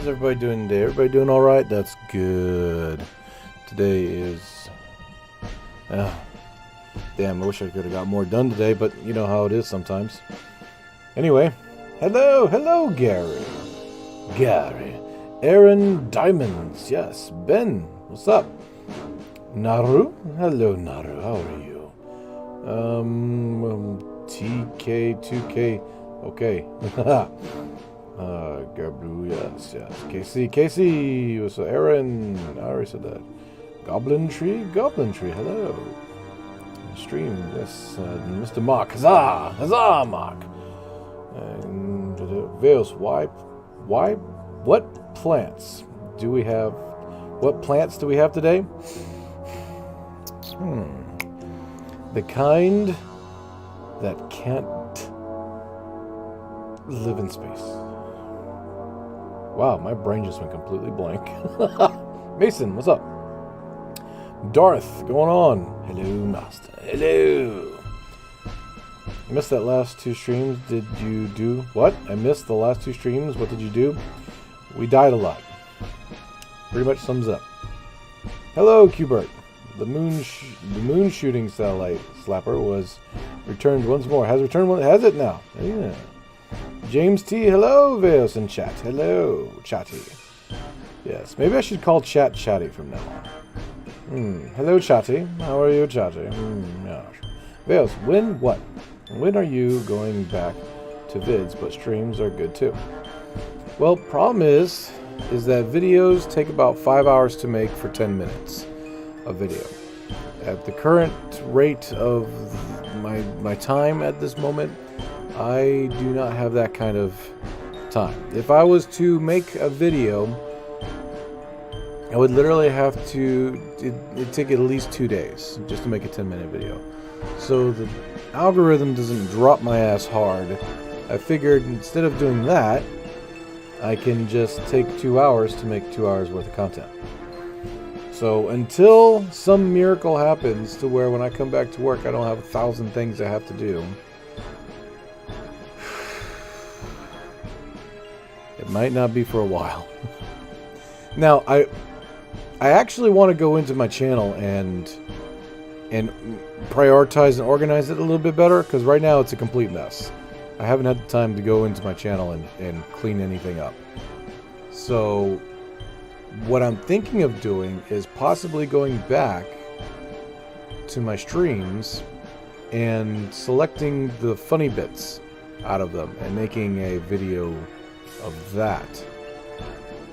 How's everybody doing today? Everybody doing alright? That's good. Today is... damn, I wish I could have got more done today, but you know how it is sometimes. Anyway, hello Gary. Aaron Diamonds, yes. Ben, what's up? Naru? Hello Naru, how are you? TK2K, okay. Kerbal, yes. Casey, what's up? Aaron, I already said that. Goblin Tree, hello. Stream, yes. Mr. Mark, huzzah, Mark. And Veos, what plants do we have? What plants do we have today? The kind that can't live in space. Wow, my brain just went completely blank. Mason, what's up? Darth, going on? Hello, Master. Hello. I missed that last two streams. Did you do what? I missed the last two streams. What did you do? We died a lot. Pretty much sums up. Hello, Qbert. The moon shooting satellite slapper was returned once more. Has it now? Yeah. James T. Hello, Veos in chat. Hello, Chatty. Yes, maybe I should call chat Chatty from now on. Hello, Chatty. How are you, Chatty? Yeah. Veos, when are you going back to vids, but streams are good too? Well, problem is that videos take about 5 hours to make for 10 minutes of video. At the current rate of my time at this moment, I do not have that kind of time. If I was to make a video, I would literally have to, it'd take at least 2 days just to make a 10-minute video. So the algorithm doesn't drop my ass hard. I figured instead of doing that, I can just take 2 hours to make 2 hours worth of content. So until some miracle happens to where when I come back to work I don't have 1,000 things I have to do, it might not be for a while. Now I actually want to go into my channel and prioritize and organize it a little bit better, because right now it's a complete mess. I haven't had the time to go into my channel and clean anything up. So what I'm thinking of doing is possibly going back to my streams and selecting the funny bits out of them and making a video of that.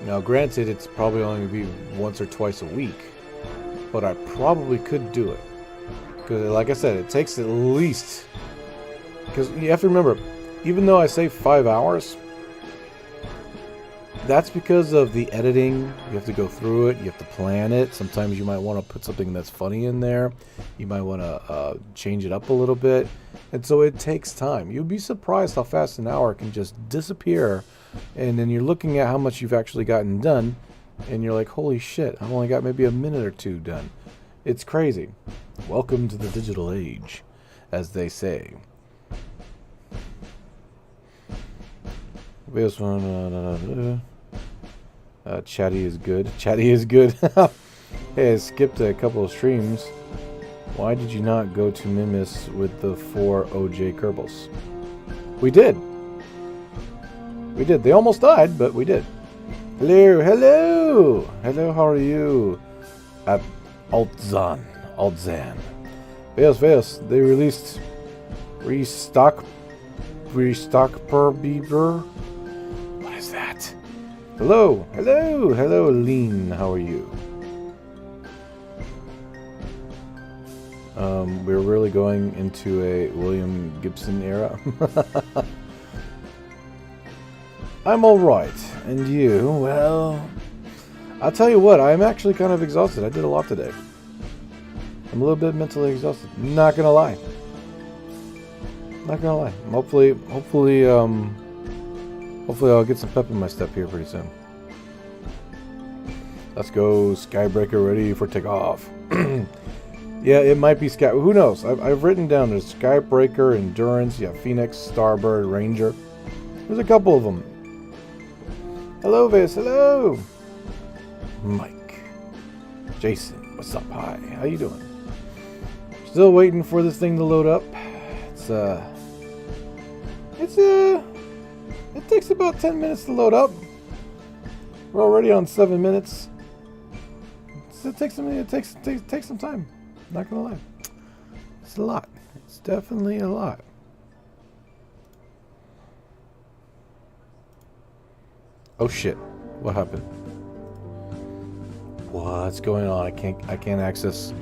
Now granted, it's probably only going to be once or twice a week, but I probably could do it. Because like I said, it takes at least... Because you have to remember, even though I say 5 hours, that's because of the editing. You have to go through it, you have to plan it. Sometimes you might want to put something that's funny in there. You might want to change it up a little bit. And so it takes time. You'd be surprised how fast an hour can just disappear. And then you're looking at how much you've actually gotten done. And you're like, holy shit, I've only got maybe a minute or two done. It's crazy. Welcome to the digital age, as they say. Chatty is good. Chatty is good. Hey, I skipped a couple of streams. Why did you not go to Mimis with the 4 OJ Kerbals? We did. We did. They almost died, but we did. Hello. How are you? At Altzan. Veos. They released restock per beaver. What is that? Hello, Lean. How are you? We're really going into a William Gibson era. I'm all right, and you? Well, I'll tell you what. I'm actually kind of exhausted. I did a lot today. I'm a little bit mentally exhausted. Not gonna lie. Hopefully I'll get some pep in my step here pretty soon. Let's go, Skybreaker ready for takeoff. Yeah, it might be Sky. Who knows? I've written down there's Skybreaker, Endurance, yeah, Phoenix, Starbird, Ranger. There's a couple of them. Hello, Vis. Hello. Mike. Jason. What's up? Hi. How you doing? Still waiting for this thing to load up. It takes about 10 minutes to load up. We're already on 7 minutes. It takes some time. Not gonna lie. It's a lot. It's definitely a lot. Oh shit. What happened? What's going on? I can't access.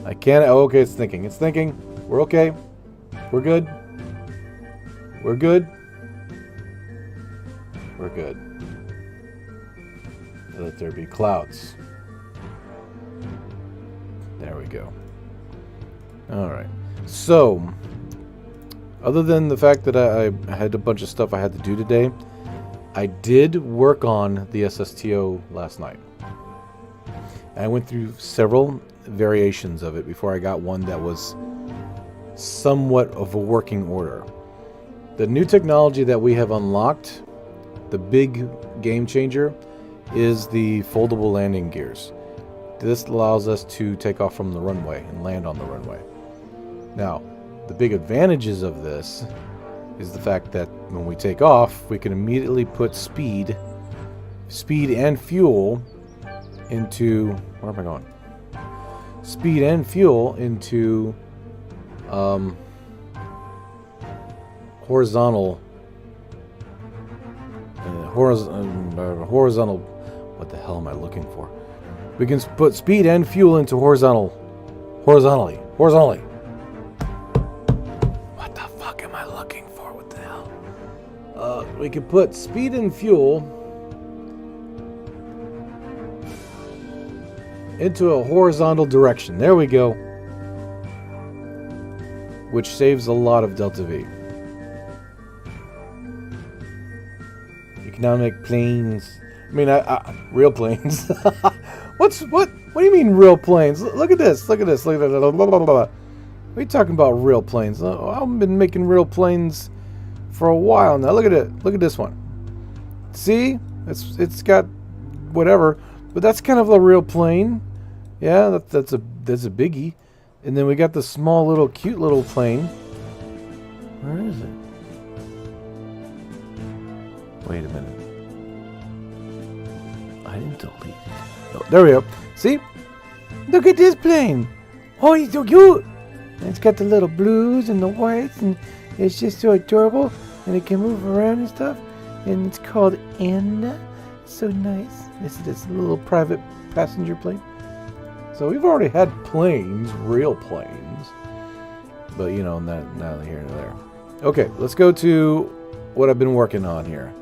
I can't. Oh, okay, it's thinking. It's thinking. We're okay. We're good. We're good. We're good. Let there be clouds. There we go. Alright. So, other than the fact that I had a bunch of stuff I had to do today, I did work on the Ssto last night. I went through several variations of it before I got one that was somewhat of a working order. The new technology that we have unlocked, the big game changer, is the foldable landing gears. This allows us to take off from the runway and land on the runway. Now, the big advantages of this is the fact that when we take off, we can immediately put speed and fuel into... Where am I going? Speed and fuel into horizontal... horizontal... What the hell am I looking for? We can put speed and fuel into horizontally. What the fuck am I looking for? What the hell? We can put speed and fuel into a horizontal direction. There we go. Which saves a lot of delta V. You can now make planes. I mean, real planes. What do you mean real planes? Look at this. Look at this. Look at that. What are you talking about, real planes? I've been making real planes for a while now. Look at it. Look at this one. See? It's got whatever, but that's kind of a real plane. Yeah, that's a biggie. And then we got the small little cute little plane. Where is it? Wait a minute. I didn't delete it. Oh, there we go. See? Look at this plane. Oh, he's so cute. And it's got the little blues and the whites, and it's just so adorable. And it can move around and stuff. And it's called Anna. So nice. This is this little private passenger plane. So we've already had planes, real planes. But you know, neither here nor there. Okay, let's go to what I've been working on here.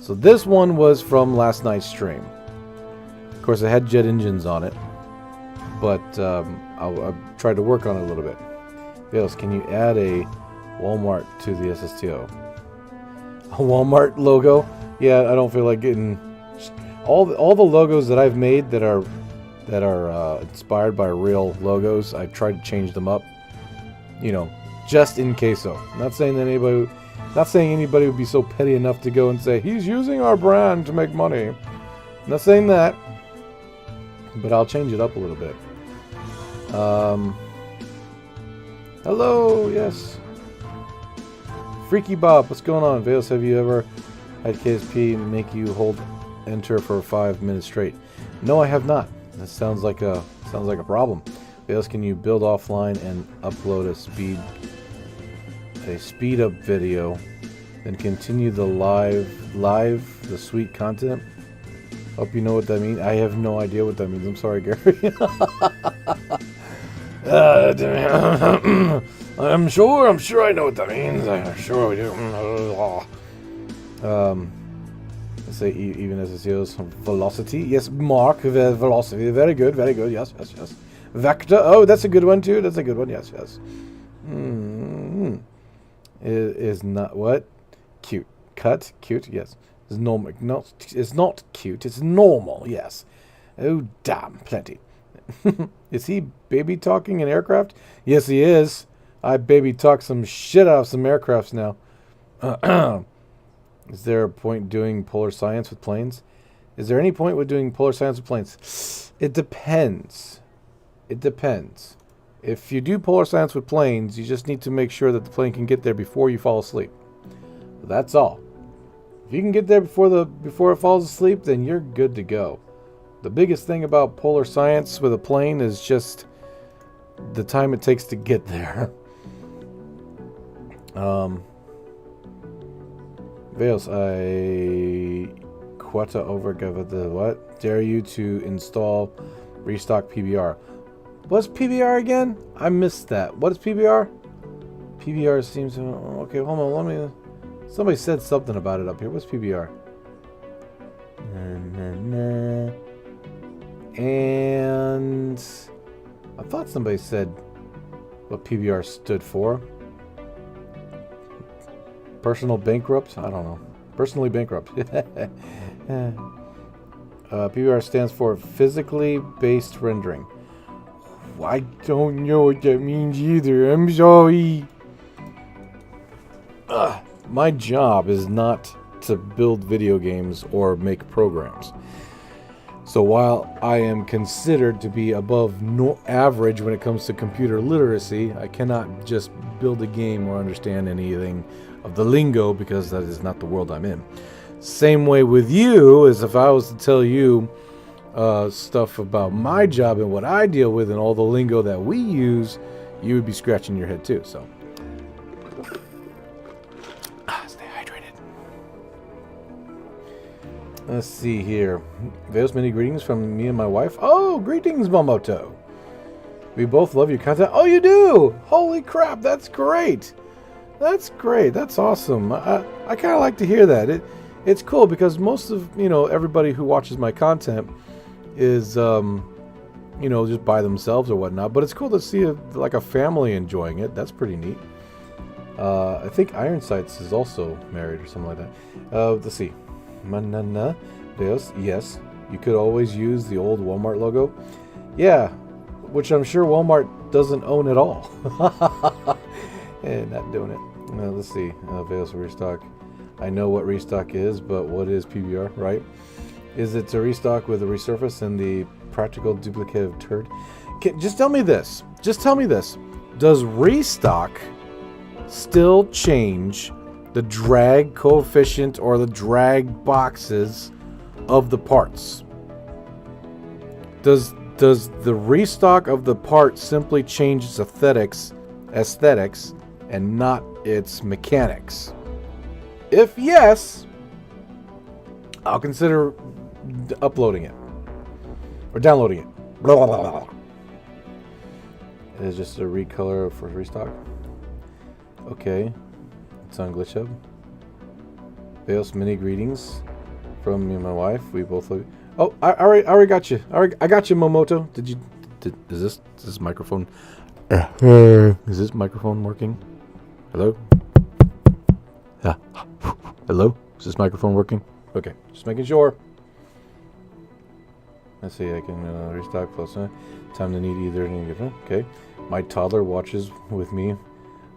So this one was from last night's stream. Of course, it had jet engines on it, but I tried to work on it a little bit. Yes, can you add a Walmart to the Ssto? A Walmart logo? Yeah, I don't feel like getting all the logos that I've made that are inspired by real logos. I've tried to change them up, you know, just in case. So, not saying anybody would be so petty enough to go and say he's using our brand to make money. I'm not saying that. But I'll change it up a little bit. Hello, yes. Freaky Bob, what's going on? Vales, have you ever had KSP make you hold enter for 5 minutes straight? No, I have not. That sounds like a problem. Vales, can you build offline and upload a speed up video, then continue the the sweet content? Hope you know what that means. I have no idea what that means. I'm sorry, Gary. I'm sure I know what that means. I'm sure we do. Let's say even as it is velocity. Yes, Mark, velocity. Very good, very good. Yes. Vector. Oh, that's a good one too. That's a good one. Yes. It is not what? Cute. Cut. Cute. Yes. It's normal. It's not cute. It's normal. Yes. Oh, damn. Plenty. Is he baby talking an aircraft? Yes, he is. I baby talk some shit out of some aircrafts now. Is there a point doing polar science with planes? Is there any point with doing polar science with planes? It depends. It depends. If you do polar science with planes, you just need to make sure that the plane can get there before you fall asleep. That's all. If you can get there before it falls asleep, then you're good to go. The biggest thing about polar science with a plane is just the time it takes to get there. Veils, I quota over the what? Dare you to install restock PBR. What's PBR again? I missed that. What is PBR? PBR seems to... Okay, hold on. Let me... Somebody said something about it up here. What's PBR? And... I thought somebody said what PBR stood for. Personal bankrupt? I don't know. Personally bankrupt. PBR stands for physically based rendering. I don't know what that means either. I'm sorry. My job is not to build video games or make programs. So while I am considered to be above average when it comes to computer literacy, I cannot just build a game or understand anything of the lingo because that is not the world I'm in. Same way with you, as if I was to tell you stuff about my job and what I deal with and all the lingo that we use, you would be scratching your head too. So stay hydrated. Let's see here. Veils, many greetings from me and my wife. Oh, greetings, Momoto. We both love your content. Oh, you do? Holy crap, that's great. That's great. That's awesome. I kind of like to hear that. It's cool because most of, everybody who watches my content is, just by themselves or whatnot. But it's cool to see a family enjoying it. That's pretty neat. I think Iron Sights is also married or something like that. Let's see. Manana Deus. Yes, you could always use the old Walmart logo. Yeah, which I'm sure Walmart doesn't own at all. And not doing it. Let's see. Veils restock. I know what restock is, but what is PBR, right? Is it to restock with a resurface and the practical duplicate of T.U.R.D? Just tell me this. Just tell me this. Does restock still change the drag coefficient or the drag boxes of the parts? Does the restock of the part simply change its aesthetics and not its mechanics? If yes, I'll consider uploading it or downloading it. Blah, blah, blah, blah. It is just a recolor for restock. Okay, it's on Glitch Hub. Veils, many greetings from me and my wife. We both love you. Oh, I already got you. I got you, Momoto. Is this microphone? Is this microphone working? Hello? Yeah. Hello? Is this microphone working? Okay, just making sure. Let's see, I can restock plus time to need either. Okay. My toddler watches with me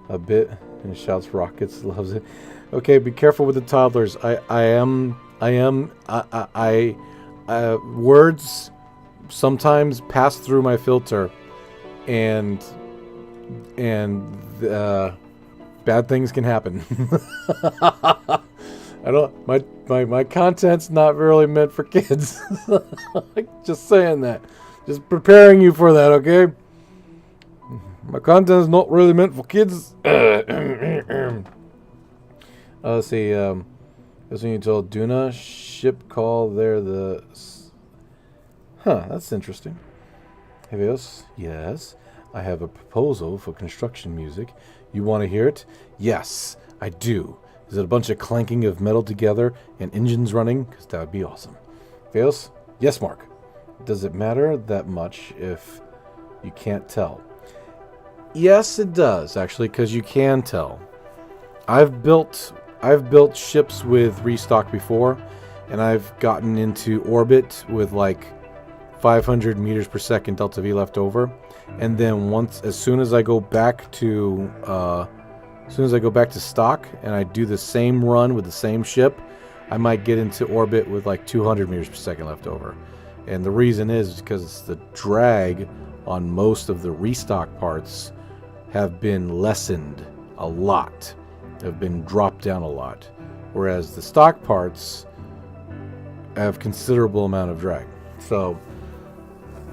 a bit and shouts rockets, loves it. Okay, be careful with the toddlers. Words sometimes pass through my filter and bad things can happen. My content's not really meant for kids. Just saying that. Just preparing you for that, okay? My content is not really meant for kids. Let's see. That's when you told Duna ship call there the... Huh, that's interesting. Hevios, yes. I have a proposal for construction music. You want to hear it? Yes, I do. Is it a bunch of clanking of metal together and engines running? Because that would be awesome. Veils? Yes, Mark. Does it matter that much if you can't tell? Yes, it does, actually, because you can tell. I've built ships with restock before, and I've gotten into orbit with like 500 meters per second delta V left over, and then as soon as I go back to stock and I do the same run with the same ship, I might get into orbit with like 200 meters per second left over. And the reason is because the drag on most of the restock parts have been lessened a lot, have been dropped down a lot, whereas the stock parts have considerable amount of drag. So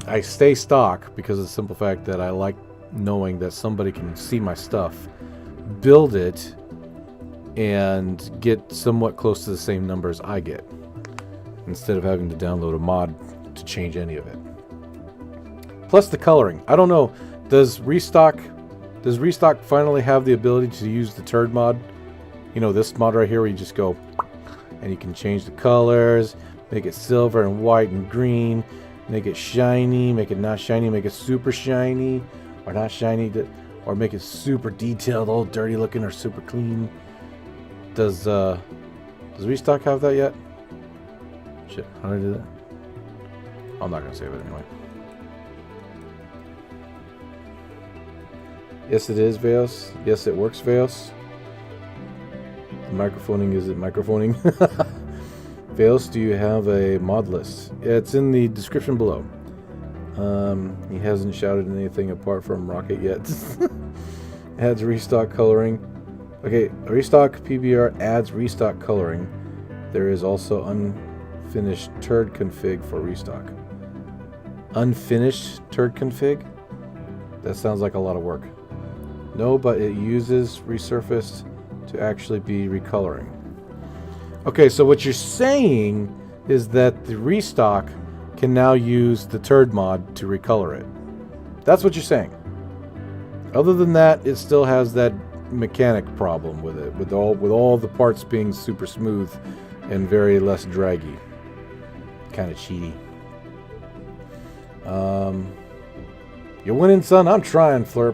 I stay stock because of the simple fact that I like knowing that somebody can see my stuff, build it, and get somewhat close to the same numbers I get, instead of having to download a mod to change any of it. Plus the coloring. I don't know, does Restock finally have the ability to use the T.U.R.D mod? You know, this mod right here where you just go and you can change the colors, make it silver and white and green, make it shiny, make it not shiny, make it super shiny, or not shiny, or make it super detailed, all dirty looking, or super clean. Does Restock have that yet? Shit, how do I do that? I'm not gonna save it anyway. Yes, it is, Veos. Yes, it works, Veos. Microphoning, is it microphoning? Veos, do you have a mod list? Yeah, it's in the description below. He hasn't shouted anything apart from Rocket yet. Adds restock coloring. Okay, restock PBR adds restock coloring. There is also unfinished T.U.R.D config for restock. Unfinished T.U.R.D config? That sounds like a lot of work. No, but it uses resurfaced to actually be recoloring. Okay, so what you're saying is that the restock can now use the T.U.R.D mod to recolor it. That's what you're saying. Other than that, it still has that mechanic problem with it, with all the parts being super smooth and very less draggy. Kind of cheaty. You're winning, son. I'm trying, Flurp.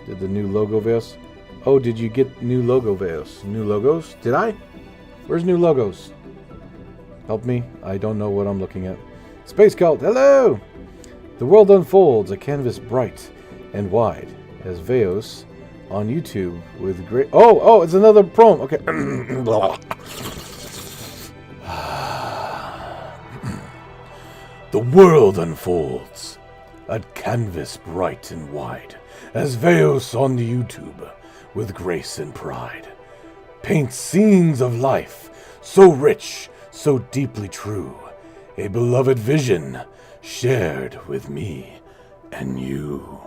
Did the new logo, Veos? Oh, did you get new logo, Veos? New logos? Did I? Where's new logos? Help me. I don't know what I'm looking at. Space Cult, hello! The world unfolds, a canvas bright and wide, as Veos on YouTube with great... Oh, it's another promo. Okay. The world unfolds, a canvas bright and wide, as Veos on the YouTube with grace and pride paints scenes of life so rich, so deeply true, a beloved vision shared with me and you.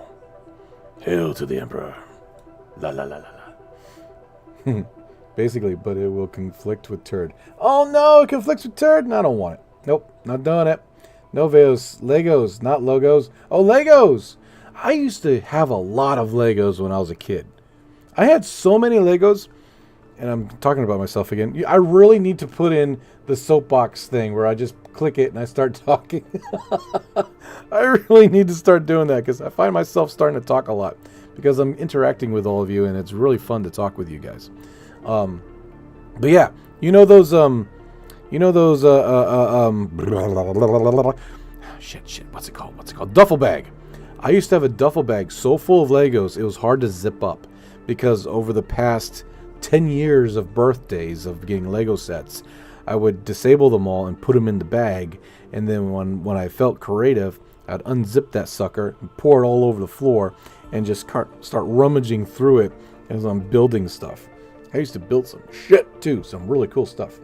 Hail to the Emperor. La la la la la. Basically, but it will conflict with T.U.R.D. Oh no, it conflicts with T.U.R.D. No, I don't want it. Nope, not doing it. No Veos. Legos, not logos. Oh, Legos! I used to have a lot of Legos when I was a kid. I had so many Legos, and I'm talking about myself again. I really need to put in the soapbox thing where I just click it and I start talking. I really need to start doing that because I find myself starting to talk a lot because I'm interacting with all of you and it's really fun to talk with you guys. But yeah, you know those shit, what's it called? Duffel bag. I used to have a duffel bag so full of Legos, it was hard to zip up because over the past 10 years of birthdays of getting Lego sets, I would disable them all and put them in the bag, and then when I felt creative, I'd unzip that sucker and pour it all over the floor and just start rummaging through it as I'm building stuff. I used to build some shit too, some really cool stuff.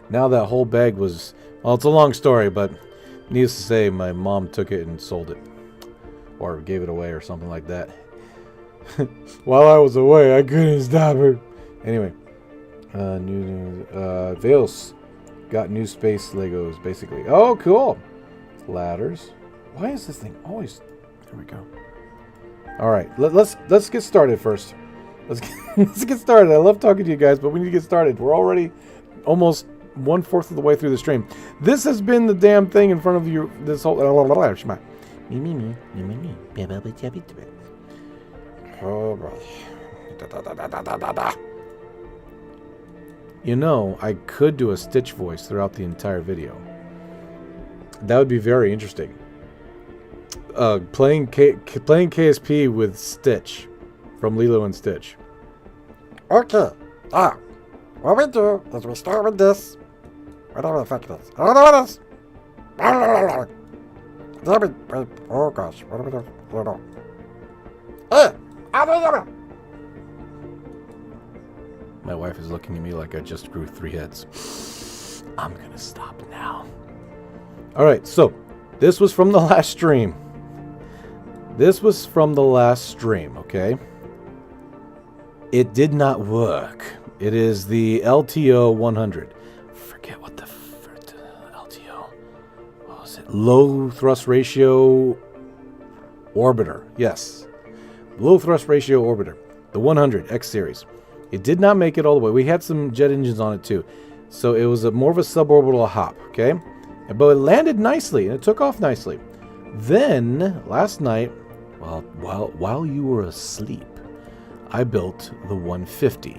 Now that whole bag was, well, it's a long story, but needless to say, my mom took it and sold it. Or gave it away or something like that. While I was away, I couldn't stop her. Anyway, Veos got new space Legos, basically. Oh, cool. Ladders. Why is this thing always... There we go. All right, let's get started first. Let's get started. I love talking to you guys, but we need to get started. We're already almost 1/4 of the way through the stream. This has been the damn thing in front of you this whole... Me. You know, I could do a Stitch voice throughout the entire video. That would be very interesting. Playing KSP with Stitch from Lilo and Stitch. Okay. What we do is we start with this. Whatever the fuck it is. I don't know what it is. Then we, oh gosh, what do we do? I don't know. My wife is looking at me like I just grew 3 heads. I'm gonna stop now. Alright, so this was from the last stream. Okay? It did not work. It is the LTO 100. Forget what the LTO. What was it? Low thrust ratio orbiter. Yes. Low thrust ratio orbiter. The 100 X series. It did not make it all the way. We had some jet engines on it too. So it was more of a suborbital hop, okay? But it landed nicely and it took off nicely. Then last night, while you were asleep, I built the 150.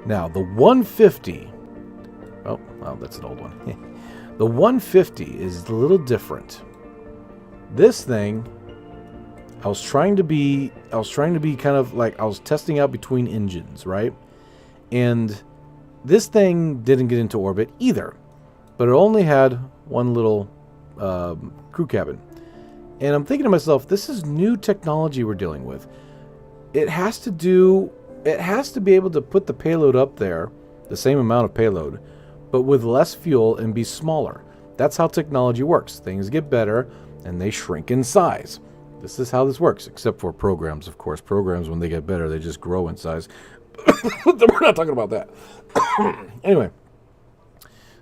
Now, the 150... Oh, well, that's an old one. The 150 is a little different. This thing, I was trying to be kind of like, I was testing out between engines, right? And this thing didn't get into orbit either. But it only had one little crew cabin. And I'm thinking to myself, this is new technology we're dealing with. It has to be able to put the payload up there, the same amount of payload, but with less fuel and be smaller. That's how technology works. Things get better and they shrink in size. This is how this works, except for programs, of course. Programs, when they get better, they just grow in size. We're not talking about that. Anyway,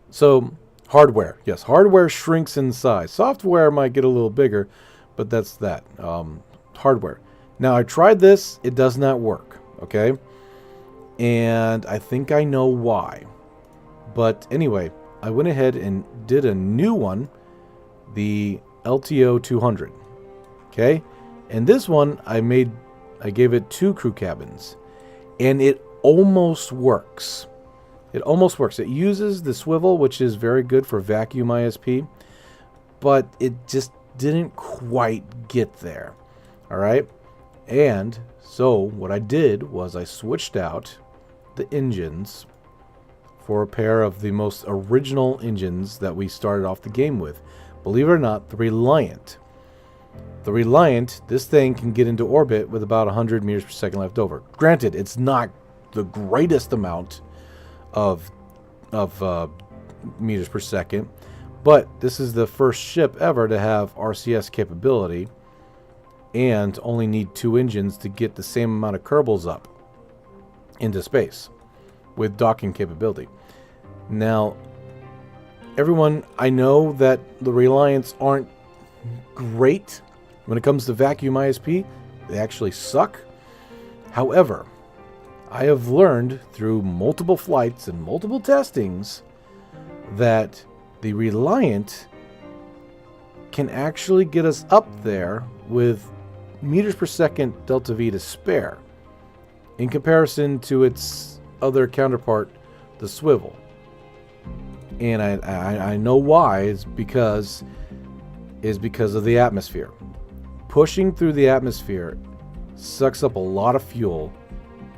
so hardware. Yes, hardware shrinks in size. Software might get a little bigger, but that's that. Hardware. Now, I tried this. It does not work, okay? And I think I know why. But anyway, I went ahead and did a new one, the LTO 200, okay? And this one, I gave it 2 crew cabins. And it almost works. It almost works. It uses the swivel, which is very good for vacuum ISP. But it just didn't quite get there, all right? And so what I did was I switched out the engines for a pair of the most original engines that we started off the game with. Believe it or not, the Reliant. The Reliant, this thing can get into orbit with about 100 meters per second left over. Granted, it's not the greatest amount of meters per second, but this is the first ship ever to have RCS capability and only need 2 engines to get the same amount of Kerbals up into space with docking capability. Now, everyone, I know that the Reliants aren't great when it comes to vacuum ISP. They actually suck. However, I have learned through multiple flights and multiple testings that the Reliant can actually get us up there with meters per second delta V to spare in comparison to its other counterpart, the swivel. And I know why. It's because of the atmosphere. Pushing through the atmosphere sucks up a lot of fuel,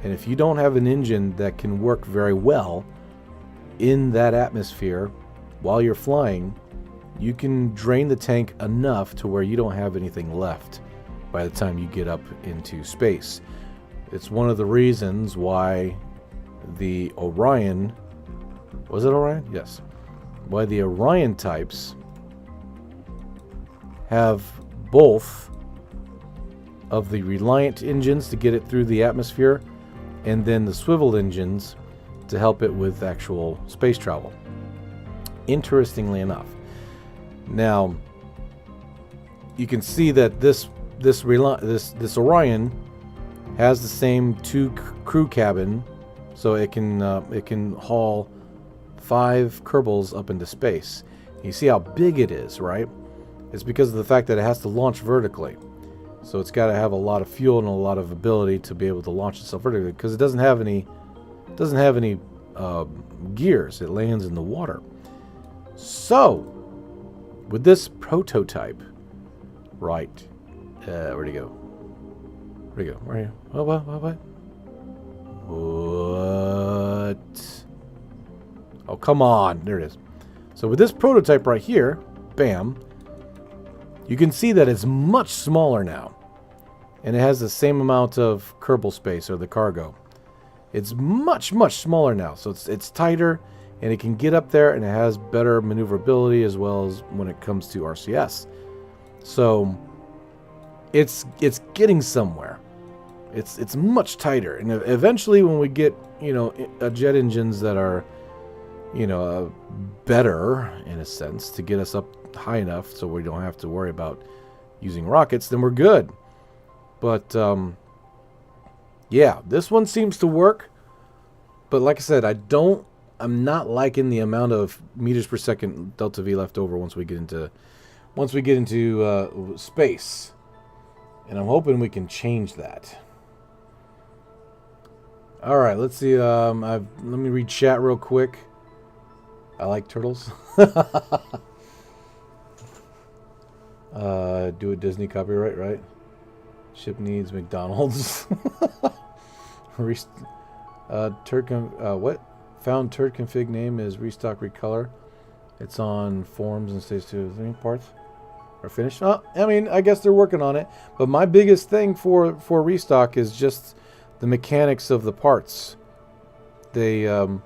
and if you don't have an engine that can work very well in that atmosphere while you're flying, you can drain the tank enough to where you don't have anything left by the time you get up into space. It's one of the reasons why the Orion... Was it Orion? Yes. Why the Orion types have both of the Reliant engines to get it through the atmosphere, and then the swivel engines to help it with actual space travel. Interestingly enough. Now, you can see that this Orion has the same 2 crew cabin, so it can haul 5 Kerbals up into space. You see how big it is, right? It's because of the fact that it has to launch vertically. So it's got to have a lot of fuel and a lot of ability to be able to launch itself vertically, because it doesn't have any gears. It lands in the water. So with this prototype, right? Where'd he go? Where'd he go? Where are you? What? What? Oh, come on. There it is. So with this prototype right here, bam, you can see that it's much smaller now. And it has the same amount of Kerbal space, or the cargo. It's much, much smaller now. So it's tighter, and it can get up there, and it has better maneuverability as well as when it comes to RCS. So it's getting somewhere. It's much tighter, and eventually when we get, you know, jet engines that are, you know, better in a sense to get us up high enough so we don't have to worry about using rockets, then we're good. But yeah, this one seems to work. But like I said, I'm not liking the amount of meters per second delta V left over once we get into space, and I'm hoping we can change that. All right, let's see. Let me read chat real quick. I like turtles. Do a Disney copyright, right? Ship needs McDonald's. What? Found T.U.R.D config name is restock Recolour. It's on forums and stage 2 3 parts are finished. Oh, I mean, I guess they're working on it. But my biggest thing for restock is just the mechanics of the parts. They don't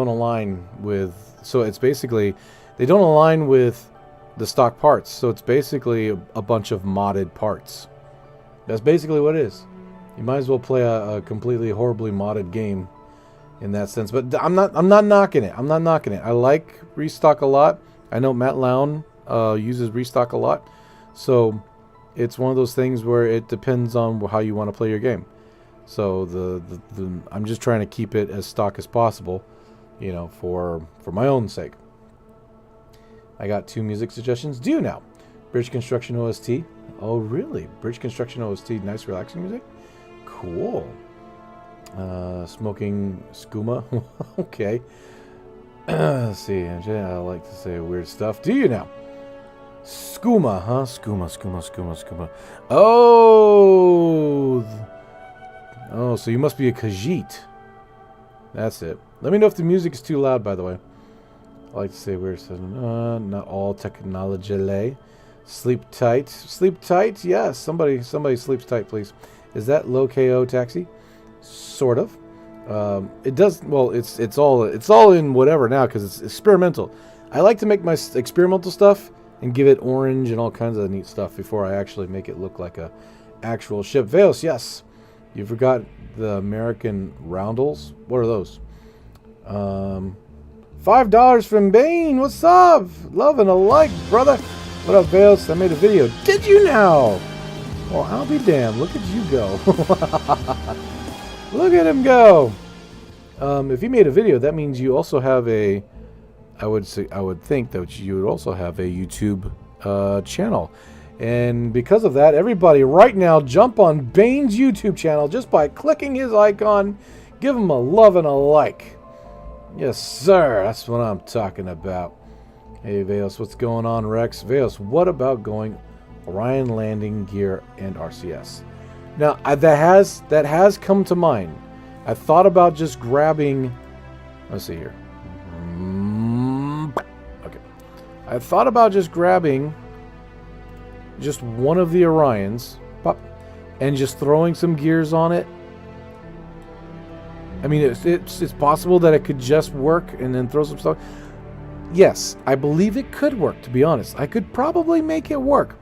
align with. So it's basically they don't align with the stock parts. So it's basically a bunch of modded parts. That's basically what it is. You might as well play a completely horribly modded game in that sense. But I'm not knocking it. I'm not knocking it. I like restock a lot. I know Matt Lown uses restock a lot. So it's one of those things where it depends on how you want to play your game. So I'm just trying to keep it as stock as possible, you know, for my own sake. I got 2 music suggestions. Do you now? Bridge Construction OST. Oh, really? Bridge Construction OST. Nice, relaxing music. Cool. Smoking skooma. Okay. Let's see. I like to say weird stuff. Do you now? Skooma, huh? Skooma. Oh. Oh, so you must be a Khajiit. That's it. Let me know if the music is too loud, by the way. I like to say weird stuff. Not all technology. Sleep tight. Sleep tight? Yes. Somebody sleeps tight, please. Is that low KO taxi? Sort of. It does. Well, it's all in whatever now because it's experimental. I like to make my experimental stuff and give it orange and all kinds of neat stuff before I actually make it look like a actual ship. Veos, yes. You forgot the American roundels. What are those? $5 from Bane. What's up? Love and a like, brother. What up, Veos? I made a video. Did you now? Well, I'll be damned. Look at you go. Look at him go. If you made a video, that means you also have a. I would think that you would also have a YouTube channel, and because of that, everybody right now jump on Bane's YouTube channel just by clicking his icon. Give him a love and a like. Yes, sir. That's what I'm talking about. Hey, Veos, what's going on, Rex? Veos, what about going Orion landing gear and RCS? Now that has come to mind. I thought about just grabbing. Let's see here. Okay, I thought about just grabbing just one of the Orions, pop, and just throwing some gears on it. I mean, it's possible that it could just work and then throw some stuff. Yes, I believe it could work. To be honest, I could probably make it work.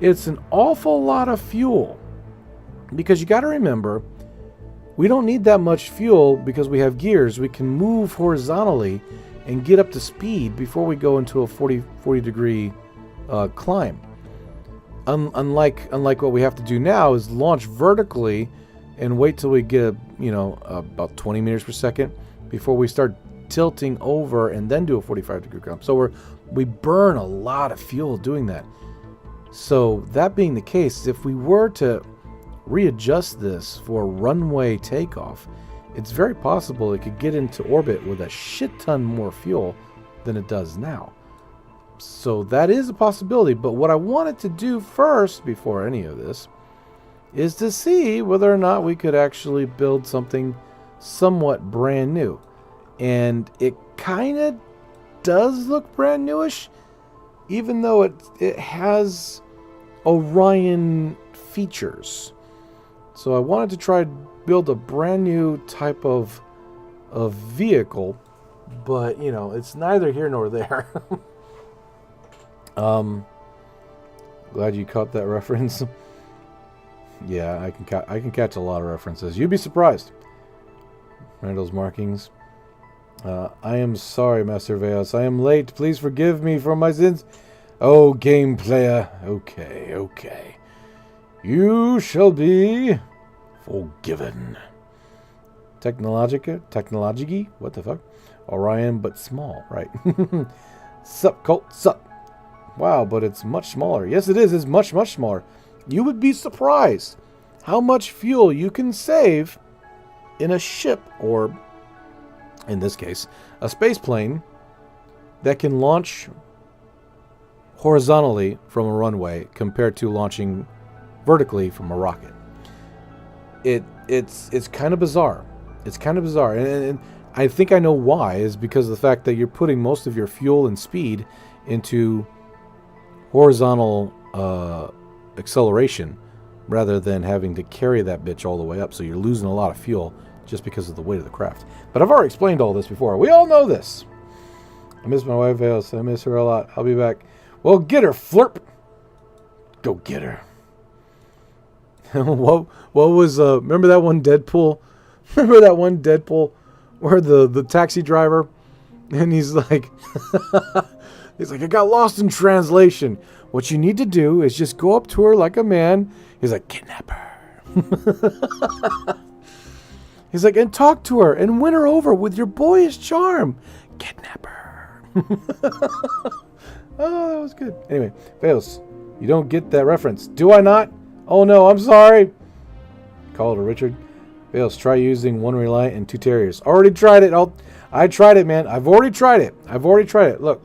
It's an awful lot of fuel. Because you got to remember, we don't need that much fuel because we have gears. We can move horizontally and get up to speed before we go into a 40 degree climb. Unlike what we have to do now is launch vertically and wait till we get about 20 meters per second before we start tilting over and then do a 45 degree climb. So we burn a lot of fuel doing that. So that being the case, if we were to readjust this for runway takeoff, it's very possible it could get into orbit with a shit ton more fuel than it does now. So that is a possibility. But what I wanted to do first, before any of this, is to see whether or not we could actually build something somewhat brand new. And it kind of does look brand newish, even though it has Orion features. So I wanted to try to build a brand new type of vehicle, but you know, it's neither here nor there. Glad you caught that reference. Yeah, I can catch a lot of references. You'd be surprised. Randall's markings. I am sorry, Master Veos. I am late. Please forgive me for my sins. Oh, game player. Okay, okay. You shall be forgiven. Technology? What the fuck? Orion, but small, right? Sup, Colt, sup. Wow, but it's much smaller. Yes, it is. It's much, much smaller. You would be surprised how much fuel you can save in a ship, or in this case, a space plane that can launch horizontally from a runway compared to launching vertically from a rocket. It's kind of bizarre. It's kind of bizarre, and I think I know why. Is because of the fact that you're putting most of your fuel and speed into horizontal acceleration rather than having to carry that bitch all the way up. So you're losing a lot of fuel just because of the weight of the craft. But I've already explained all this before. We all know this. I miss my wife, Vales. I miss her a lot. I'll be back. Well, get her, Flirp. Go get her. what was, remember that one Deadpool? Remember that one Deadpool where the taxi driver, and he's like, I got lost in translation. What you need to do is just go up to her like a man. He's like, kidnap her. He's like, and talk to her and win her over with your boyish charm. Kidnap her. Oh, that was good. Anyway, Fails, you don't get that reference. Do I not? Oh no, I'm sorry. Call it a Richard. Fails, try using one Reliant and two Terriers. Already tried it. I tried it, man. I've already tried it. Look.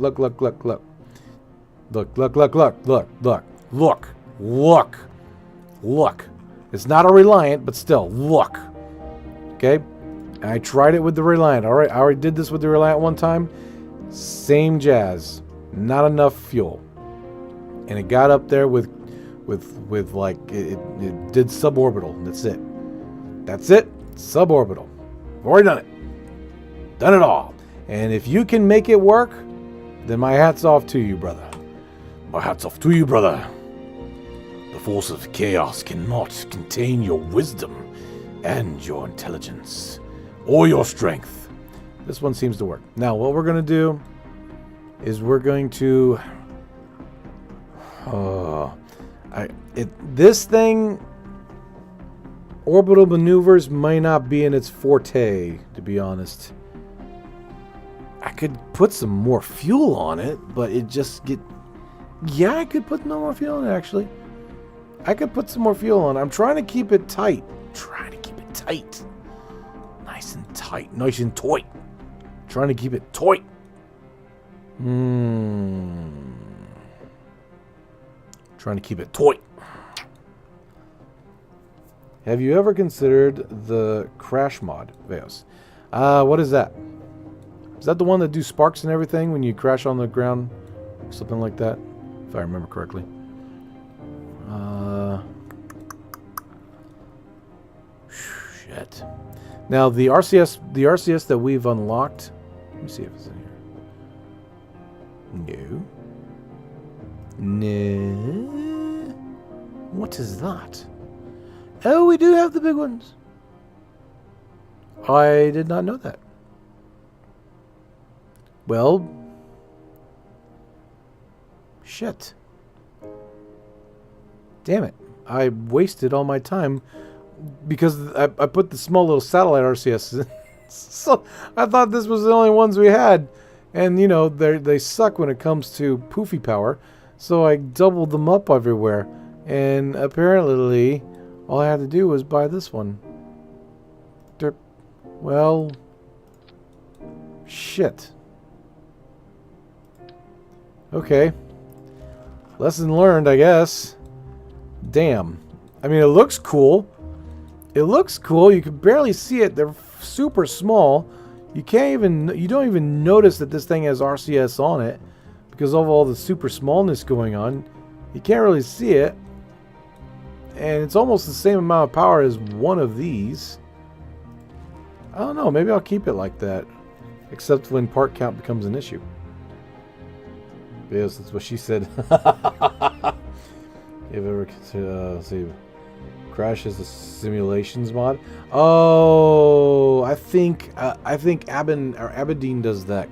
Look. It's not a Reliant, but still, look. Okay? I tried it with the Reliant. All right, I already did this with the Reliant one time. Same jazz. Not enough fuel. And it got up there with like, it did suborbital. That's it. Suborbital. I've already done it. Done it all. And if you can make it work, then my hat's off to you, brother. My hat's off to you, brother. The force of chaos cannot contain your wisdom and your intelligence or your strength. This one seems to work. Now, what we're going to do is we're going to... this thing... Orbital maneuvers may not be in its forte, to be honest. I could put some more fuel on it, but it just get... Yeah, I could put no more fuel on it, actually. I could put some more fuel on it. I'm trying to keep it tight. Nice and tight. Nice and tight. Trying to keep it tight. Trying to keep it tight. Have you ever considered the crash mod, Veos? What is that? Is that the one that do sparks and everything when you crash on the ground? Something like that, if I remember correctly. Shit. Now the RCS that we've unlocked. Let me see if it's in here. No. What is that? Oh, we do have the big ones. I did not know that. Well, shit. Damn it. I wasted all my time because I put the small little satellite RCS in. So I thought this was the only ones we had. And, you know, they suck when it comes to poofy power. So I doubled them up everywhere. And apparently... all I had to do was buy this one. Derp. Well, shit. Okay. Lesson learned, I guess. Damn. I mean, it looks cool. It looks cool. You can barely see it. They're super small. You don't even notice that this thing has RCS on it because of all the super smallness going on. You can't really see it. And it's almost the same amount of power as one of these. I don't know. Maybe I'll keep it like that. Except when part count becomes an issue. Yes, that's what she said. You ever considered, let's see, Crash is a simulations mod? Oh, I think Aberdeen does that.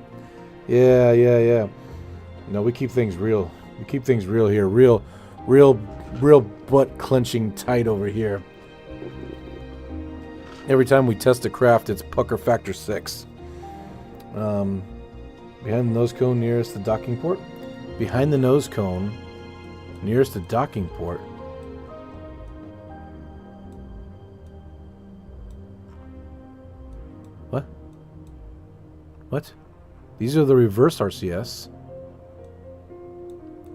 Yeah. No, we keep things real. We keep things real here. Real butt clenching tight over here. Every time we test a craft, it's pucker factor 6. Behind the nose cone nearest the docking port. Behind the nose cone nearest the docking port. What? These are the reverse RCS.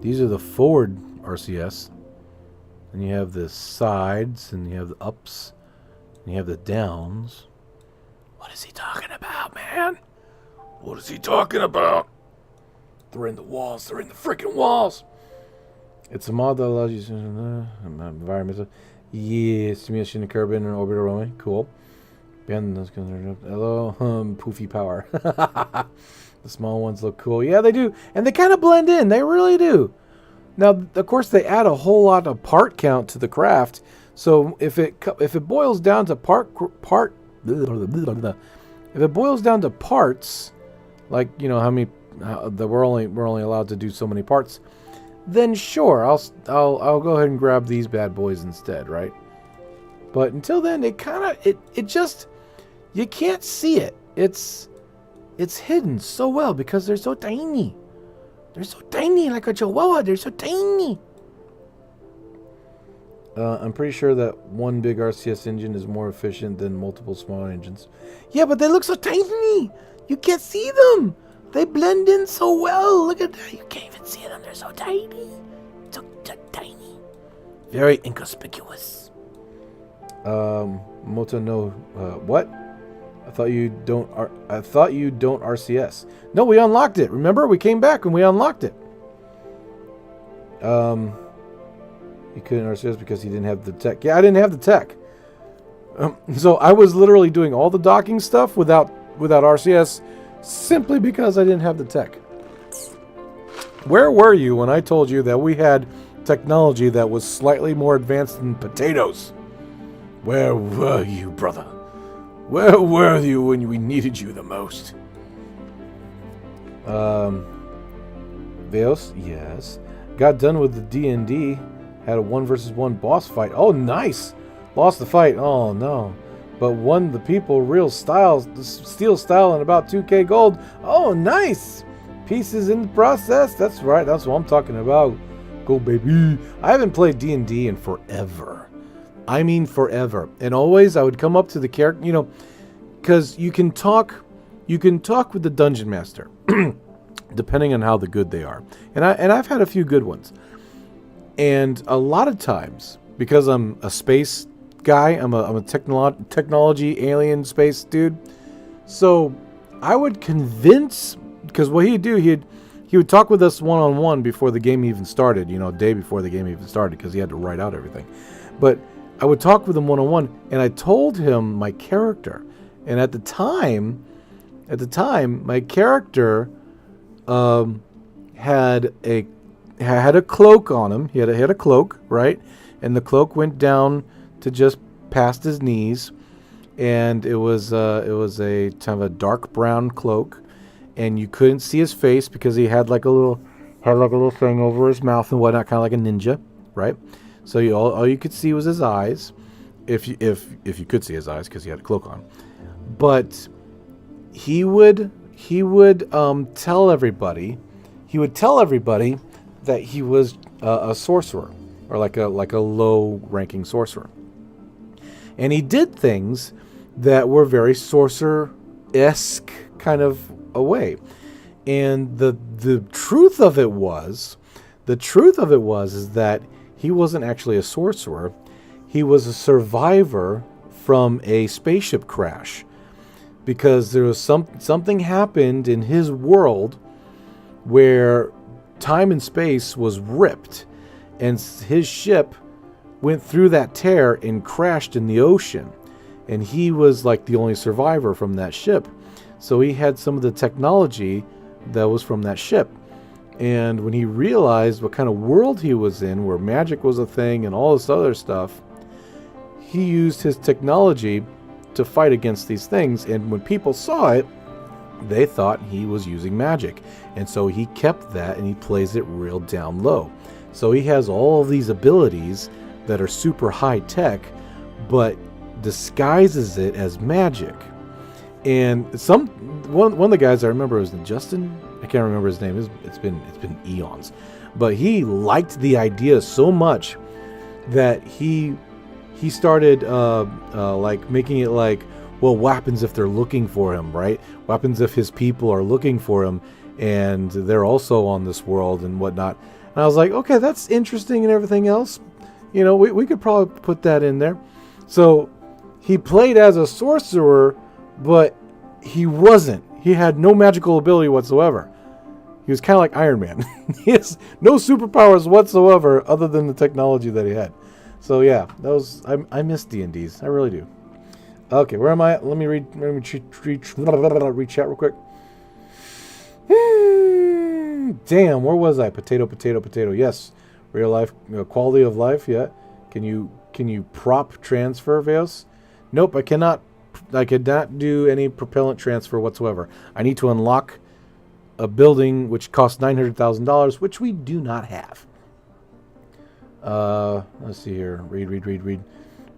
These are the forward RCS. And you have the sides, and you have the ups, and you have the downs. What is he talking about, man? What is he talking about? They're in the walls. They're in the freaking walls. It's a mod that allows you to environmental. Yeah, simulation of Kerbal and Orbital Runway. Cool. Hello, poofy power. The small ones look cool. Yeah, they do. And they kind of blend in. They really do. Now, of course, they add a whole lot of part count to the craft. So if it boils down to if it boils down to parts, like, you know, we're only allowed to do so many parts, then sure, I'll go ahead and grab these bad boys instead, right? But until then, it just, you can't see it. It's hidden so well because they're so tiny. They're so tiny, like a chihuahua. They're so tiny. I'm pretty sure that one big RCS engine is more efficient than multiple small engines. Yeah, but they look so tiny. You can't see them. They blend in so well. Look at that. You can't even see them. They're so tiny. So tiny. Very inconspicuous. Moto no. What? I thought you don't RCS. No, we unlocked it. Remember, we came back and we unlocked it. He couldn't RCS because he didn't have the tech. Yeah, I didn't have the tech. So I was literally doing all the docking stuff without RCS, simply because I didn't have the tech. Where were you when I told you that we had technology that was slightly more advanced than potatoes? Where were you, brother? Where were you when we needed you the most? Veos? Yes. Got done with the D&D. Had a 1 versus 1 boss fight. Oh, nice! Lost the fight. Oh, no. But won the people real styles. Steel style and about 2k gold. Oh, nice! Pieces in the process. That's right. That's what I'm talking about. Go, baby. I haven't played D&D in forever. I mean forever. And always I would come up to the character, you know, because you can talk with the dungeon master, depending on how good they are. And I've had a few good ones. And a lot of times, because I'm a space guy, I'm a technology alien space dude. So I would convince, because what he'd do, he would talk with us one-on-one before the game even started, you know, a day before the game even started, because he had to write out everything. But I would talk with him one-on-one, and I told him my character. And at the time, my character had a cloak on him. He had a cloak, right? And the cloak went down to just past his knees, and it was a kind of a dark brown cloak, and you couldn't see his face because he had like a little thing over his mouth and whatnot, kind of like a ninja, right? So all you could see was his eyes, if you could see his eyes, because he had a cloak on. But he would tell everybody that he was a sorcerer, or like a low-ranking sorcerer, and he did things that were very sorcerer-esque kind of a way. And the truth of it was is that he wasn't actually a sorcerer. he was a survivor from a spaceship crash, because there was something happened in his world where time and space was ripped, and his ship went through that tear and crashed in the ocean, and he was like the only survivor from that ship. So he had some of the technology that was from that ship. And when he realized what kind of world he was in, where magic was a thing and all this other stuff, he used his technology to fight against these things. And when people saw it, they thought he was using magic. And so he kept that, and he plays it real down low. So he has all of these abilities that are super high tech, but disguises it as magic. And one of the guys I remember was Justin. I can't remember his name. It's been eons, but he liked the idea so much that he started like making it like, well, what happens if they're looking for him, right? What happens if his people are looking for him and they're also on this world and whatnot? And I was like, okay, that's interesting and everything else. You know, we could probably put that in there. So he played as a sorcerer, but he wasn't. He had no magical ability whatsoever. He was kind of like Iron Man. He has no superpowers whatsoever other than the technology that he had. So yeah, that was I miss D&Ds. I really do. Okay, where am I at? Let me read chat real quick. Damn, where was I? Potato. Yes. Real life, quality of life, yeah. Can you prop transfer, Veos? Nope, I cannot do any propellant transfer whatsoever. I need to unlock a building which costs $900,000, which we do not have. Let's see here. Read.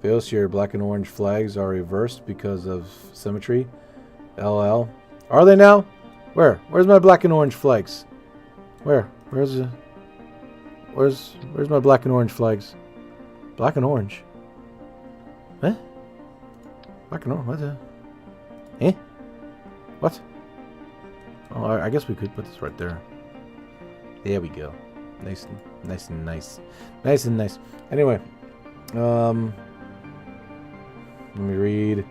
Veos, your black and orange flags are reversed because of symmetry. LL. Are they now? Where's my black and orange flags? Where's my black and orange flags? Black and orange. Huh? Black and orange, what the? Eh? What? Oh, I guess we could put this right there. There we go. Nice and nice. Anyway, let me read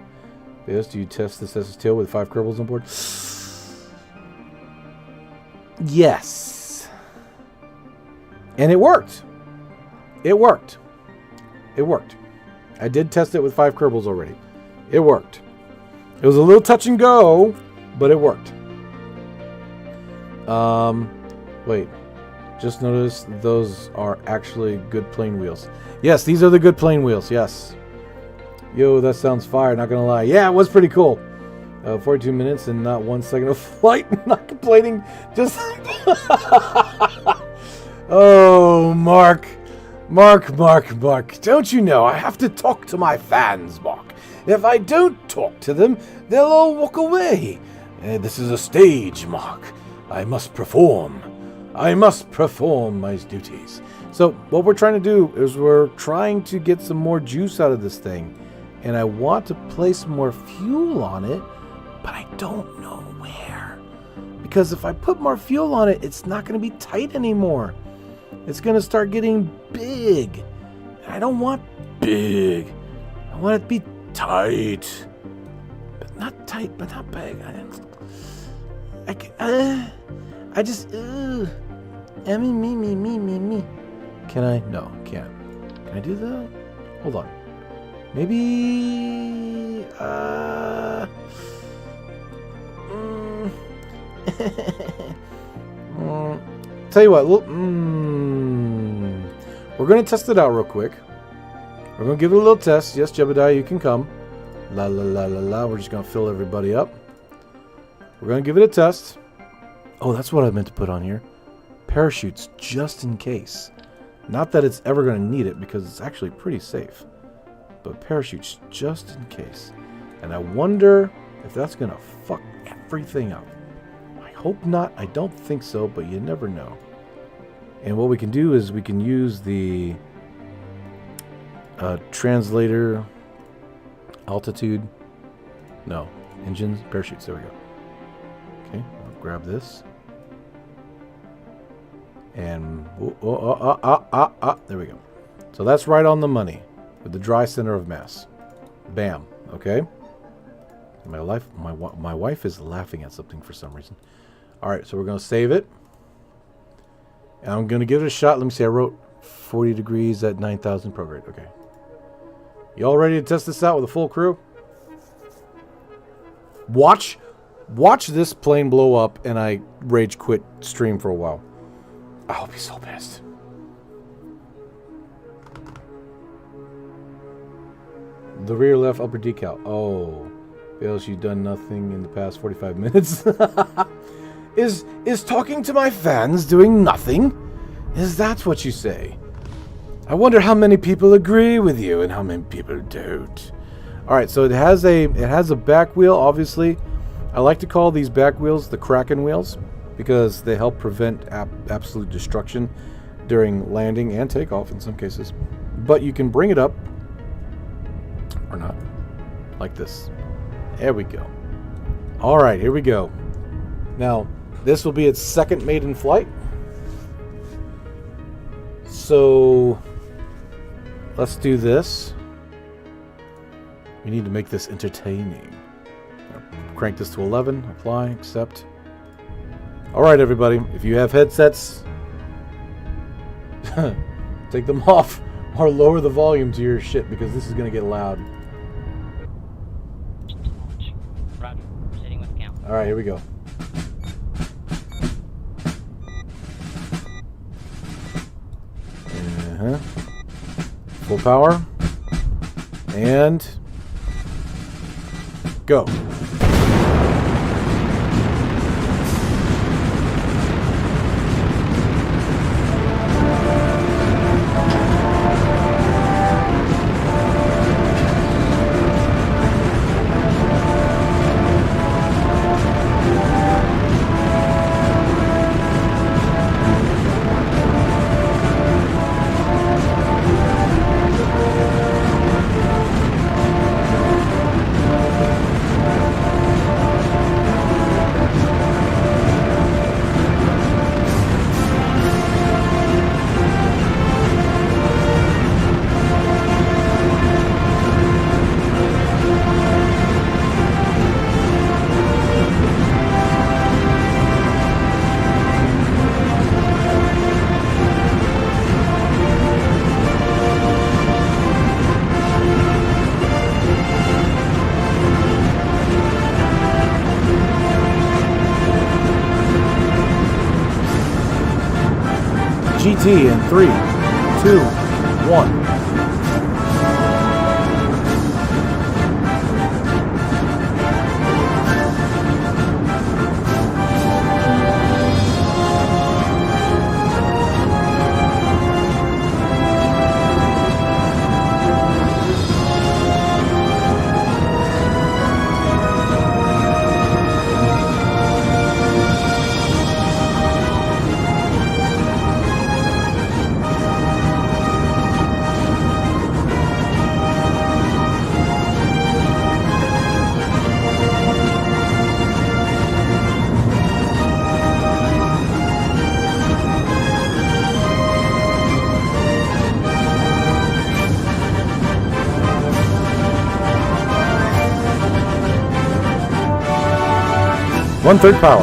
this. Do you test this Ssto with 5 Kerbals on board? Yes. And it worked. It worked. I did test it with 5 Kerbals already. It worked. It was a little touch and go, but it worked. Wait. Just noticed those are actually good plane wheels. Yes, these are the good plane wheels. Yes. Yo, that sounds fire. Not gonna lie. Yeah, it was pretty cool. 42 minutes and not 1 second of flight. Not complaining. Just. Oh, Mark. Don't you know I have to talk to my fans, Mark? If I don't talk to them, they'll all walk away. This is a stage, Mark. I must perform my duties. So what we're trying to do is we're trying to get some more juice out of this thing. And I want to place more fuel on it, but I don't know where. Because if I put more fuel on it, it's not going to be tight anymore. It's going to start getting big. I don't want big. I want it to be tight. But not tight, but not big. I just, me. Can I? No, can't. Can I do that? Hold on. Maybe, tell you what, we're going to test it out real quick. We're going to give it a little test. Yes, Jebediah, you can come. La. We're just going to fill everybody up. We're going to give it a test. Oh, that's what I meant to put on here. Parachutes, just in case. Not that it's ever going to need it, because it's actually pretty safe. But parachutes, just in case. And I wonder if that's going to fuck everything up. I hope not. I don't think so, but you never know. And what we can do is we can use the translator altitude. No, engines, parachutes. There we go. Okay, I'll grab this. And there we go. So that's right on the money. with the dry center of mass. Bam. Okay. My wife is laughing at something for some reason. All right, so we're going to save it. And I'm going to give it a shot. Let me see. I wrote 40 degrees at 9,000 prograde. Okay. Y'all ready to test this out with a full crew? Watch this plane blow up and I rage quit stream for a while. I'll be so pissed. The rear left upper decal. Oh. Fails, you've done nothing in the past 45 minutes. Is talking to my fans doing nothing? Is that what you say? I wonder how many people agree with you and how many people don't. Alright, so it has a back wheel, obviously. I like to call these back wheels the Kraken wheels because they help prevent absolute destruction during landing and takeoff in some cases. But you can bring it up or not, like this. There we go. Alright, here we go. Now, this will be its second maiden flight. So, let's do this. We need to make this entertaining. Crank this to 11, apply, accept. Alright, everybody, if you have headsets, take them off or lower the volume to your shit because this is going to get loud. Roger. Proceeding with count. Alright, here we go. Full power. And go. GT in 3, 2, 1. One-third power.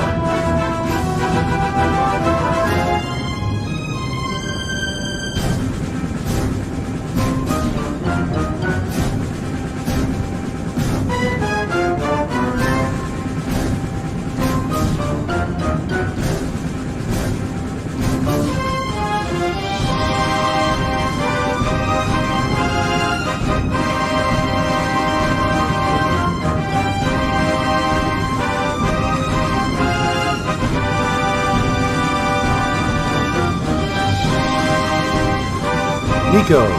Nico, in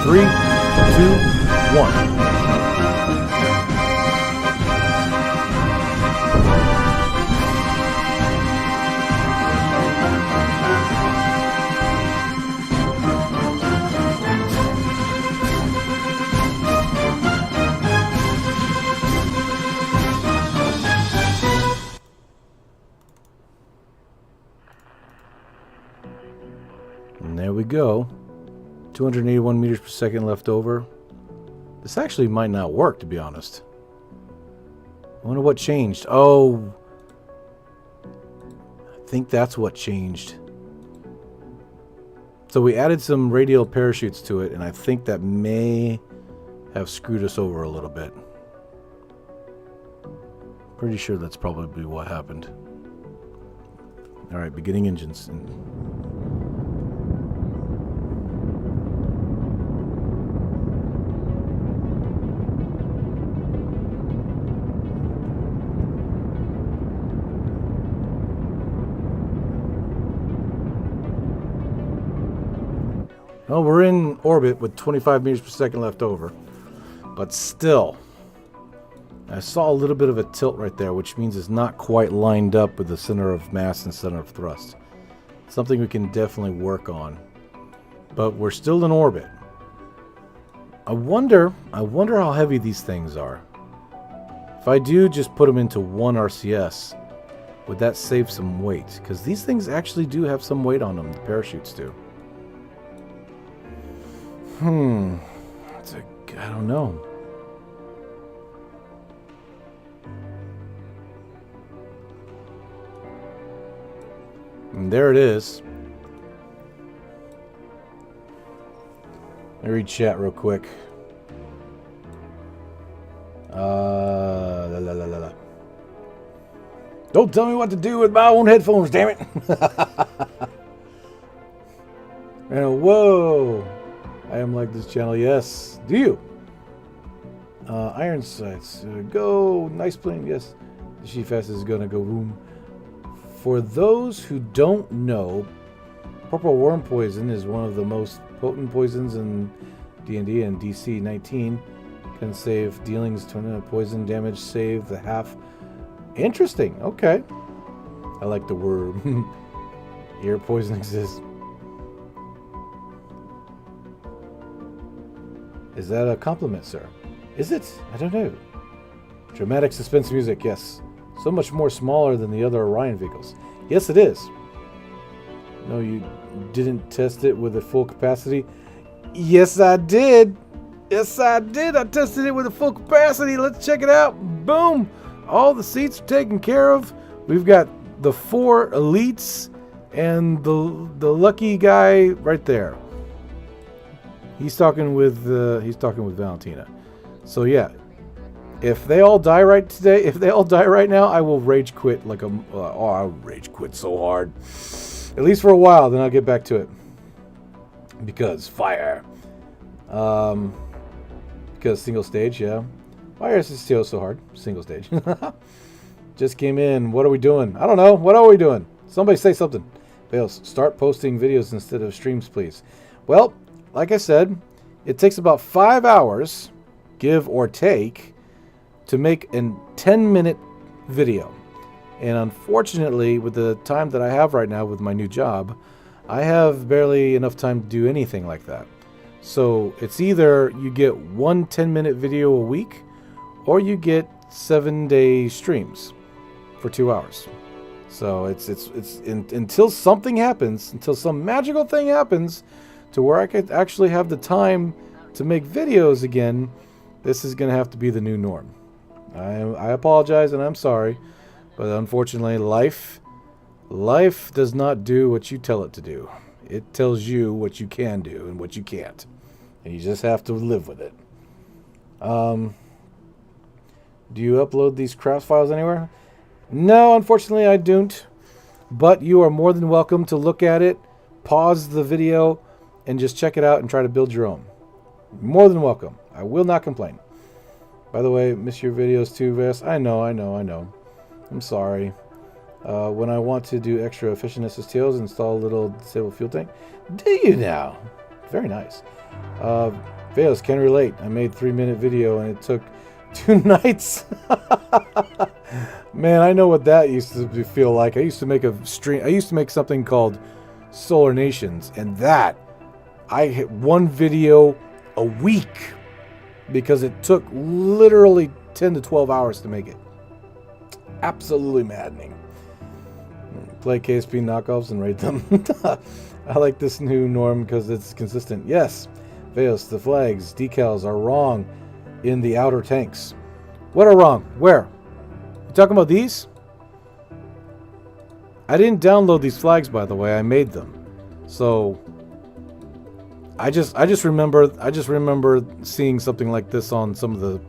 3, 2, 1. And there we go. 281 meters per second left over. This actually might not work, to be honest. I wonder what changed. Oh, I think that's what changed. So we added some radial parachutes to it, and I think that may have screwed us over a little bit. Pretty sure that's probably what happened. Alright, beginning engines. Well, we're in orbit with 25 meters per second left over. But still, I saw a little bit of a tilt right there, which means it's not quite lined up with the center of mass and center of thrust. Something we can definitely work on. But we're still in orbit. I wonder how heavy these things are. If I do just put them into one RCS, would that save some weight? Because these things actually do have some weight on them, the parachutes do. I don't know. And there it is. Let me read chat real quick. Don't tell me what to do with my own headphones, damn it. And whoa. I am like this channel, yes. Do you? Iron sights. Go. Nice plane, yes. The She-Fast is gonna go boom. For those who don't know, purple worm poison is one of the most potent poisons in D&D and DC 19. Can save dealings, poison damage, save the half. Interesting. Okay. I like the word. Ear poison exists. Is that a compliment, sir? Is it? I don't know. Dramatic suspense music, yes. So much more smaller than the other Orion vehicles. Yes, it is. No, you didn't test it with a full capacity? Yes, I did. Yes, I did. I tested it with a full capacity. Let's check it out. Boom. All the seats are taken care of. We've got the 4 elites and the lucky guy right there. He's talking with Valentina. So yeah, if they all die right now, I will rage quit like a. I'll rage quit so hard. At least for a while, then I'll get back to it. Because fire. Because single stage, yeah. Why is it still so hard? Single stage. Just came in. What are we doing? I don't know. What are we doing? Somebody say something. Fails. Start posting videos instead of streams, please. Well, like I said, it takes about 5 hours, give or take, to make a 10-minute video. And unfortunately, with the time that I have right now with my new job, I have barely enough time to do anything like that. So it's either you get one 10-minute video a week, or you get 7-day streams for 2 hours. So it's until something happens, until some magical thing happens, to where I could actually have the time to make videos again, this is going to have to be the new norm. I apologize and I'm sorry, but unfortunately life does not do what you tell it to do. It tells you what you can do and what you can't. And you just have to live with it. Do you upload these craft files anywhere? No, unfortunately I don't. But you are more than welcome to look at it, pause the video, and just check it out and try to build your own. More than welcome. I will not complain. By the way, miss your videos too, Vess. I know. I'm sorry. When I want to do extra efficient SSTOs, install a little disabled fuel tank. Do you now? Very nice. Veos can relate. I made a 3-minute video and it took 2 nights. Man, I know what that used to feel like. I used to make a stream. I used to make something called Solar Nations, and that I hit 1 video a week because it took literally 10 to 12 hours to make it. Absolutely maddening. Play KSP knockoffs and rate them. I like this new norm because it's consistent. Yes, Veos, the flags, decals are wrong in the outer tanks. What are wrong? Where? You talking about these? I didn't download these flags, by the way. I made them. So I just remember seeing something like this on some of the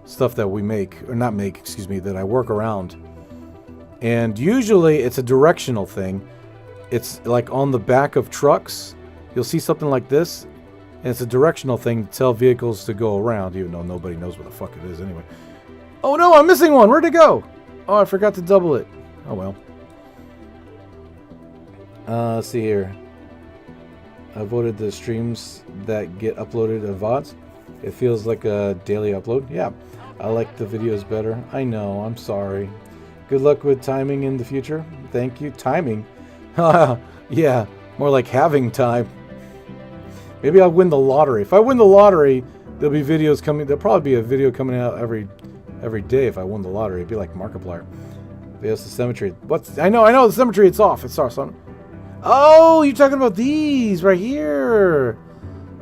stuff that we make, or not make, excuse me, that I work around. And usually it's a directional thing. It's like on the back of trucks. You'll see something like this, and it's a directional thing to tell vehicles to go around, even though nobody knows what the fuck it is anyway. Oh no, I'm missing one. Where'd it go? Oh, I forgot to double it. Oh well. Let's see here. I voted the streams that get uploaded at VODs. It feels like a daily upload. Yeah, I like the videos better. I know, I'm sorry. Good luck with timing in the future. Thank you. Timing? Yeah, more like having time. Maybe I'll win the lottery. If I win the lottery, there'll be videos coming. There'll probably be a video coming out every day if I won the lottery. It'd be like Markiplier. There's the cemetery. What's? I know the cemetery. It's off. It's off. So oh, you're talking about these right here.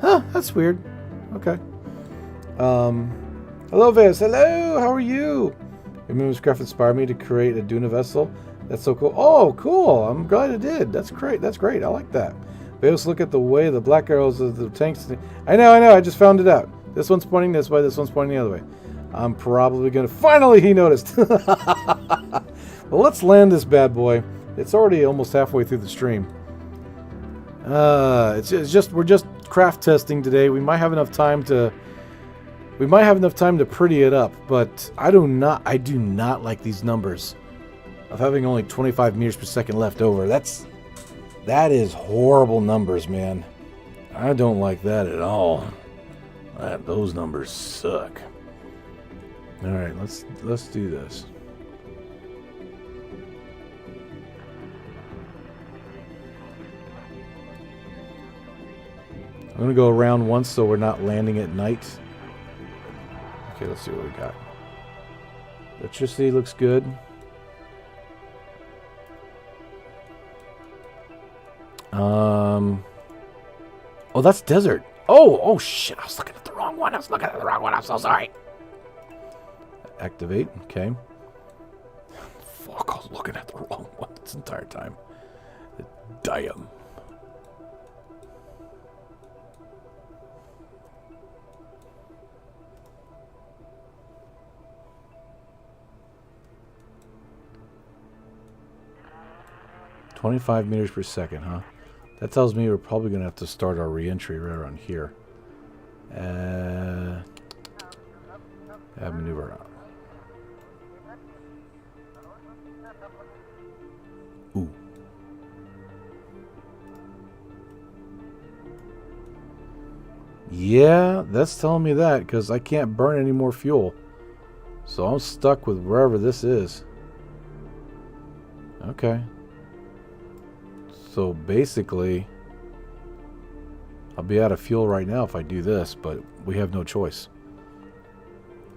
Huh? That's weird. Okay. Hello, Ves. Hello. How are you? Your Moon's Craft inspired me to create a Duna vessel. That's so cool. Oh, cool. I'm glad it did. That's great. That's great. I like that. Veos, look at the way the black arrows of the tanks. I know. I just found it out. This one's pointing this way. This one's pointing the other way. I'm probably going to... Finally, he noticed. Well, let's land this bad boy. It's already almost halfway through the stream. We're just craft testing today. We might have enough time to pretty it up, but I do not like these numbers of having only 25 meters per second left over. That is horrible numbers, man. I don't like that at all. Those numbers suck. All right, let's do this. I'm gonna go around once so we're not landing at night. Okay, let's see what we got. Electricity looks good. Oh, that's desert. Oh shit! I was looking at the wrong one. I'm so sorry. Activate. Okay. Fuck! I was looking at the wrong one this entire time. Damn. $25 meters per second, huh? That tells me we're probably going to have to start our re-entry right around here. Add maneuver. Ooh. Yeah, that's telling me that because I can't burn any more fuel. So I'm stuck with wherever this is. Okay. So basically, I'll be out of fuel right now if I do this, but we have no choice.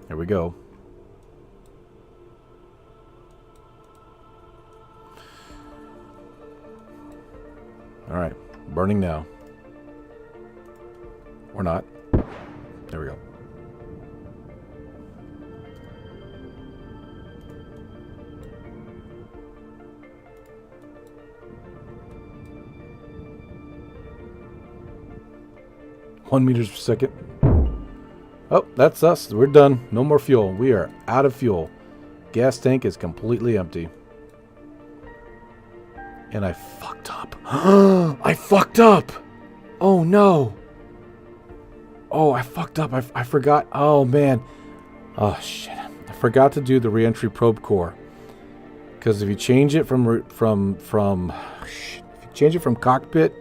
There we go. All right, burning now. Or not. There we go. One meters per second. Oh, that's us. We're done. No more fuel. We are out of fuel. Gas tank is completely empty. And I fucked up. I fucked up. Oh no. Oh, I fucked up. I forgot. Oh man. Oh shit. I forgot to do the re-entry probe core. Because if you change it from cockpit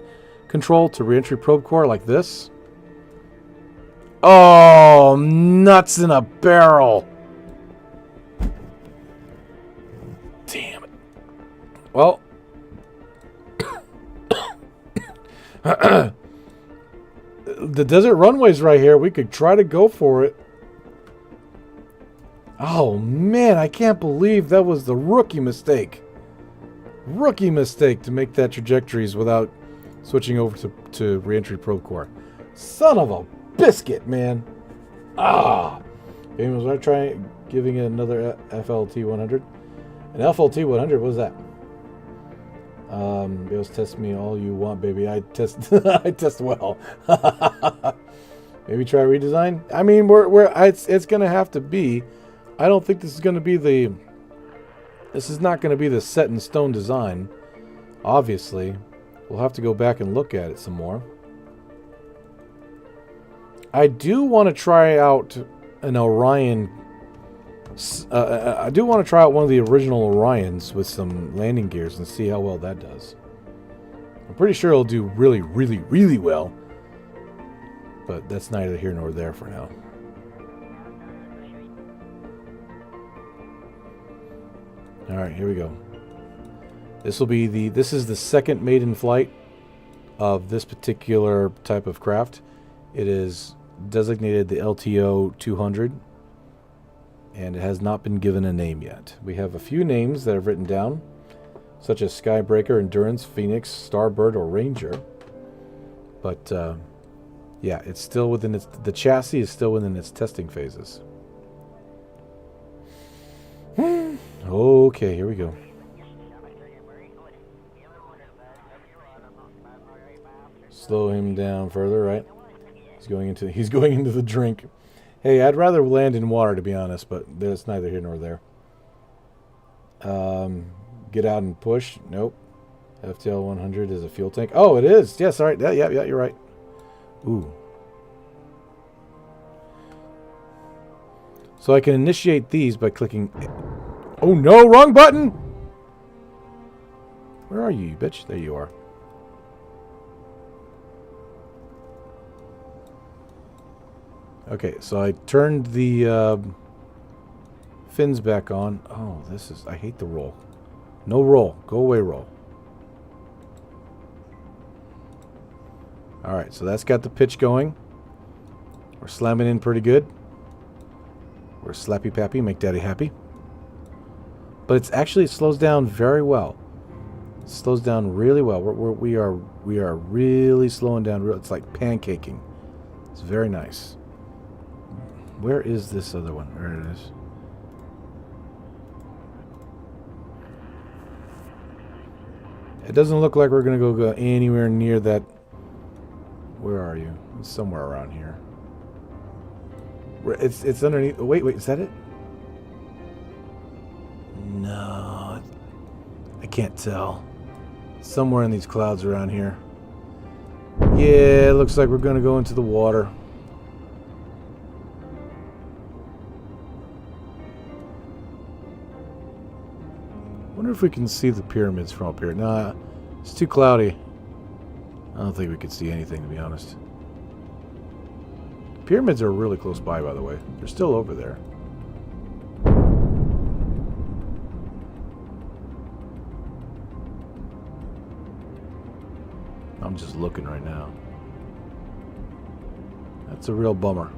control to re-entry probe core like this. Oh, nuts in a barrel. Damn it. Well. The desert runway's right here. We could try to go for it. Oh, man. I can't believe that was the rookie mistake. Rookie mistake to make that trajectories without switching over to reentry probe core. Son of a biscuit, man. Ah. Maybe was I trying giving it another FLT 100? An FLT 100, what was that? Just test me all you want, baby. I test I test well. Maybe try redesign. I mean, it's gonna have to be. I don't think this is gonna be the. This is not gonna be the set in stone design. Obviously, we'll have to go back and look at it some more. I do want to try out an Orion. I do want to try out one of the original Orions with some landing gears and see how well that does. I'm pretty sure it'll do really, really, really well. But that's neither here nor there for now. Alright, here we go. This will be this is the second maiden flight of this particular type of craft. It is designated the LTO 200. And it has not been given a name yet. We have a few names that I've written down, such as Skybreaker, Endurance, Phoenix, Starbird, or Ranger. But, yeah, it's still within the chassis is still within its testing phases. Okay, here we go. Slow him down further, right? He's going into the drink. Hey, I'd rather land in water, to be honest, but that's neither here nor there. Get out and push. Nope. FTL 100 is a fuel tank. Oh, it is. Yes, all right. Yeah, you're right. Ooh. So I can initiate these by clicking... Oh, no! Wrong button! Where are you, bitch? There you are. Okay, so I turned the fins back on. Oh, this is... I hate the roll. No roll. Go away, roll. Alright, so that's got the pitch going. We're slamming in pretty good. We're slappy pappy, make daddy happy. But it's actually, it slows down very well. It slows down really well. We are really slowing down. It's like pancaking. It's very nice. Where is this other one? There it is. It doesn't look like we're going to go anywhere near that. Where are you? It's somewhere around here. It's underneath. Wait, is that it? No. I can't tell. Somewhere in these clouds around here. Yeah, it looks like we're going to go into the water. Wonder if we can see the pyramids from up here. Nah, it's too cloudy. I don't think we could see anything, to be honest. The pyramids are really close by the way. They're still over there. I'm just looking right now. That's a real bummer.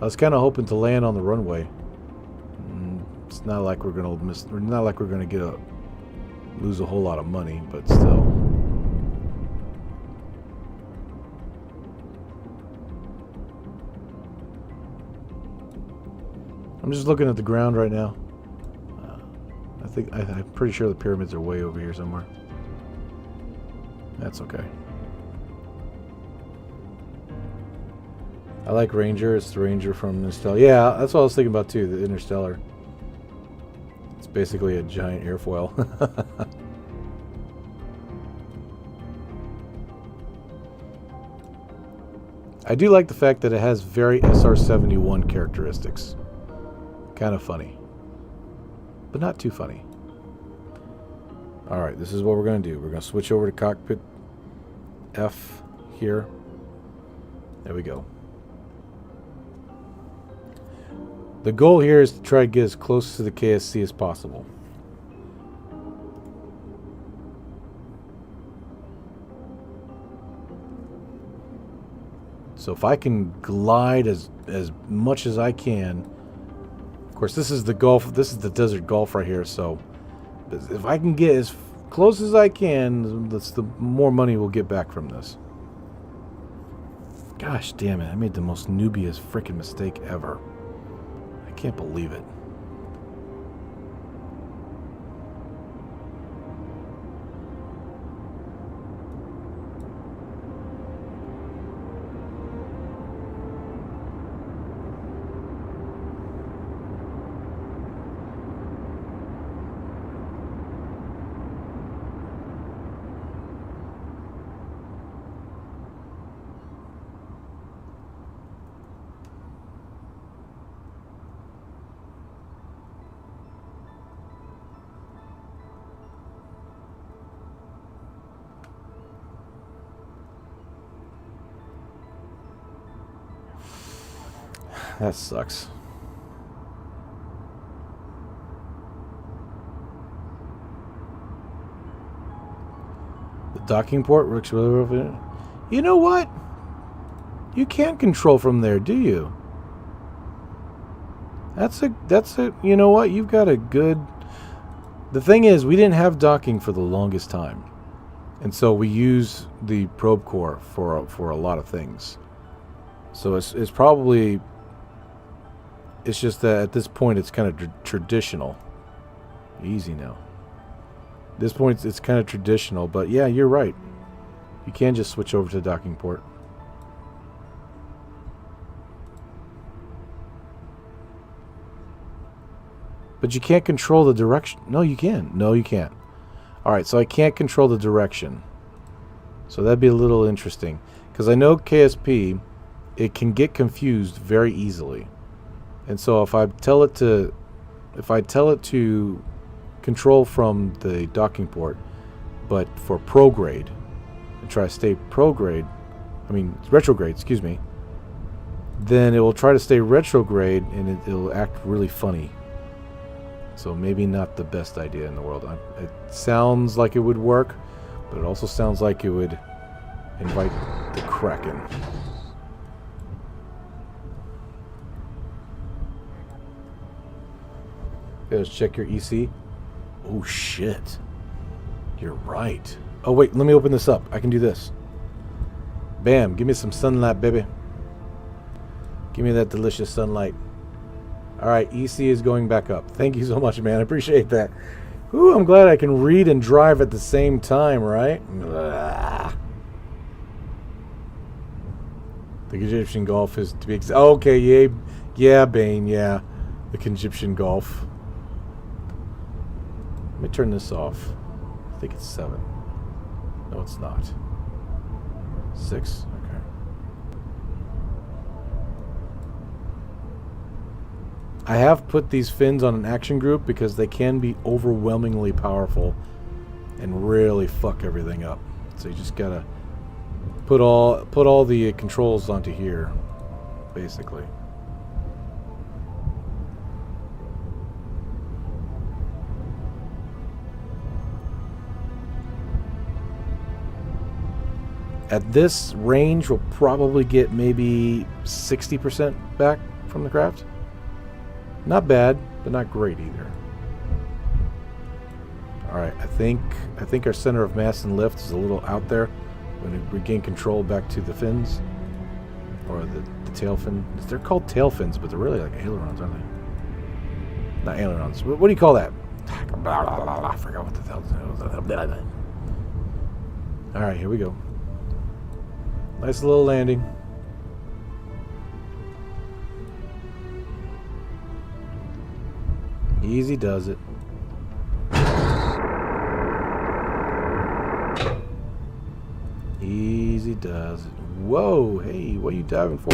I was kind of hoping to land on the runway. It's not like we're gonna miss. Not like we're gonna lose a whole lot of money, but still. I'm just looking at the ground right now. I'm pretty sure the pyramids are way over here somewhere. That's okay. I like Ranger. It's the Ranger from Interstellar. Yeah, that's what I was thinking about too. The Interstellar. It's basically a giant airfoil. I do like the fact that it has very SR-71 characteristics. Kind of funny. But not too funny. Alright, this is what we're going to do. We're going to switch over to cockpit F here. There we go. The goal here is to try to get as close to the KSC as possible. So if I can glide as much as I can. Of course, this is the Gulf. This is the Desert Gulf right here. So if I can get as close as I can, that's the more money we'll get back from this. Gosh damn it, I made the most noobiest freaking mistake ever. I can't believe it. That sucks. The docking port works really well. You know what? You can't control from there, do you? That's a you know what? You've got a good... The thing is, we didn't have docking for the longest time. And so we use the probe core for a lot of things. So it's probably... It's just that at this point it's kind of traditional. Easy now. At this point it's kind of traditional, but yeah, you're right. You can just switch over to the docking port. But you can't control the direction. No, you can. No, you can't. Alright, so I can't control the direction. So that'd be a little interesting. Because I know KSP, it can get confused very easily. And so if I tell it to control from the docking port, but for prograde, and try to stay retrograde, excuse me, then it will try to stay retrograde and it'll act really funny. So maybe not the best idea in the world. It sounds like it would work, but it also sounds like it would invite the Kraken. Let's check your EC. Oh shit. You're right. Oh wait, let me open this up. I can do this. Bam, give me some sunlight, baby. Give me that delicious sunlight. Alright, EC is going back up. Thank you so much, man. I appreciate that. Ooh, I'm glad I can read and drive at the same time, right? Blah. The Egyptian Gulf is to be okay, yeah, Bane, yeah. The Egyptian Gulf. Let me turn this off. I think it's 7. No, it's not. 6. Okay. I have put these fins on an action group because they can be overwhelmingly powerful and really fuck everything up. So you just gotta put all the controls onto here, basically. At this range, we'll probably get maybe 60% back from the craft. Not bad, but not great either. Alright, I think our center of mass and lift is a little out there. When we regain control back to the fins. Or the tail fin. They're called tail fins, but they're really like ailerons, aren't they? Not ailerons. What do you call that? I forgot what the hell. Alright, here we go. Nice little landing. Easy does it. Easy does it. Whoa, hey, what are you diving for?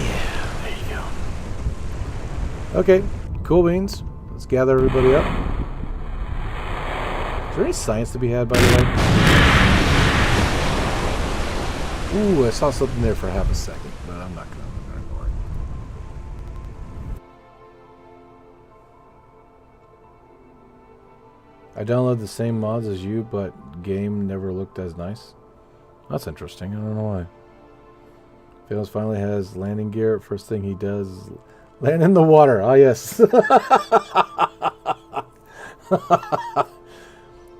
Yeah, there you go. Okay, cool beans. Let's gather everybody up. Is there any science to be had, by the way? Ooh, I saw something there for half a second, but I'm not going to ignore it. I downloaded the same mods as you, but game never looked as nice. That's interesting. I don't know why. Phanos finally has landing gear. First thing he does is Land in the water. Ah, yes. The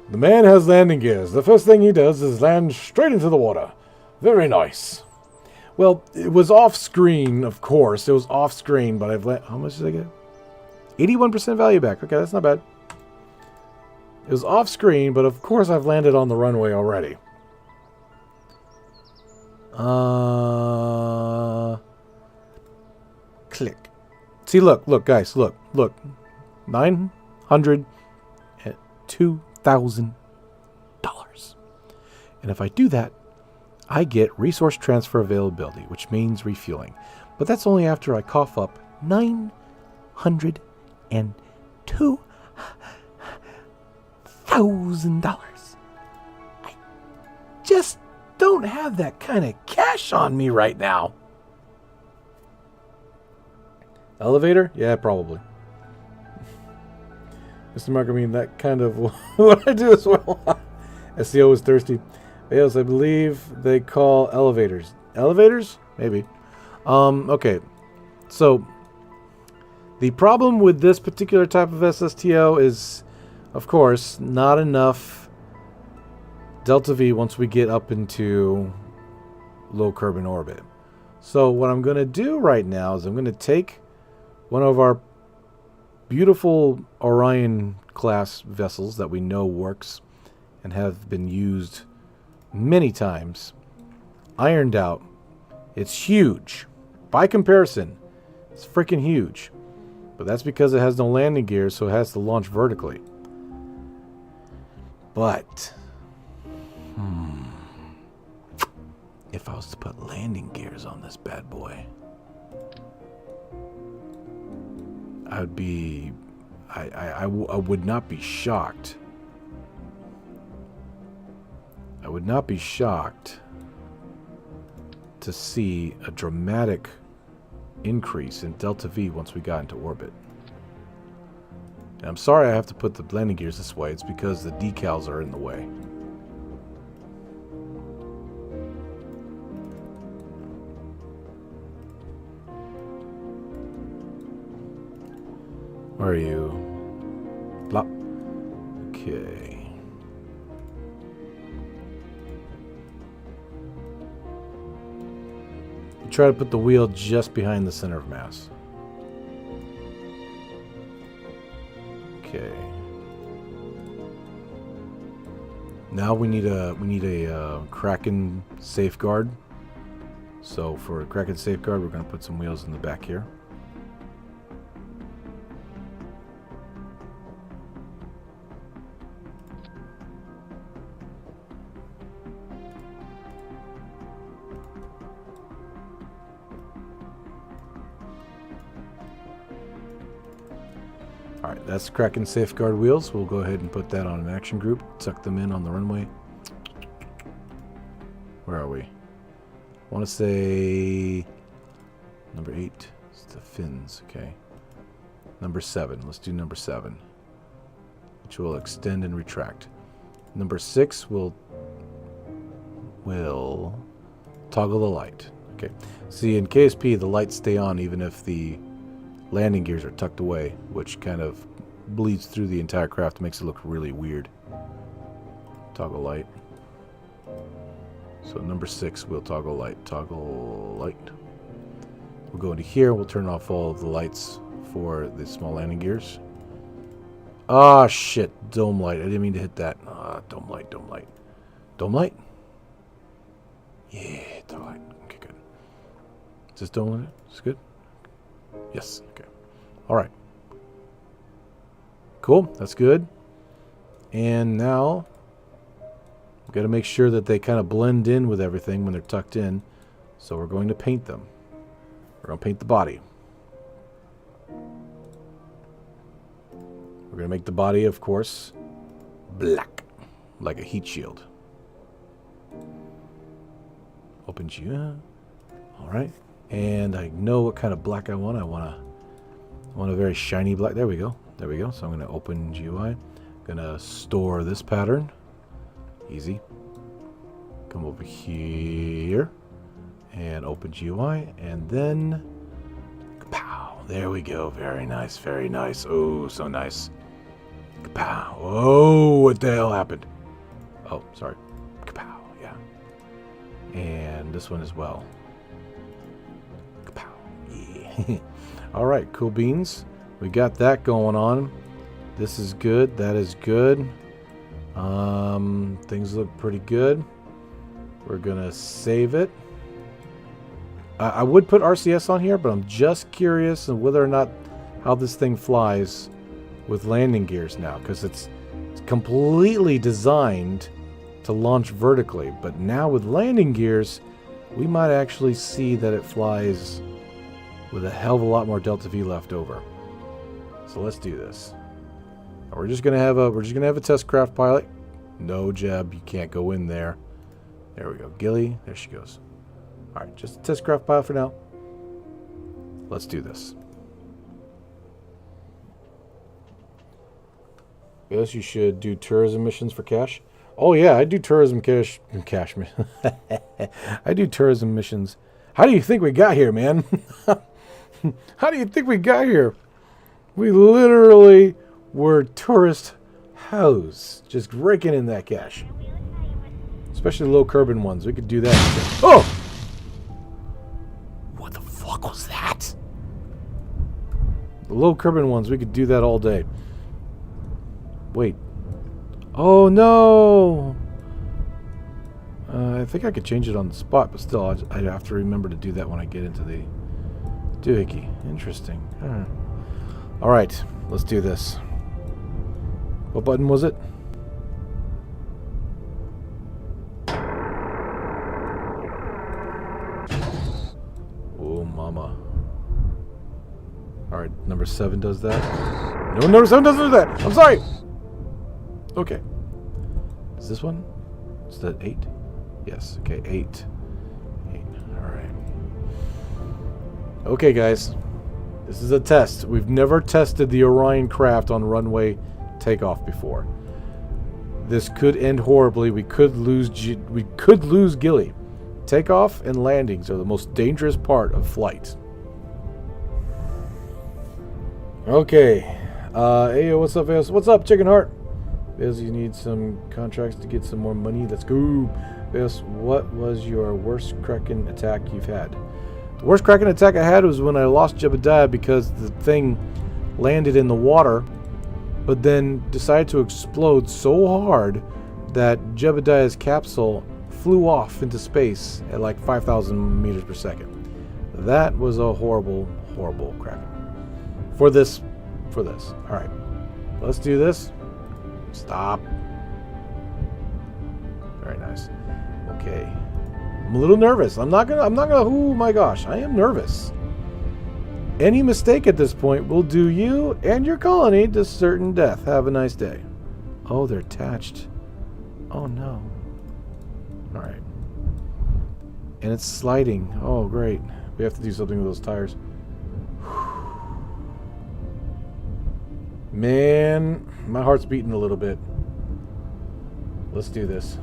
man has landing gears. The first thing he does is land straight into the water. Very nice. Well, it was off screen, of course. It was off screen, but I've how much did I get? 81% value back. Okay, that's not bad. It was off screen, but of course I've landed on the runway already. Click. See, look, guys, look. $902,000. And if I do that, I get resource transfer availability, which means refueling. But that's only after I cough up $902,000. I just don't have that kind of cash on me right now. Elevator? Yeah, probably. Mr. Mark, I mean, that kind of what I do as well. SEO is thirsty. Yes, I believe they call elevators. Elevators? Maybe. Okay. So, the problem with this particular type of SSTO is, of course, not enough delta V once we get up into low Kerbal orbit. So, what I'm going to do right now is I'm going to take one of our beautiful Orion class vessels that we know works and have been used many times, ironed out. It's huge. By comparison, it's freaking huge. But that's because it has no landing gears, so it has to launch vertically. But, if I was to put landing gears on this bad boy, I would not be shocked. I would not be shocked to see a dramatic increase in delta V once we got into orbit. And I'm sorry I have to put the landing gears this way. It's because the decals are in the way. Where are you? Plop. Okay. Try to put the wheel just behind the center of mass. Okay. Now we need a Kraken safeguard. So for a Kraken safeguard, we're going to put some wheels in the back here. Alright, that's Kraken safeguard wheels. We'll go ahead and put that on an action group. Tuck them in on the runway. Where are we? I want to say number 8. It's the fins, okay. Number 7. Let's do number 7. Which will extend and retract. Number 6 will toggle the light. Okay. See, in KSP, the lights stay on even if the landing gears are tucked away, which kind of bleeds through the entire craft, makes it look really weird. Toggle light. So number 6 will toggle light. Toggle light. We'll go into here. We'll turn off all of the lights for the small landing gears. Ah, shit. Dome light. I didn't mean to hit that. Ah, dome light, dome light. Dome light? Yeah, dome light. Okay, good. Is this dome light? Is this good? Yes. Okay. All right. Cool. That's good. And now we've got to make sure that they kind of blend in with everything when they're tucked in. So we're going to paint them. We're going to paint the body. We're going to make the body, of course, black, like a heat shield. Open GUI. All right. And I know what kind of black I want. I want a very shiny black. There we go. There we go. So I'm going to open GUI. I'm going to store this pattern. Easy. Come over here and open GUI, and then kapow. There we go. Very nice. Very nice. Oh, so nice. Kapow. Oh, what the hell happened? Oh, sorry. Kapow. Yeah. And this one as well. Kapow. Yeah. All right. Cool beans. We got that going on. This is good. That is good. Things look pretty good. We're going to save it. I would put RCS on here, but I'm just curious on whether or not how this thing flies with landing gears now, because it's completely designed to launch vertically. But now with landing gears, we might actually see that it flies with a hell of a lot more delta V left over. So let's do this. We're just gonna have a test craft pilot. No, Jeb, you can't go in there. There we go. Gilly, there she goes. Alright, just a test craft pilot for now. Let's do this. Yes, you should do tourism missions for cash. Oh yeah, I do tourism cash I do tourism missions. How do you think we got here, man? How do you think we got here? We literally were tourist hoes, just raking in that cash. Especially low carbon ones. We could do that. Oh! What the fuck was that? The low carbon ones, we could do that all day. Wait. Oh no! I think I could change it on the spot, but still, I'd have to remember to do that when I get into the doohickey. Interesting. Alright, let's do this. What button was it? Oh, mama. Alright, number 7 does that. No, number 7 doesn't do that! I'm sorry! Okay. Is this one? Is that 8? Yes, okay, 8. 8, alright. Okay, guys. This is a test. We've never tested the Orion craft on runway takeoff before. This could end horribly. We could lose Gilly. Takeoff and landings are the most dangerous part of flight. Okay. Ayo, what's up, Vales? What's up, Chicken Heart? Vales, you need some contracts to get some more money. Let's go. Vales, what was your worst Kraken attack you've had? The worst Kraken attack I had was when I lost Jebediah because the thing landed in the water, but then decided to explode so hard that Jebediah's capsule flew off into space at like 5,000 meters per second. That was a horrible, horrible Kraken. For this. Alright. Let's do this. Stop. Very nice. Okay. I'm a little nervous. I'm not gonna, oh my gosh, I am nervous. Any mistake at this point will do you and your colony to certain death. Have a nice day. Oh, they're attached. Oh no. Alright. And it's sliding. Oh, great. We have to do something with those tires. Man, my heart's beating a little bit. Let's do this.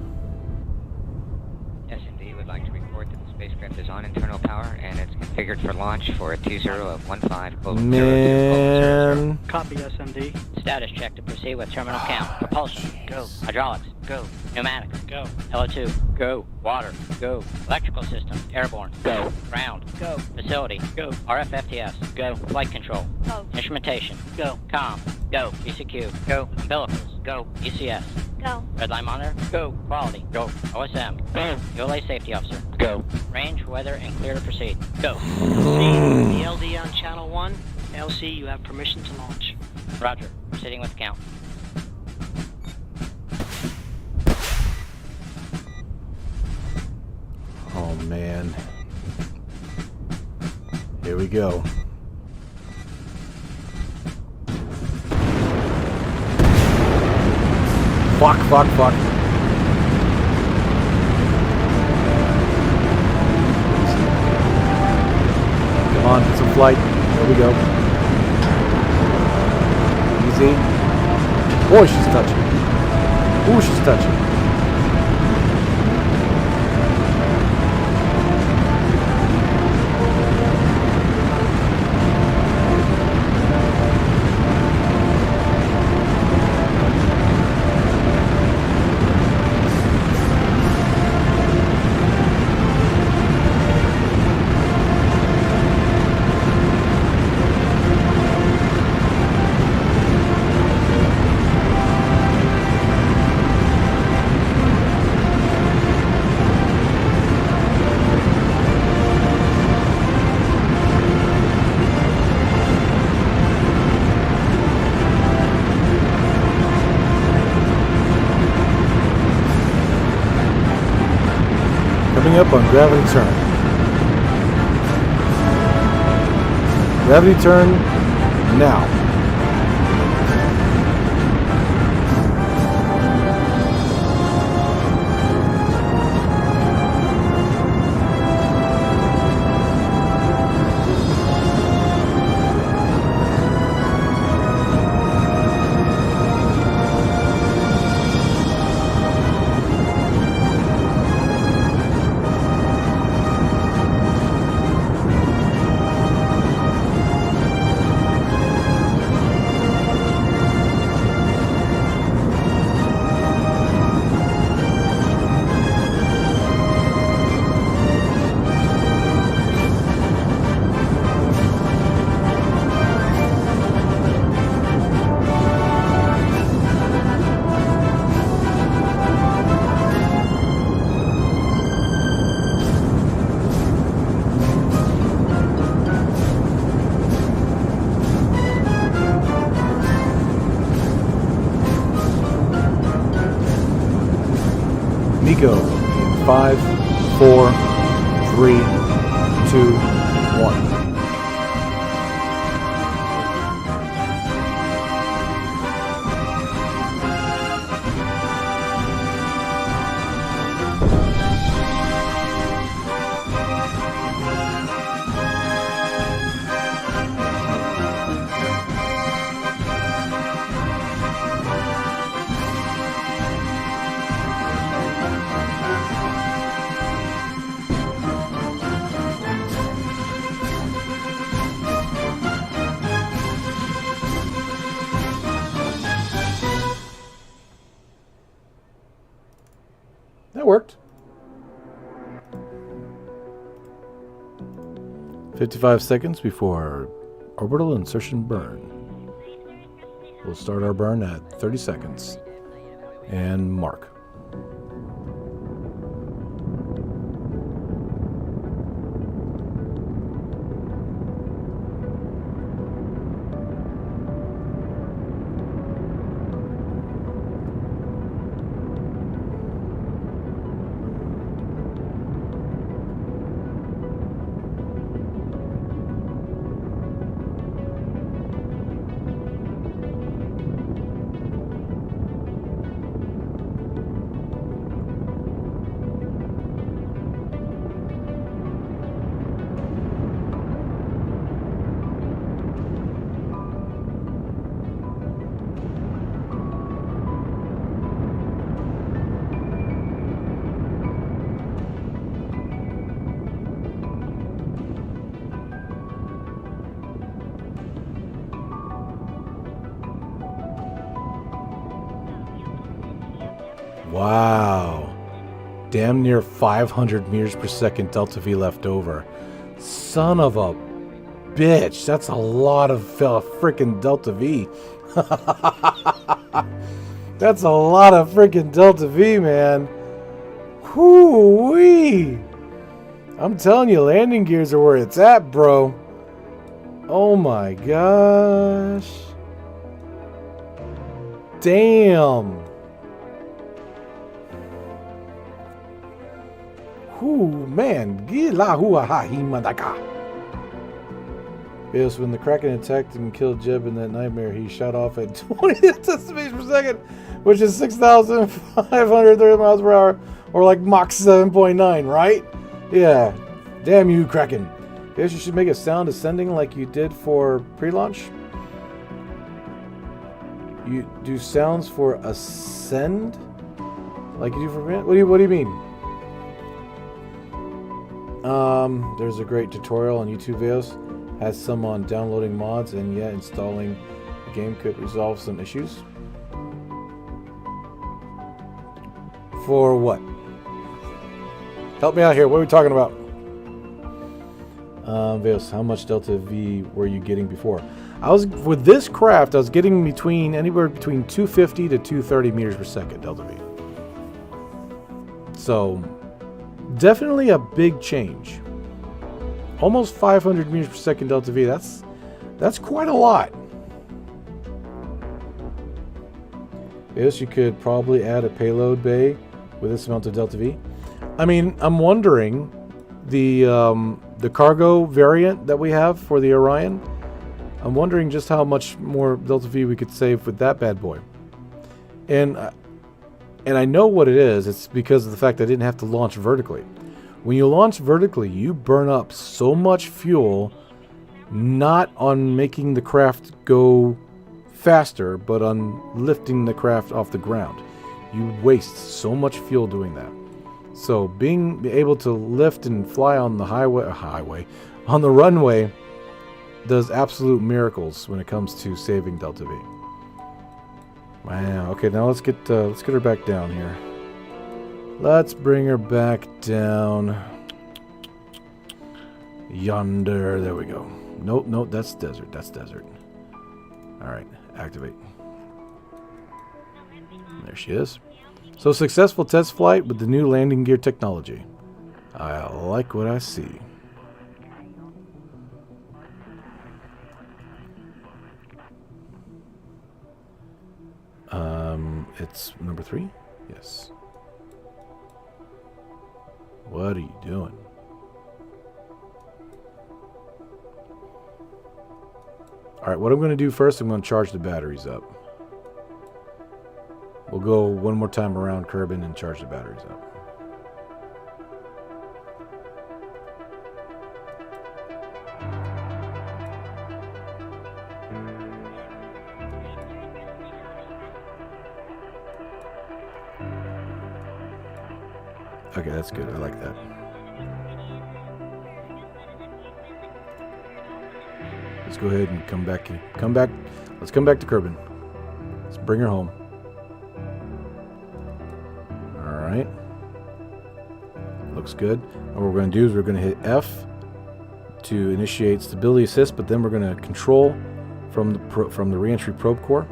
S&D would like to report that the spacecraft is on internal power and it's configured for launch for a 20 of 15. Man. Copy, SMD. Status check to proceed with terminal count. Propulsion, go. Hydraulics, go. Pneumatics, go. LO2, go. Water, go. Electrical system, airborne, go. Ground, go. Facility, go. RFFTS, go. Flight control, go. Instrumentation, go. Comm, go. ECQ, go. Umbilicals, go. ECS, Go. Redline monitor, go. Quality, go. OSM, go. ULA safety officer, go. Range, weather, and clear to proceed, go. C, the LD on channel 1. LC, you have permission to launch. Roger, proceeding with count. Oh man. Here we go. Fuck. Come on, get some flight. There we go. Easy. Boy, she's touching. Ooh, she's touching. Coming up on gravity turn. Gravity turn now. Go in 5, 4, 3, 2, 1. That worked. 55 seconds before orbital insertion burn. We'll start our burn at 30 seconds. And mark. Wow. Damn near 500 meters per second delta V left over. Son of a bitch. That's a lot of freaking delta V. That's a lot of freaking delta V, man. Whoo-wee. I'm telling you, landing gears are where it's at, bro. Oh my gosh. Damn. Whoo, man. Yes, when the Kraken attacked and killed Jeb in that nightmare, he shot off at 20 meters per second, which is 6,530 miles per hour, or like Mach 7.9, right? Yeah. Damn you, Kraken. Guess you should make a sound ascending like you did for pre-launch. You do sounds for ascend? Like you do for what do you mean? There's a great tutorial on YouTube videos. Has some on downloading mods, and yeah, installing the game could resolve some issues. For what? Help me out here. What are we talking about? Videos. How much delta V were you getting before? I was with this craft. I was getting anywhere between 250 to 230 meters per second delta V. So definitely a big change. Almost 500 meters per second delta V. That's quite a lot. Yes, you could probably add a payload bay with this amount of delta V. I mean, I'm wondering the cargo variant that we have for the Orion. I'm wondering just how much more Delta V we could save with that bad boy. And I know what it is. It's because of the fact I didn't have to launch vertically. When you launch vertically, you burn up so much fuel, not on making the craft go faster, but on lifting the craft off the ground. You waste so much fuel doing that. So being able to lift and fly on the on the runway does absolute miracles when it comes to saving Delta V. Wow. Okay, now let's get her back down here. Let's bring her back down. Yonder. There we go. Nope, nope, that's desert. That's desert. Alright, activate. There she is. So, successful test flight with the new landing gear technology. I like what I see. It's number 3? Yes. What are you doing? Alright, what I'm going to do first, I'm going to charge the batteries up. We'll go one more time around Kerbin and charge the batteries up. Okay, that's good. I like that. Let's go ahead and come back. Let's come back to Kerbin. Let's bring her home. Alright. Looks good. And what we're going to do is we're going to hit F to initiate stability assist, but then we're going to control from the reentry probe core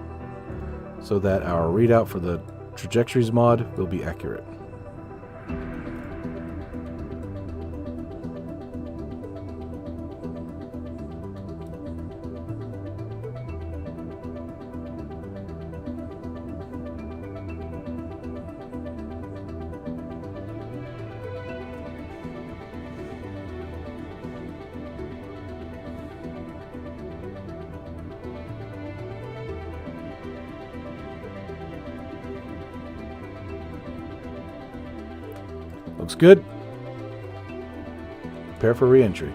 so that our readout for the trajectories mod will be accurate. Looks good. Prepare for re-entry.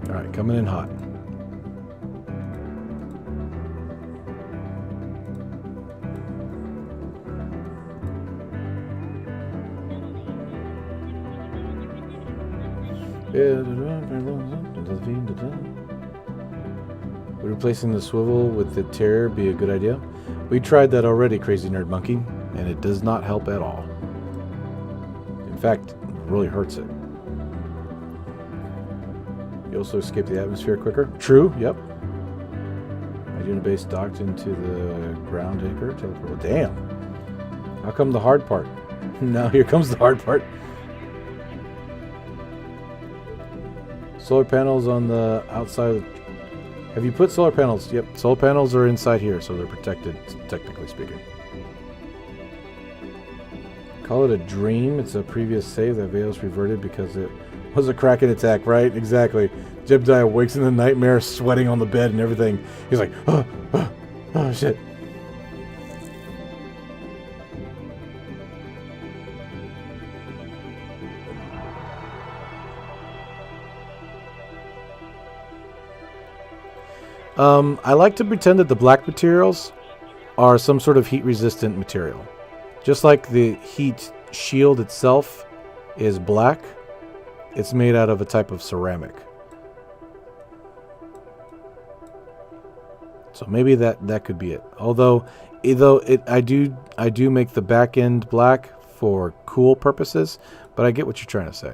All right, coming in hot. Would replacing the swivel with the T.U.R.D be a good idea? We tried that already, Crazy Nerd Monkey, and it does not help at all. In fact, it really hurts it. You also escape the atmosphere quicker. True, yep. Unit base docked into the ground anchor. Well, damn. How come the hard part? Now here comes the hard part. Solar panels on the outside. Have you put solar panels? Yep, solar panels are inside here, so they're protected, technically speaking. Call it a dream. It's a previous save that Veos reverted because it was a Kraken attack, right? Exactly. Jebediah wakes in the nightmare, sweating on the bed and everything. He's like, oh shit. I like to pretend that the black materials are some sort of heat-resistant material. Just like the heat shield itself is black, it's made out of a type of ceramic. So maybe that could be it. Although I do make the back end black for cool purposes, but I get what you're trying to say.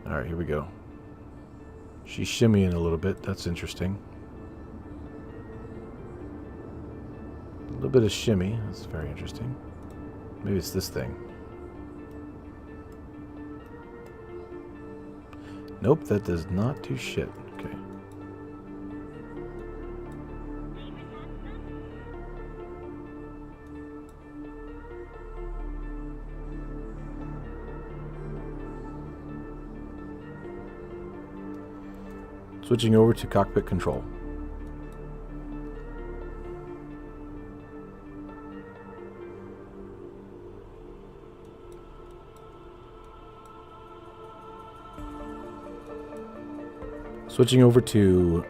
All right, here we go. She's shimmying a little bit. That's interesting. A little bit of shimmy. That's very interesting. Maybe it's this thing. Nope, that does not do shit. Okay. Switching over to cockpit control. Switching over to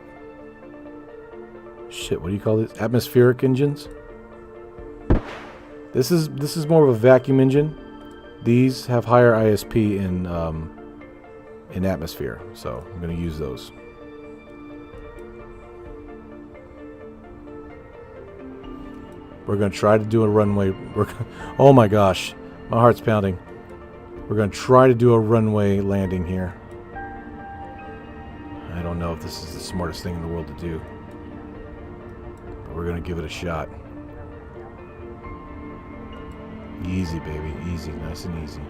shit, what do you call this? Atmospheric engines. This is more of a vacuum engine. These have higher ISP in atmosphere, so I'm going to use those. We're going to try to do a runway. Oh my gosh, my heart's pounding. We're going to try to do a runway landing here. I don't know if this is the smartest thing in the world to do, but we're going to give it a shot. Easy, baby. Easy. Nice and easy.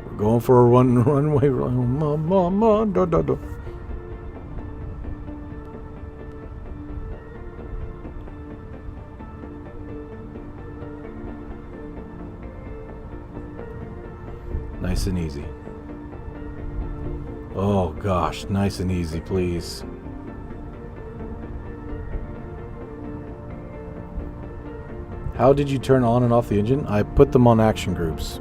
We're going for a runway. Nice and easy. Oh gosh, nice and easy, please. How did you turn on and off the engine? I put them on action groups.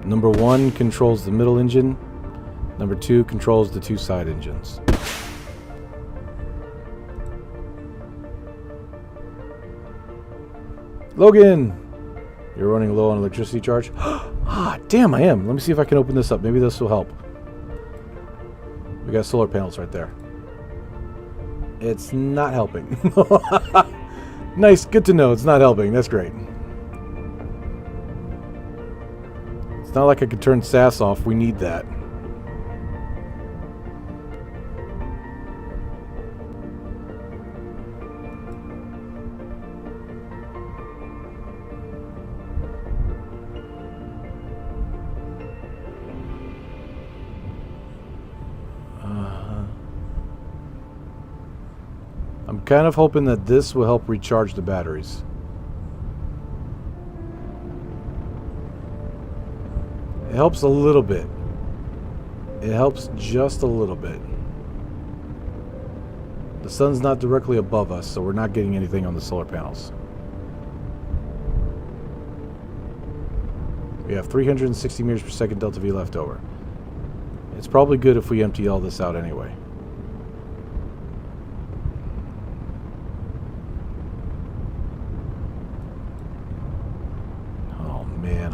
Number 1 controls the middle engine. Number 2 controls the 2 side engines. Logan! You're running low on electricity charge? Ah, damn, I am. Let me see if I can open this up. Maybe this will help. We got solar panels right there. It's not helping. Nice, good to know. It's not helping. That's great. It's not like I could turn SAS off. We need that. I'm kind of hoping that this will help recharge the batteries. It helps a little bit. It helps just a little bit. The sun's not directly above us, so we're not getting anything on the solar panels. We have 360 meters per second delta V left over. It's probably good if we empty all this out anyway.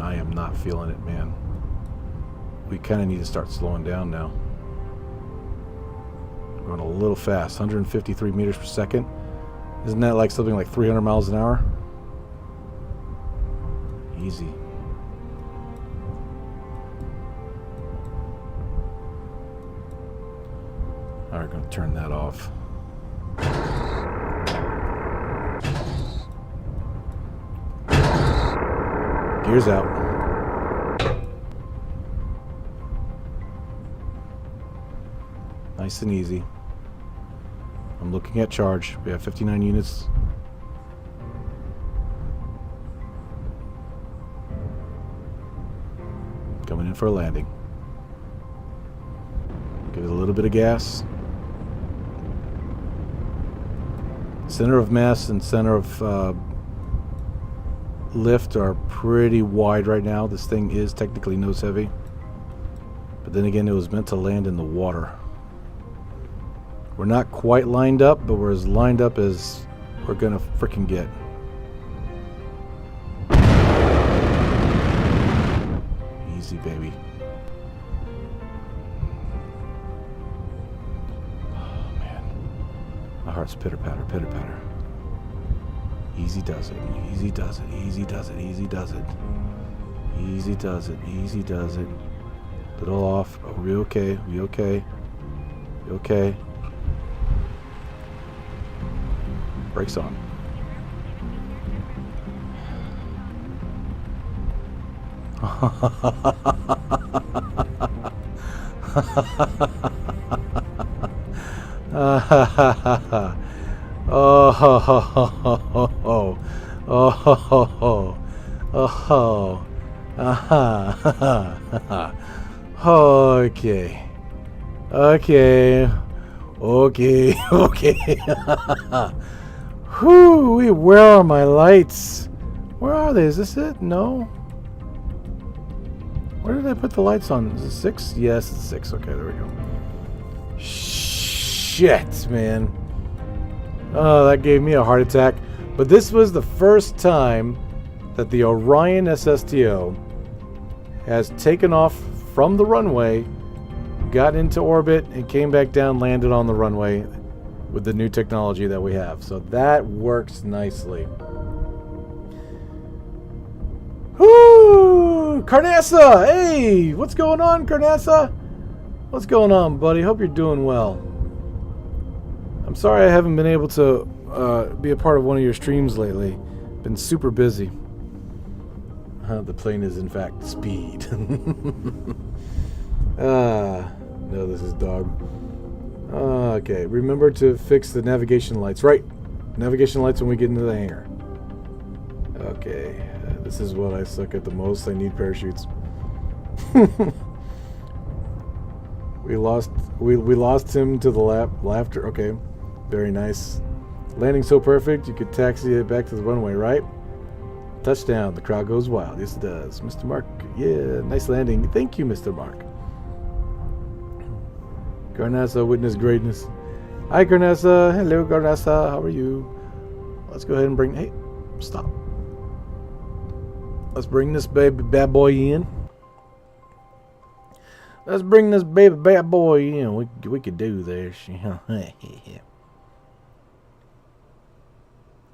I am not feeling it, man. We kind of need to start slowing down now. We're going a little fast. 153 meters per second. Isn't that like something like 300 miles an hour? Easy. Alright, going to turn that off. Gears out. Nice and easy. I'm looking at charge. We have 59 units. Coming in for a landing. Give it a little bit of gas. Center of mass and center of lift are pretty wide right now. This thing is technically nose heavy, but then again, it was meant to land in the water. We're not quite lined up, but we're as lined up as we're gonna freaking get. Easy, baby. heart's pitter-patter, pitter-patter. Easy does it, easy does it, easy does it, easy does it. Easy does it, easy does it. Little off. Oh, we okay, we okay. We okay. Brakes on. Okay. Okay. Okay. Okay. Whew, where are my lights? Where are they? Is this it? No. Where did I put the lights on? Is it 6? Yes, it's 6. Okay, there we go. Shit, man. Oh, that gave me a heart attack. But this was the first time that the Orion SSTO has taken off from the runway, got into orbit, and came back down, landed on the runway with the new technology that we have. So that works nicely. Whoo! Carnassa! Hey! What's going on, Carnassa? What's going on, buddy? Hope you're doing well. I'm sorry I haven't been able to be a part of one of your streams lately. Been super busy. The plane is in fact speed. No, this is dog. Okay, remember to fix the navigation lights. Right, navigation lights when we get into the hangar. Okay, this is what I suck at the most. I need parachutes. we lost him to the laughter. Okay, very nice. Landing so perfect you could taxi it back to the runway, right? Touchdown. The crowd goes wild. Yes, it does. Mr. Mark. Yeah, nice landing. Thank you, Mr. Mark. Carnassa, witness greatness. Hi, Carnassa. Hello, Carnassa. How are you? Let's go ahead and bring... Hey, stop. Let's bring this baby bad boy in. Let's bring this baby bad boy in. We could do this.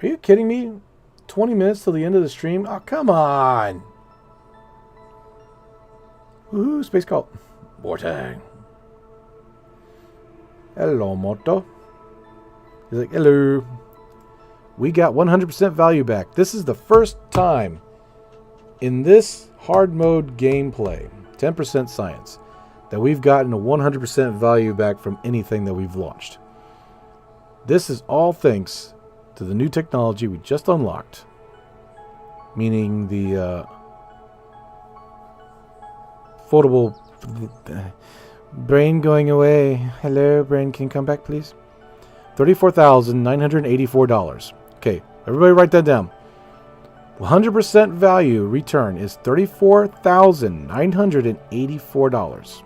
Are you kidding me? 20 minutes till the end of the stream? Oh, come on. Woohoo, space call. Wartime. Hello, Moto. He's like, hello. We got 100% value back. This is the first time in this hard mode gameplay, 10% science, that we've gotten a 100% value back from anything that we've launched. This is all thanks to the new technology we just unlocked, meaning the foldable brain going away. Hello, brain, can you come back, please? $34,984. Okay, everybody write that down. 100% value return is $34,984.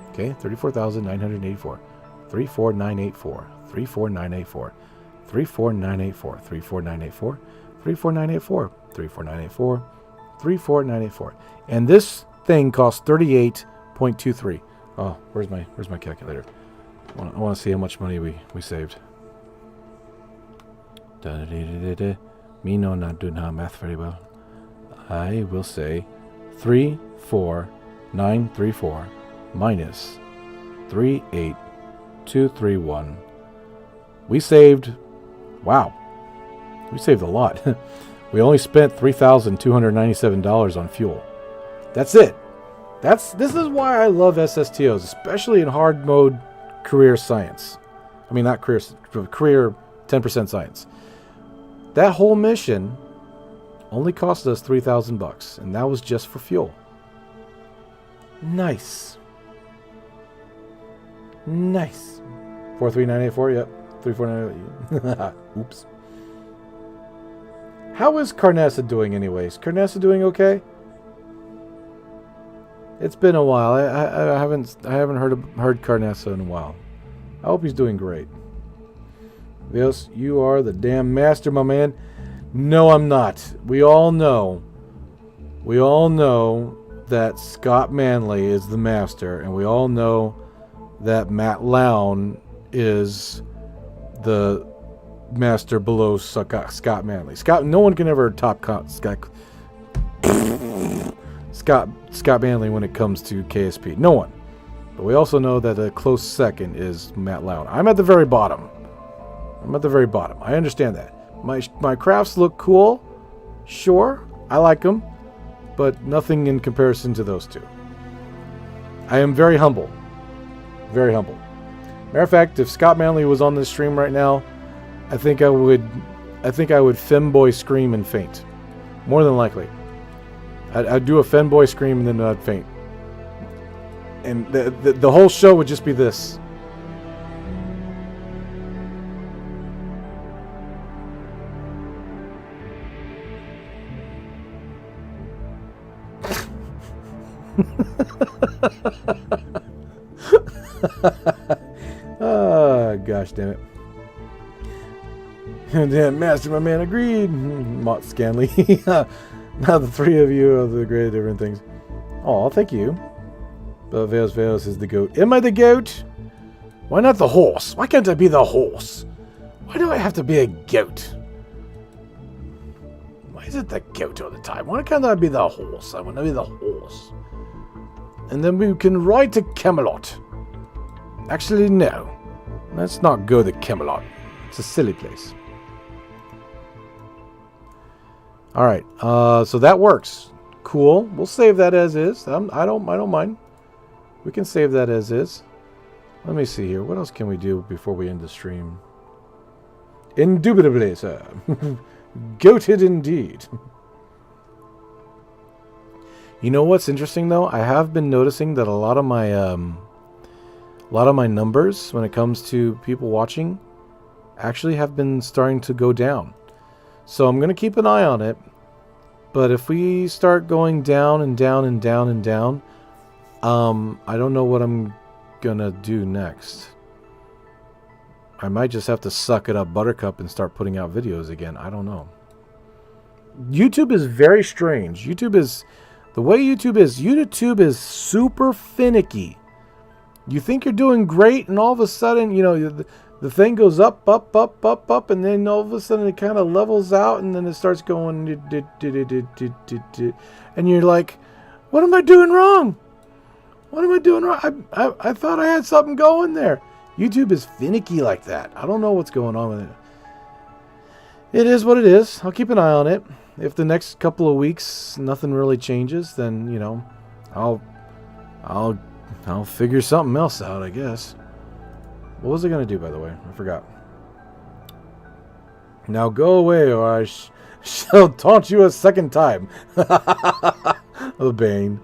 Okay, $34,984. 34984. 34984. 34984. 34984. 34984. 34984. 34984. And this thing costs 38.23. Oh, where's my calculator? I want to see how much money we saved. Me no not do not math very well. I will say 34934 minus 38231. We saved, wow, we saved a lot. We only spent $3,297 on fuel. That's it. This is why I love SSTOs, especially in hard mode career science. I mean, not career 10% science. That whole mission only cost us $3,000, and that was just for fuel. Nice. Nice. 43984, yep. 349. Oops. How is Carnassa doing anyways? Carnassa doing okay? It's been a while. I haven't heard Carnassa in a while. I hope he's doing great. Yes, you are the damn master, my man. No, I'm not. We all know that Scott Manley is the master, and we all know that Matt Lown is the master below Scott Manley. No one can ever top Scott Manley when it comes to KSP. No one. But we also know that a close second is Matt Loud. I'm at the very bottom. I understand that. My crafts look cool. Sure, I like them, but nothing in comparison to those two. I am very humble. Very humble. Matter of fact, if Scott Manley was on this stream right now, I think I would femboy scream and faint. More than likely. I'd do a femboy scream and then I'd faint. And the whole show would just be this. Ah, gosh damn it. Damn, Master, my man, agreed. Mott Scanley. Now the three of you are the great different things. Oh, thank you. But Veos is the goat. Am I the goat? Why not the horse? Why can't I be the horse? Why do I have to be a goat? Why is it the goat all the time? Why can't I be the horse? I want to be the horse. And then we can ride to Camelot. Actually, no. Let's not go to Camelot. It's a silly place. Alright, so that works. Cool. We'll save that as is. I don't mind. We can save that as is. Let me see here. What else can we do before we end the stream? Indubitably, sir. Goated indeed. You know what's interesting though? I have been noticing that a lot of my numbers when it comes to people watching actually have been starting to go down. So I'm going to keep an eye on it. But if we start going down and down and down and down, I don't know what I'm going to do next. I might just have to suck it up Buttercup and start putting out videos again. I don't know. YouTube is very strange. The way YouTube is super finicky. You think you're doing great and all of a sudden, you know, the thing goes up, and then all of a sudden it kind of levels out, and then it starts going, and you're like, what am I doing wrong? What am I doing wrong? I thought I had something going there. YouTube is finicky like that. I don't know what's going on with it. It is what it is. I'll keep an eye on it. If the next couple of weeks nothing really changes, then, you know, I'll figure something else out, I guess. What was I going to do, by the way? I forgot. Now go away, or I shall taunt you a second time. Oh, Bane.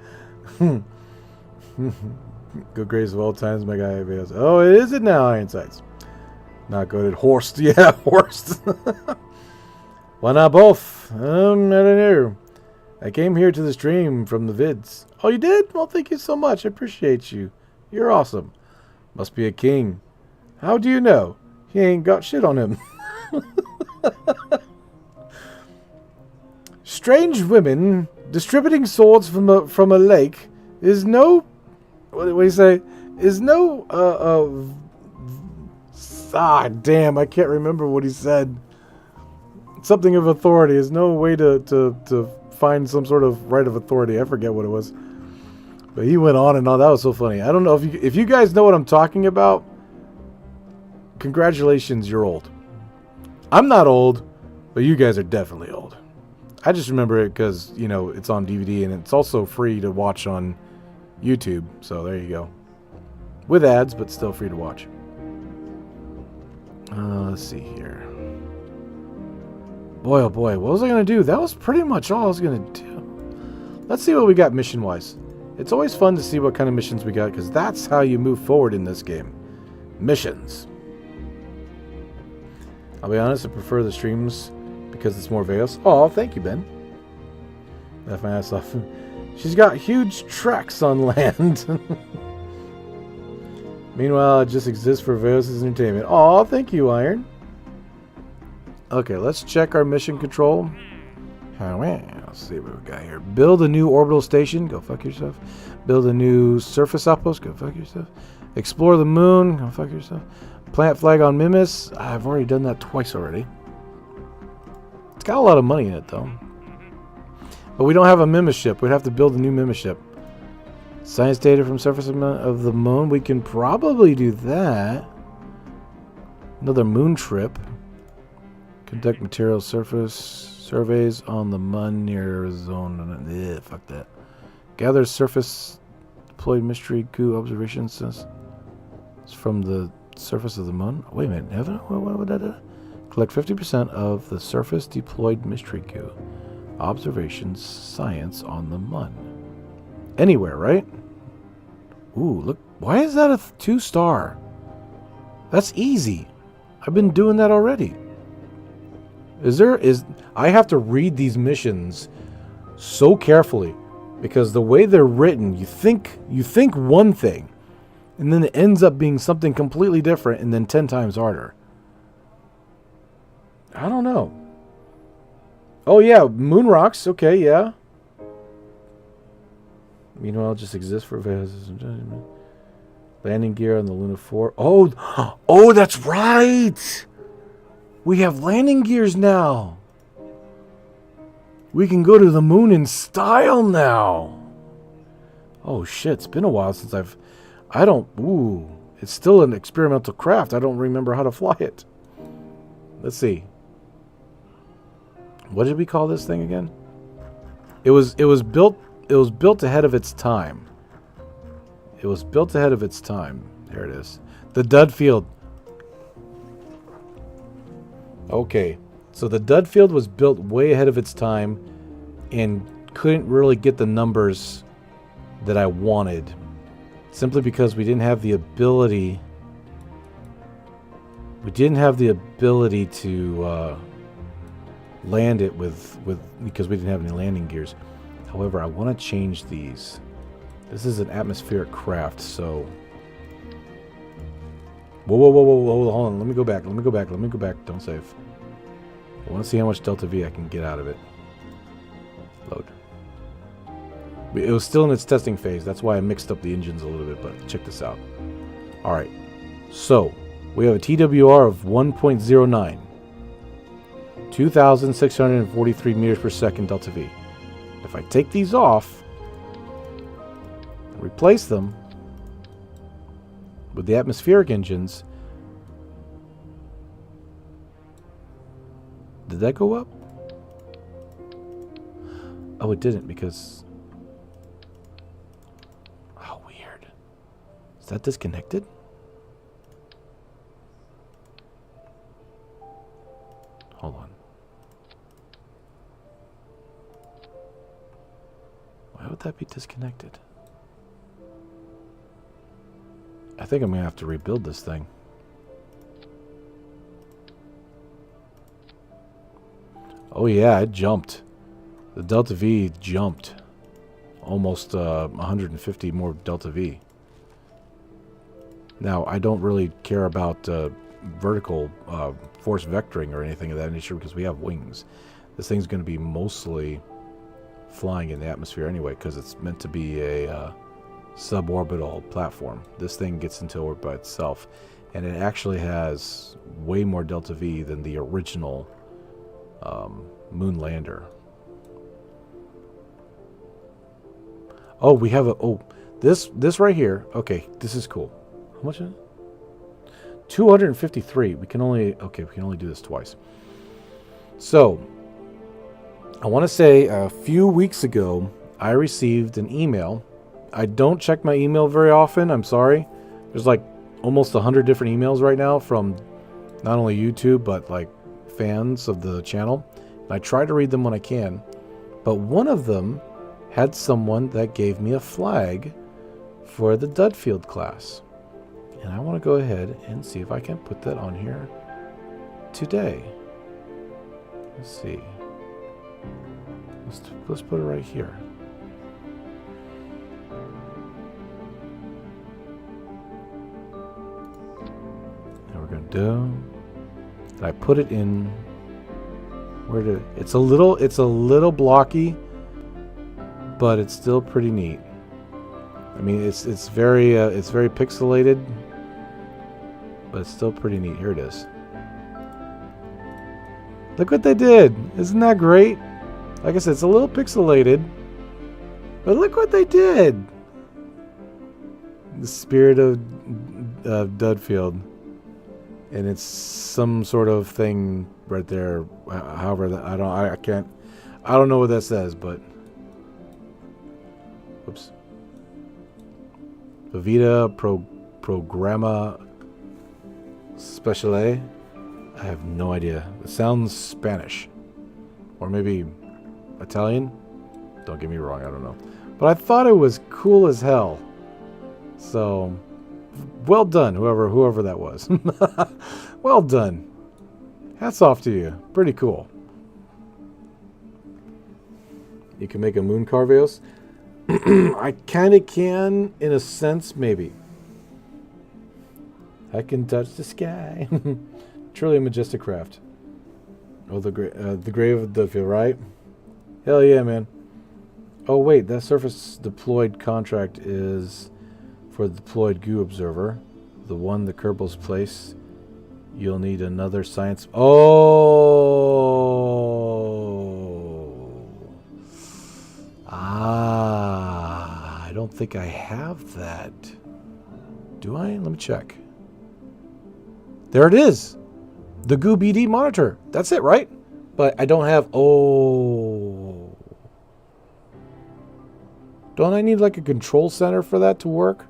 Good grace of all times, my guy. Oh, it is it now, Ironsides. Not good at Horst. Yeah, Horst. Why not both? I don't know. I came here to the stream from the vids. Oh, you did? Well, thank you so much. I appreciate you. You're awesome. Must be a king. How do you know? He ain't got shit on him. Strange women distributing swords from a lake is no... What do you say? Is no... damn, I can't remember what he said. Something of authority. Is no way to find some sort of right of authority. I forget what it was. But he went on and on. That was so funny. I don't know if you guys know what I'm talking about. Congratulations, you're old. I'm not old, but you guys are definitely old. I just remember it because, you know, it's on DVD and it's also free to watch on YouTube. So there you go. With ads, but still free to watch. Let's see here. Boy, oh boy, what was I going to do? That was pretty much all I was going to do. Let's see what we got mission-wise. It's always fun to see what kind of missions we got, because that's how you move forward in this game. Missions. I'll be honest, I prefer the streams because it's more Veos. Oh, thank you, Ben. Left my ass off. She's got huge tracks on land. Meanwhile, it just exists for Veos' entertainment. Oh, thank you, Iron. Okay, let's check our mission control. Let's see what we got here. Build a new orbital station. Go fuck yourself. Build a new surface outpost. Go fuck yourself. Explore the moon. Go fuck yourself. plant flag on Mimis. I've already done that twice already. It's got a lot of money in it, though. But we don't have a Mimis ship. We'd have to build a new Mimis ship. Science data from surface of the moon. We can probably do that. Another moon trip. Conduct material surface surveys on the moon near zone. Yeah, fuck that. Gather surface deployed mystery goo observations since it's from the surface of the moon. Wait a minute. What would that do? Collect 50% of the surface deployed mystery goo observations science on the moon. Anywhere, right? Ooh, look. Why is that a 2-star? That's easy. I've been doing that already. I have to read these missions so carefully because the way they're written, you think one thing and then it ends up being something completely different and then 10 times harder. I don't know. Oh yeah, moon rocks. Okay, yeah. Meanwhile, just exists for landing gear on the Luna 4. Oh, that's right. We have landing gears now. We can go to the moon in style now. Oh shit, it's been a while since it's still an experimental craft. I don't remember how to fly it. Let's see. What did we call this thing again? It was built ahead of its time. It was built ahead of its time. There it is. The Dud Field. Okay, so the Dud Field was built way ahead of its time and couldn't really get the numbers that I wanted simply because we didn't have the ability to land it with because we didn't have any landing gears. However, I want to change these. This is an atmospheric craft, so whoa, hold on. Let me go back. Don't save. I want to see how much Delta V I can get out of it. Load. It was still in its testing phase. That's why I mixed up the engines a little bit, but check this out. Alright. So, we have a TWR of 1.09. 2,643 meters per second Delta V. If I take these off, replace them with the atmospheric engines, did that go up? Oh, it didn't because... Oh, weird. Is that disconnected? Hold on. Why would that be disconnected? I think I'm going to have to rebuild this thing. Oh yeah, it jumped. The Delta V jumped. Almost 150 more Delta V. Now, I don't really care about vertical force vectoring or anything of that nature because we have wings. This thing's going to be mostly flying in the atmosphere anyway because it's meant to be a suborbital platform. This thing gets into orbit by itself, and it actually has way more Delta V than the original moon lander. Oh, we have this right here. Okay, this is cool. How much is it? 253. We can only do this twice. So, I want to say a few weeks ago, I received an email. I don't check my email very often. I'm sorry. There's like almost 100 different emails right now from not only YouTube, but like fans of the channel. And I try to read them when I can. But one of them had someone that gave me a flag for the Dudfield class. And I want to go ahead and see if I can put that on here today. Let's see. Let's put it right here. And we're going to do. And I put it in. It's a little blocky, but it's still pretty neat. I mean, it's very pixelated, but it's still pretty neat. Here it is. Look what they did. Isn't that great? Like I said, it's a little pixelated, but look what they did. The spirit of Dudfield, and it's some sort of thing right there. However, I don't know what that says, but whoops. Vita Programa Speciale. I have no idea. It sounds Spanish, or maybe Italian. Don't get me wrong, I don't know. But I thought it was cool as hell. So, well done, whoever that was. Well done. Hats off to you. Pretty cool. You can make a moon Carveos. I kind of can, in a sense, maybe. I can touch the sky. Truly a majestic craft. Oh, the grave of Dudfield, right? Hell yeah, man. Oh, wait, that surface deployed contract is for the deployed goo observer. The one the Kerbals place. You'll need another science... Oh! Ah, I don't think I have that. Do I? Let me check. There it is! The Goo BD monitor. That's it, right? But I don't have... Oh. Don't I need like a control center for that to work?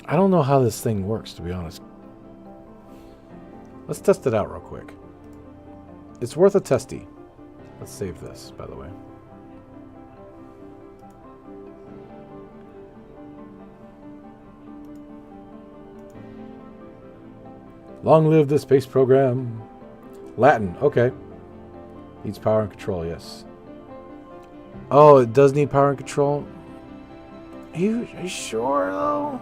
I don't know how this thing works, to be honest. Let's test it out real quick. It's worth a testy. Let's save this, by the way. Long live the space program. Latin, okay. Needs power and control, yes. Oh, it does need power and control? Are you sure, though?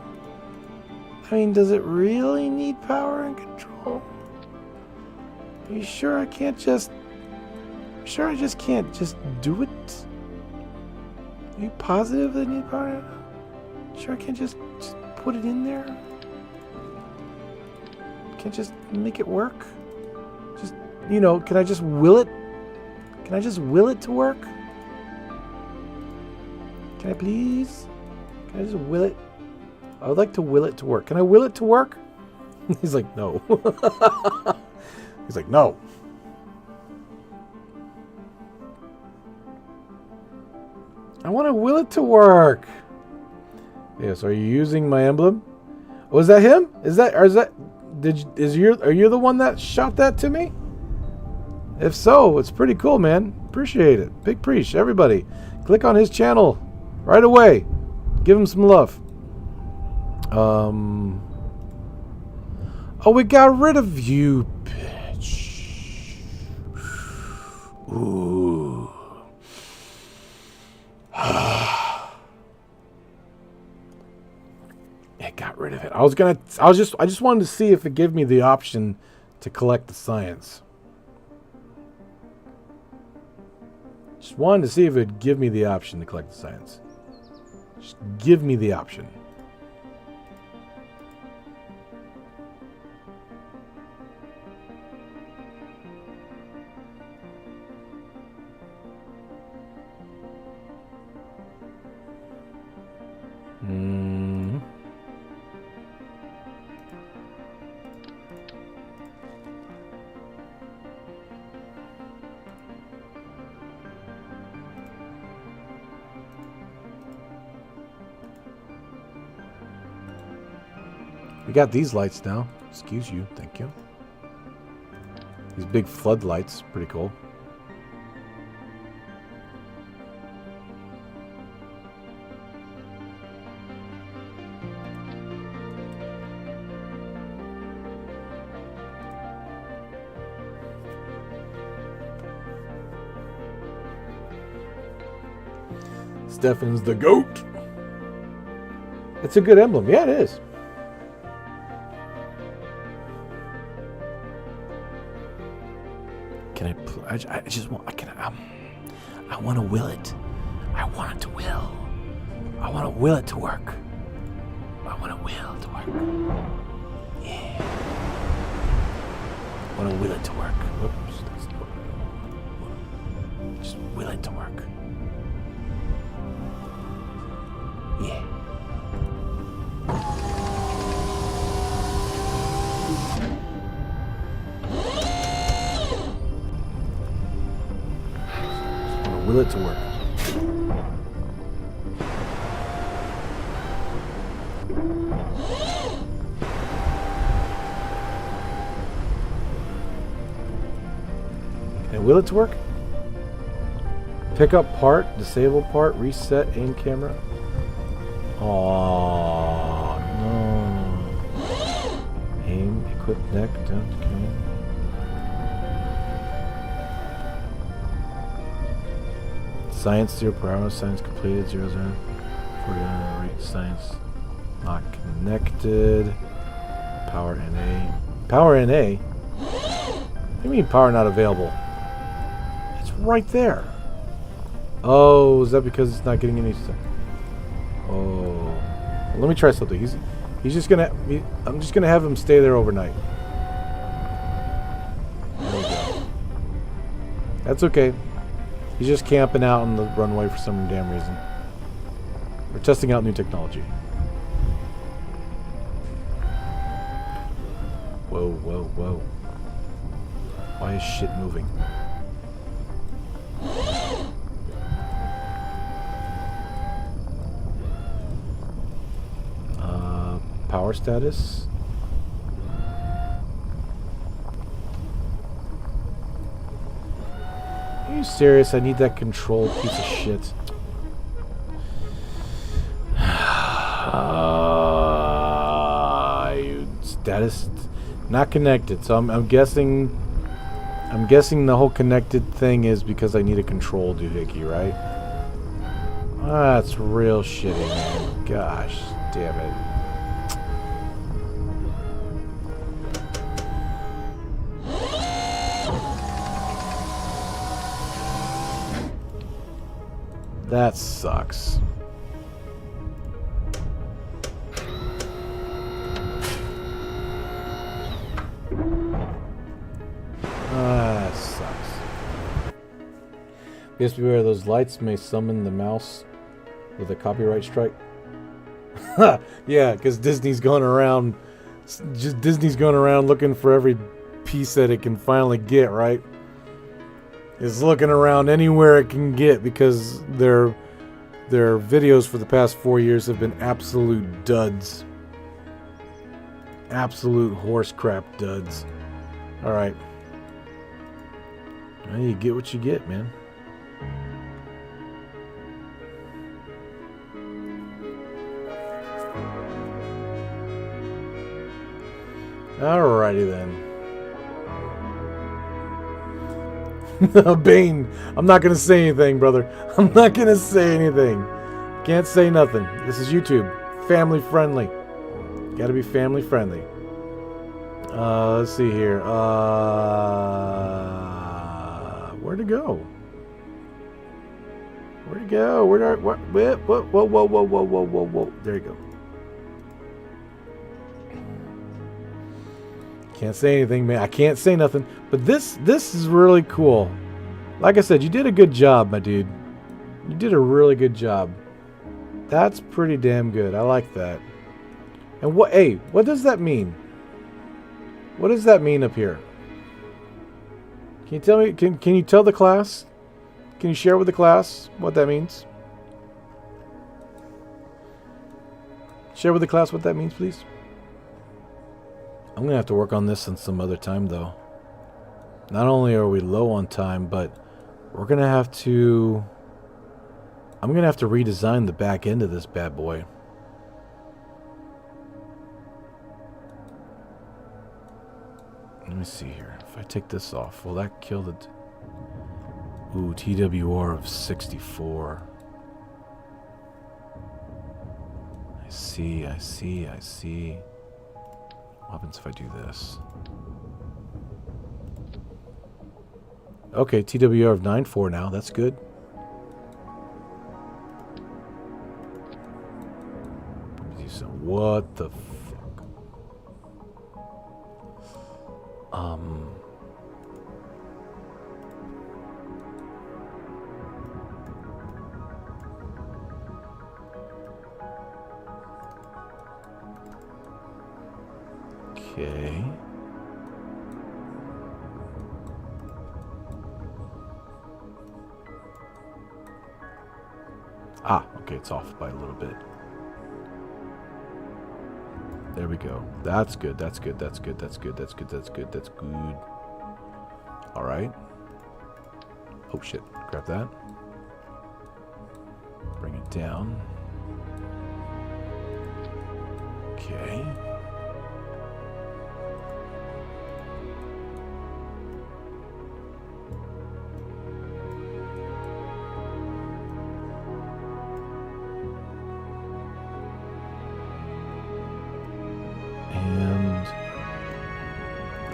I mean, does it really need power and control? Are you sure I can't just... Sure I just can't just do it? Are you positive that it needs power? Sure I can't just put it in there? Can't just make it work? Just, you know, can I just will it? Can I just will it to work? Can I please? Can I just will it? I would like to will it to work. Can I will it to work? He's like, no. He's like, no. I want to will it to work. Yes, are you using my emblem? Was that him? Is that, or is that... Are you the one that shot that to me? If so, it's pretty cool, man. Appreciate it. Big preach, everybody. Click on his channel right away. Give him some love. Oh, we got rid of you, bitch. Ooh. It got rid of it. I just wanted to see if it gave me the option to collect the science. Just wanted to see if it'd give me the option to collect the science. Just give me the option. We got these lights now. Excuse you. Thank you. These big floodlights. Pretty cool. Stefan's the GOAT. It's a good emblem. Yeah, it is. Can I just want, I want to will it. I want it to will. I want to will it to work. I want to will it to work. Yeah. I want to will it to work. Whoops. That's not what I want. Just will it to work. Yeah. Just want to will it to work. Will it work? Pick up part, disable part, reset aim camera. Oh no. Aim, equip deck, okay. Science 0 per hour, science completed, 0 0. 49 rate, science not connected. Power NA. Power NA? What do you mean power not available? Right there. Oh, is that because it's not getting any stuff? Oh, well, let me try something. He's just gonna. I'm just gonna have him stay there overnight. There we go. That's okay. He's just camping out on the runway for some damn reason. We're testing out new technology. Whoa, whoa, whoa! Why is shit moving? Power status. Are you serious? I need that control piece of shit. Status not connected. So I'm guessing. I'm guessing the whole connected thing is because I need a control doohickey, right? That's real shitty, man. Gosh, damn it. That sucks. That sucks. Yes, beware, those lights may summon the mouse with a copyright strike. Yeah, because Disney's going around looking for every piece that it can finally get, right? It's looking around anywhere it can get because their videos for the past 4 years have been absolute duds. Absolute horse crap duds. Alright. Well, you get what you get, man. Alrighty then. Bane, I'm not gonna say anything, brother. I'm not gonna say anything. Can't say nothing. This is YouTube. Family friendly. Gotta be family friendly. Let's see here. Where'd it go? Where'd it go? What? Whoa. There you go. Can't say anything, man. I can't say nothing. But this is really cool. Like I said, you did a good job, my dude. You did a really good job. That's pretty damn good. I like that. And what? Hey, what does that mean? What does that mean up here? Can you tell me? Can you tell the class? Can you share with the class what that means? Share with the class what that means, please. I'm going to have to work on this in some other time, though. Not only are we low on time, but we're going to have to... I'm going to have to redesign the back end of this bad boy. Let me see here. If I take this off, will that kill the... Ooh, TWR of 64. I see. What happens if I do this? Okay, TWR of 94 now. That's good. do some. What the fuck? Okay. Ah, okay, it's off by a little bit. There we go. That's good, that's good, that's good, that's good, that's good, that's good, that's good. Alright. Oh shit, grab that. Bring it down. Okay.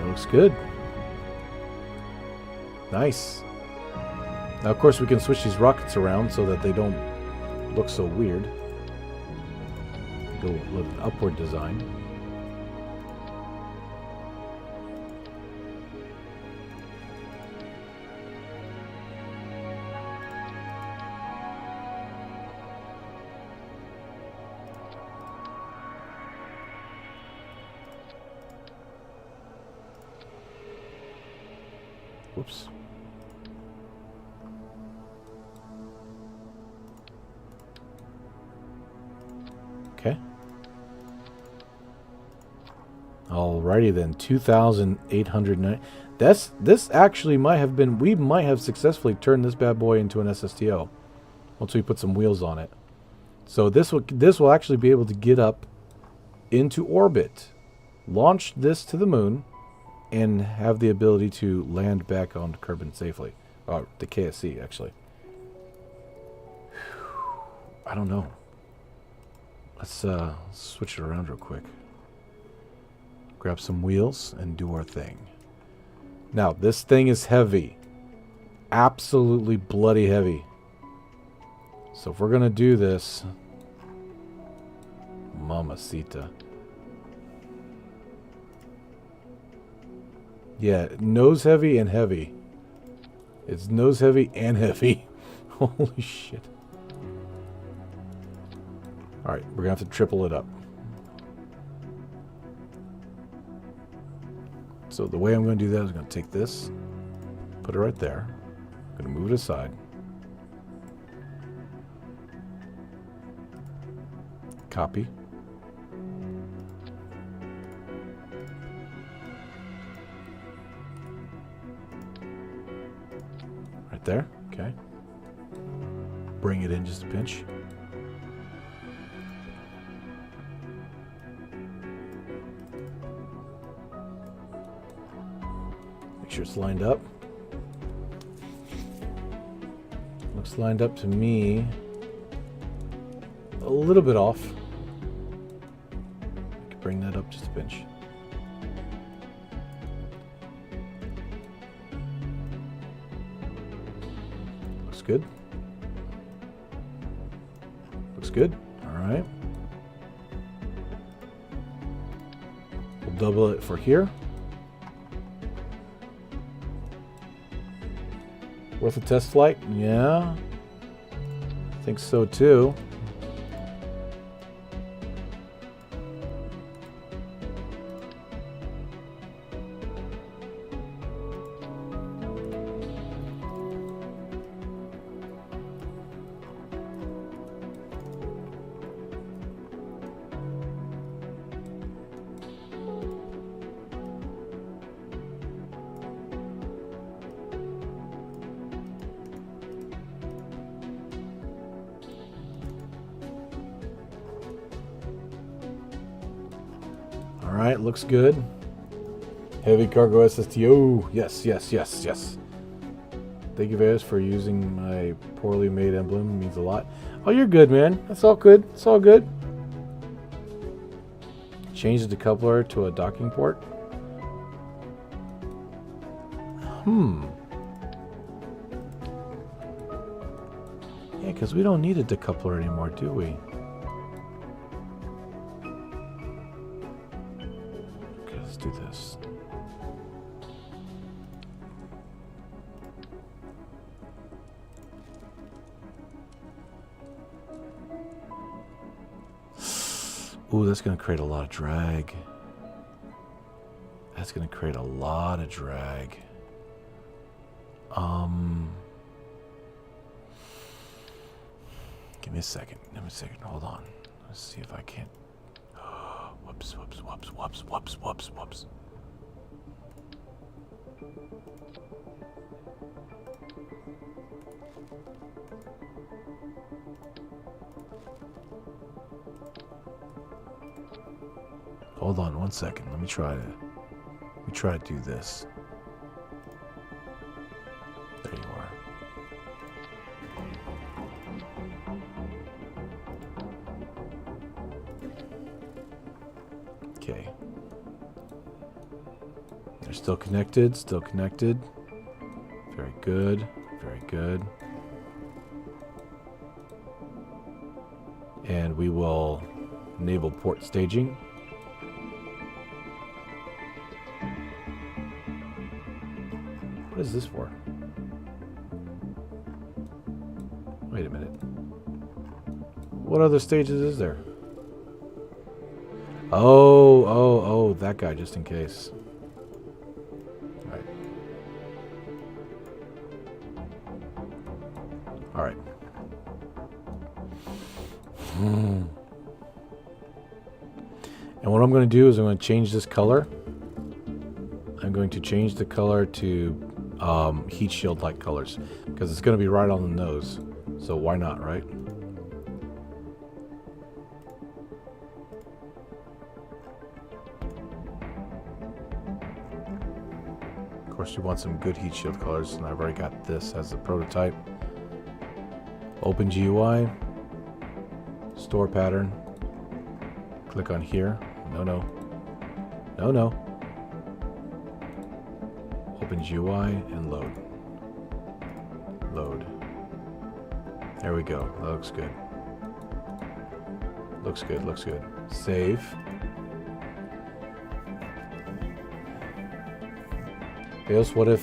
Looks good. Nice. Now, of course, we can switch these rockets around so that they don't look so weird. Go with an upward design. Whoops. Okay. Alrighty then, 2,809. This actually might have been, we might have successfully turned this bad boy into an SSTO once we put some wheels on it. So this will actually be able to get up into orbit, launch this to the moon, and have the ability to land back on Kerbal safely. Or the KSC, actually. I don't know. Let's switch it around real quick. Grab some wheels and do our thing. Now, this thing is heavy. Absolutely bloody heavy. So if we're going to do this... Mamacita. Yeah, nose heavy and heavy. It's nose heavy and heavy. Holy shit. Alright, we're going to have to triple it up. So the way I'm going to do that is I'm going to take this, put it right there. I'm going to move it aside. Copy. Right there. Okay. Bring it in just a pinch. Make sure it's lined up. Looks lined up to me. A little bit off. I can bring that up just a pinch. Looks good. Looks good. All right. We'll double it for here. Worth a test flight? Yeah. I think so too. Alright, looks good. Heavy cargo SSTO. Yes, yes, yes, yes. Thank you guys for using my poorly made emblem. It means a lot. Oh, you're good, man. That's all good. It's all good. Change the decoupler to a docking port. Yeah, because we don't need a decoupler anymore, do we? do this. Ooh, that's going to create a lot of drag. That's going to create a lot of drag. Give me a second. Give me a second. Hold on. Let's see if I can't. Whoops, whoops, whoops, whoops, whoops, whoops, whoops. Hold on one second. Let me try to do this. There you are. Okay. They're still connected, still connected. Very good, very good. And we will enable port staging. What is this for? Wait a minute. What other stages is there? Oh, that guy, just in case. Alright. Alright. And what I'm going to do is I'm going to change this color. I'm going to change the color to heat shield like colors because it's going to be right on the nose, so why not, right? Of course you want some good heat shield colors, and I've already got this as the prototype. Open GUI, store pattern, click on here. No. Open GUI and load. Load. There we go. That looks good. Looks good, looks good. Save. Yes, what the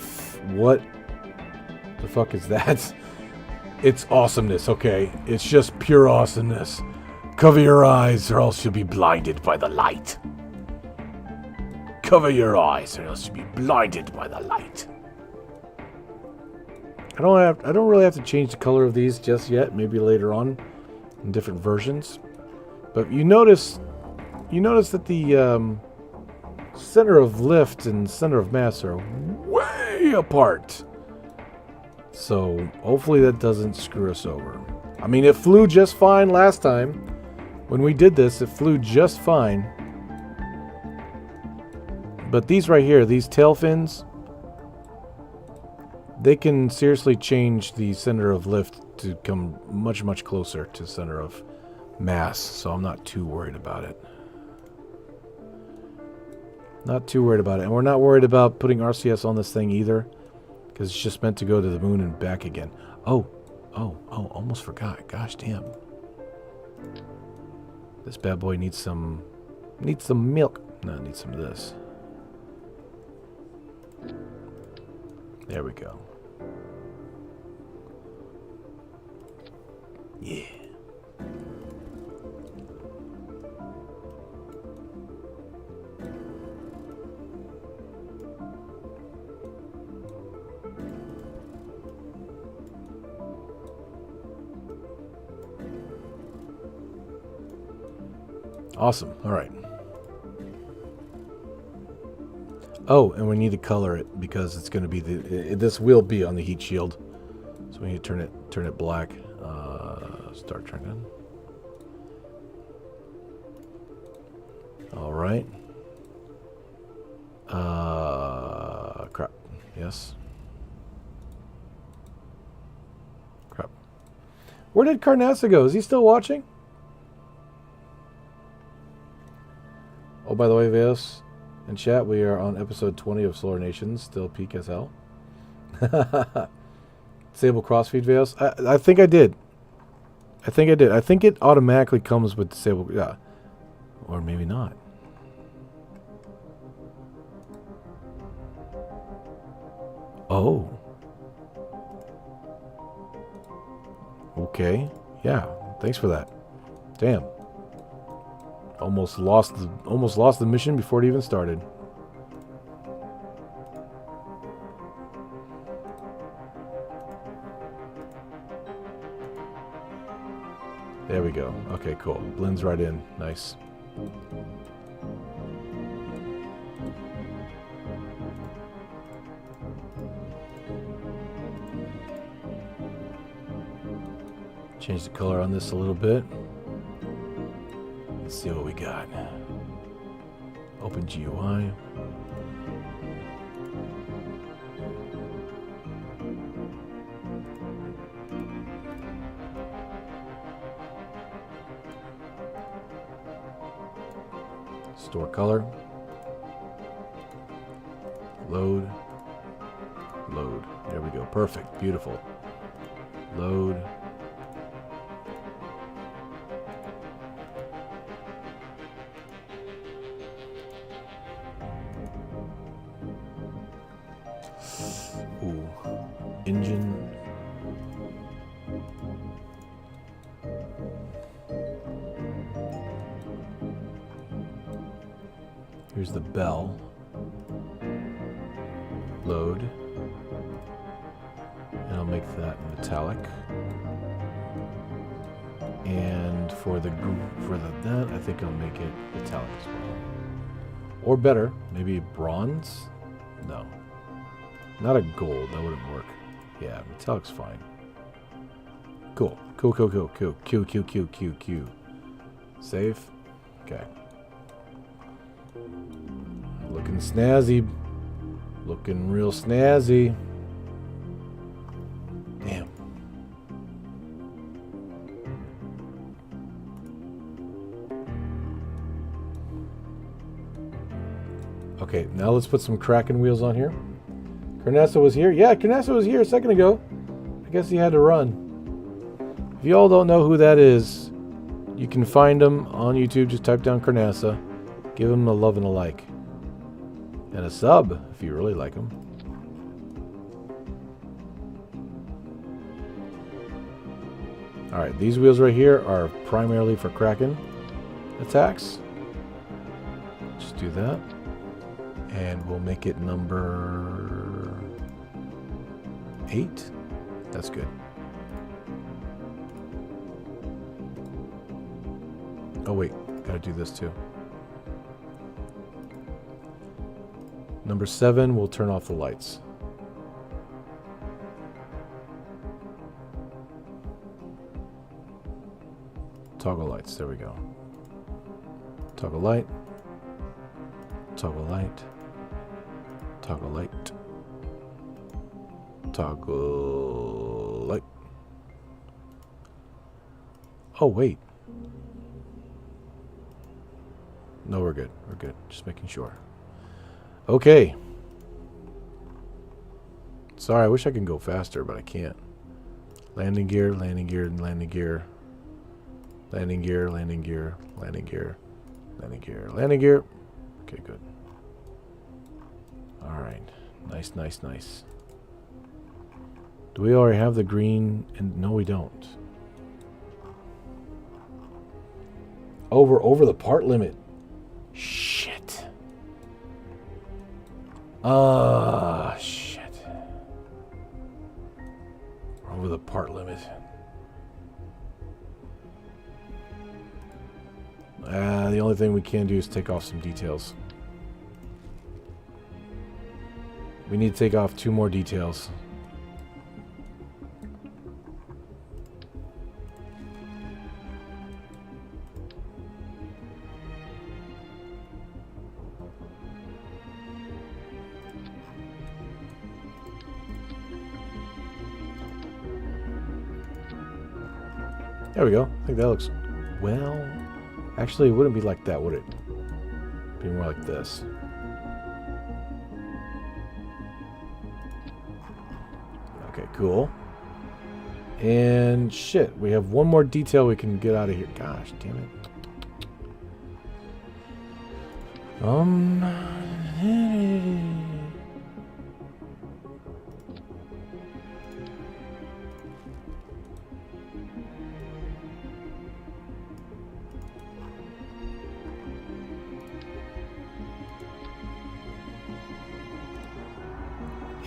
fuck is that? It's awesomeness, okay? It's just pure awesomeness. Cover your eyes or else you'll be blinded by the light. Cover your eyes or else you'll be blinded by the light. I don't really have to change the color of these just yet, maybe later on in different versions. But you notice that the center of lift and center of mass are way apart. So hopefully that doesn't screw us over. I mean, it flew just fine last time. When we did this, it flew just fine. But these right here, these tail fins, they can seriously change the center of lift to come much, much closer to center of mass. So I'm not too worried about it. Not too worried about it. And we're not worried about putting RCS on this thing either, because it's just meant to go to the moon and back again. Oh, almost forgot. Gosh damn. This bad boy needs some milk. No, it needs some of this. There we go. Yeah. Awesome. All right. Oh, and we need to color it because it's going to be this will be on the heat shield, so we need to turn it black. Start turning. All right. Crap. Yes. Crap. Where did Carnassa go? Is he still watching? Oh, by the way, Veos, in chat, we are on episode 20 of Solar Nations, still peak as hell. Disable crossfeed, Veos. I think I did. I think it automatically comes with disable. Yeah. Or maybe not. Oh. Okay. Yeah. Thanks for that. Damn. Almost lost the mission before it even started. There we go. Okay, cool. Blends right in. Nice. Change the color on this a little bit. Let's see what we got. Open GUI. Store color. Load. Load. There we go. Perfect. Beautiful. Load. Ooh. Engine. Here's the bell. Load. And I'll make that metallic. And for the that, I think I'll make it metallic as well. Or better, maybe bronze? No. Not a gold, that wouldn't work. Yeah, metallic's fine. Cool. Cool. Q. Save. Okay. Looking snazzy. Looking real snazzy. Damn. Okay, now let's put some Kraken wheels on here. Carnessa was here? Yeah, Carnessa was here a second ago. I guess he had to run. If you all don't know who that is, you can find him on YouTube. Just type down Carnessa. Give him a love and a like. And a sub, if you really like him. Alright, these wheels right here are primarily for Kraken attacks. Just do that. And we'll make it number 8. That's good. Oh wait, gotta do this too. Number 7, we'll turn off the lights. Toggle lights, there we go. Toggle light. Toggle light. Toggle light. Toggle light. Oh, wait. No, we're good. We're good. Just making sure. Okay. Sorry, I wish I could go faster, but I can't. Landing gear, landing gear, landing gear. Landing gear, landing gear, landing gear, landing gear, landing gear. Okay, good. Alright. Nice, nice, nice. Do we already have the green? And no, we don't. Over the part limit. Shit. Shit. Over the part limit. The only thing we can do is take off some details. We need to take off 2 more details. There we go. I think that looks well. Actually, it wouldn't be like that, would it? It'd be more like this. Okay, cool. And shit, we have one more detail we can get out of here. Gosh, damn it.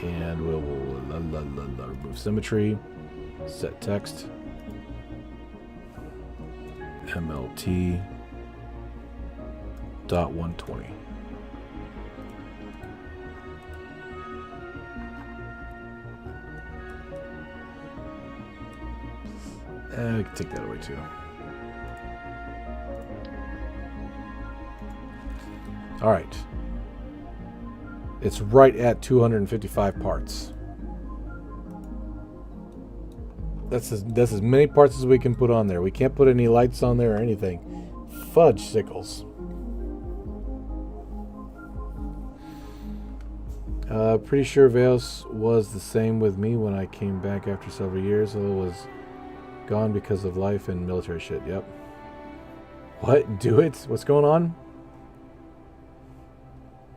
And we'll remove symmetry. Set text. MLT. .120. We can take that away too. All right. It's right at 255 parts. That's as many parts as we can put on there. We can't put any lights on there or anything. Fudge sickles. Pretty sure Veos was the same with me when I came back after several years. It was gone because of life and military shit. Yep. What? Do it? What's going on?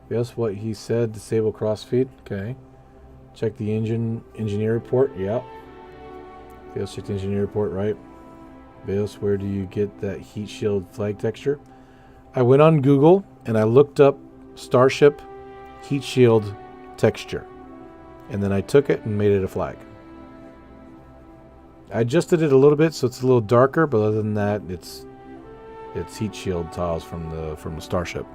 Yes, what he said. Disable crossfeed. Okay. Check the engineer report. Yep. Veos, check the engineer report, right? Veos, where do you get that heat shield flag texture? I went on Google and I looked up Starship heat shield texture. And then I took it and made it a flag. I adjusted it a little bit so it's a little darker, but other than that, it's heat shield tiles from the Starship.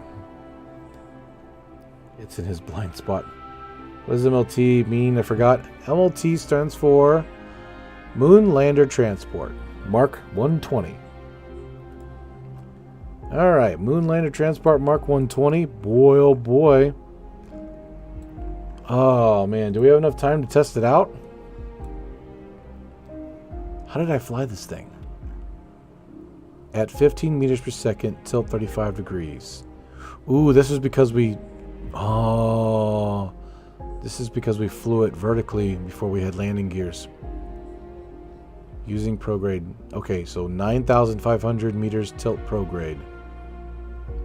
It's in his blind spot. What does MLT mean? I forgot. MLT stands for Moon Lander Transport. Mark 120. Alright, Moon Lander Transport Mark 120. Boy, oh boy. Oh man, do we have enough time to test it out? How did I fly this thing? At 15 meters per second, tilt 35 degrees. Ooh, this is because we... Oh, this is because we flew it vertically before we had landing gears. Using prograde. Okay, so 9,500 meters tilt prograde.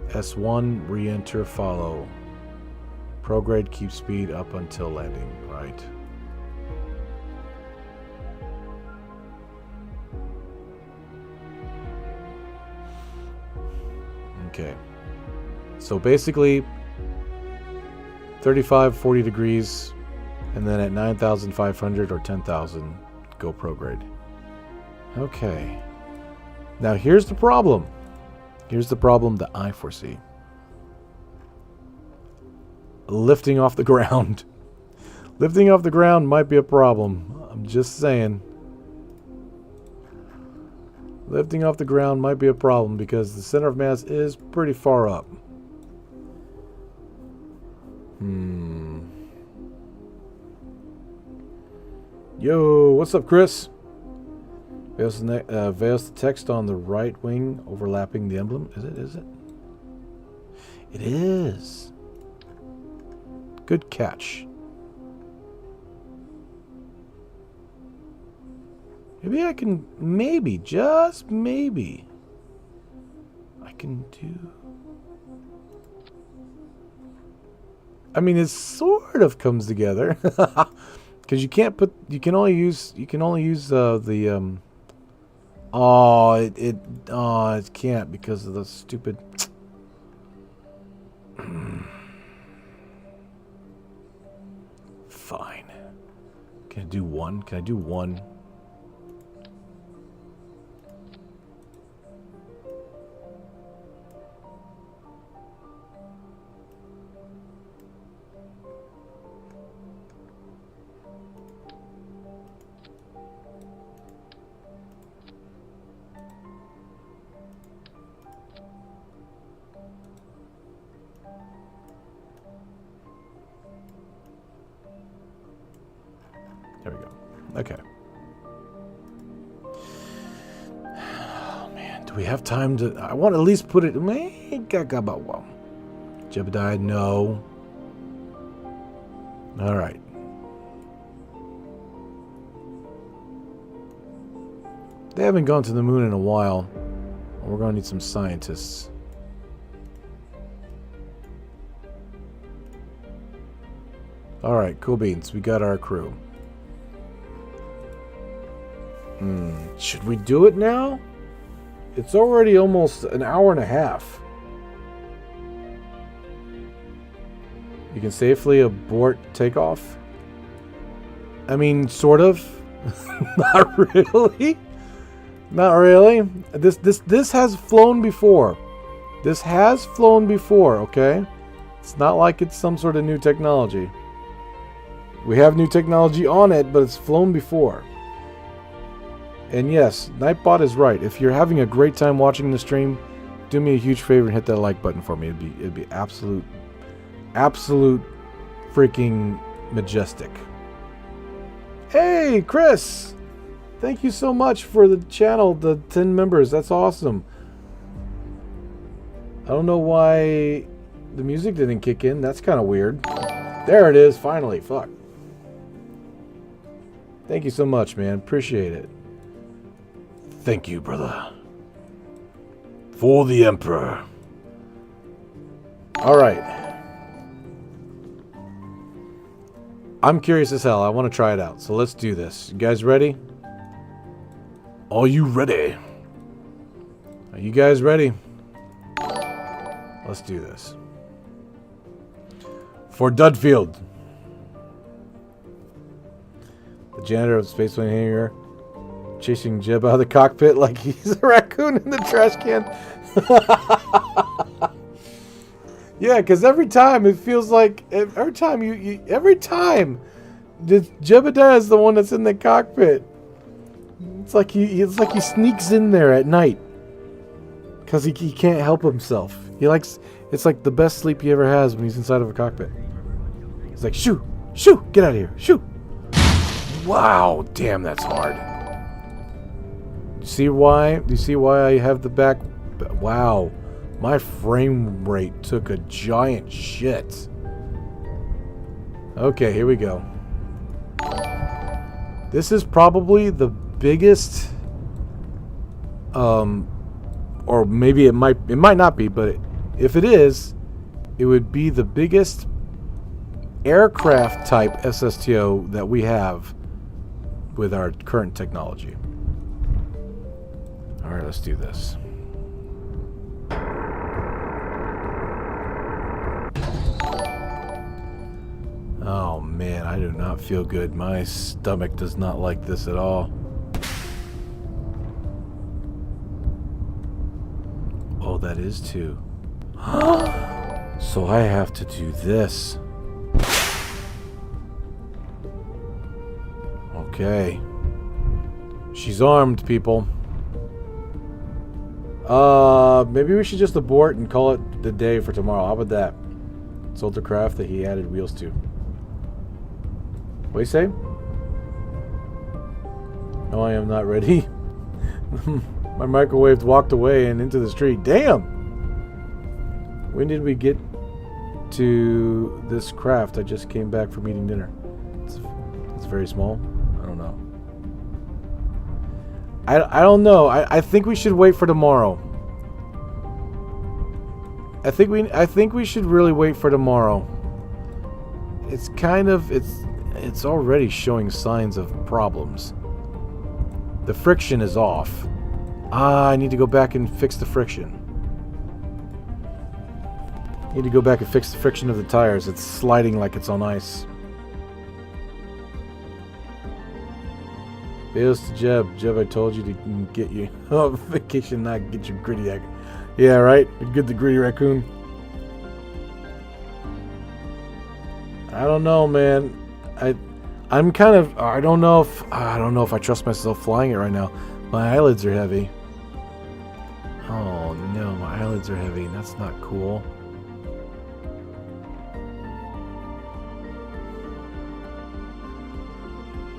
S1, re-enter, follow. Prograde keeps speed up until landing. Right. Okay. So basically 35, 40 degrees, and then at 9,500 or 10,000, go prograde. Okay. Now here's the problem. Here's the problem that I foresee. Lifting off the ground. Lifting off the ground might be a problem. I'm just saying. Lifting off the ground might be a problem because the center of mass is pretty far up. Yo, what's up, Chris? Veils the text on the right wing overlapping the emblem. Is it? Is it? It is. Good catch. Maybe I can, just maybe, I can do... I mean, it sort of comes together. Because you can't put, you can only use the, it can't because of the stupid... Fine. Can I do one? Can I do one? There we go. Okay. Oh, man. Do we have time to... I want to at least put it... Well, Jebediah, no. All right. They haven't gone to the moon in a while. We're going to need some scientists. All right, cool beans. We got our crew. Should we do it now? It's already almost an hour and a half. You can safely abort takeoff. I mean, sort of. Not really. Not really. This has flown before. This has flown before, okay? It's not like it's some sort of new technology. We have new technology on it, but it's flown before. And yes, Nightbot is right. If you're having a great time watching the stream, do me a huge favor and hit that like button for me. It'd be absolute freaking majestic. Hey, Chris! Thank you so much for the channel, the 10 members. That's awesome. I don't know why the music didn't kick in. That's kind of weird. There it is, finally. Fuck. Thank you so much, man. Appreciate it. Thank you, brother. For the Emperor. Alright. I'm curious as hell. I want to try it out. So let's do this. You guys ready? Are you ready? Are you guys ready? Let's do this. For Dudfield. The janitor of the spaceplane hangar chasing Jeb out of the cockpit like he's a raccoon in the trash can. Yeah, because every time it feels like every time Jebediah is the one that's in the cockpit. It's like he sneaks in there at night because he can't help himself. It's like the best sleep he ever has when he's inside of a cockpit. He's like, shoo, get out of here, shoo. Wow, damn, that's hard. Do you see why I have the back? Wow, my frame rate took a giant shit. Okay, here we go. This is probably the biggest, or maybe it might not be, but if it is, it would be the biggest aircraft type SSTO that we have with our current technology. All right, let's do this. Oh man, I do not feel good. My stomach does not like this at all. Oh, that is 2. So I have to do this. Okay. She's armed, people. Maybe we should just abort and call it the day for tomorrow. How about that? Sold the craft that he added wheels to. What do you say? No, I am not ready. My microwave walked away and into the street. Damn! When did we get to this craft? I just came back from eating dinner. It's very small. I don't know. I don't know. I think we should wait for tomorrow. I think we should really wait for tomorrow. It's kind of it's already showing signs of problems. The friction is off. I need to go back and fix the friction. Need to go back and fix the friction of the tires. It's sliding like it's on ice. Hails to Jeb. Jeb, I told you to get you on vacation, not get you gritty. Yeah, right? Get the gritty raccoon. I don't know, man. I'm kind of I don't know if I trust myself flying it right now. My eyelids are heavy. Oh no, my eyelids are heavy. That's not cool.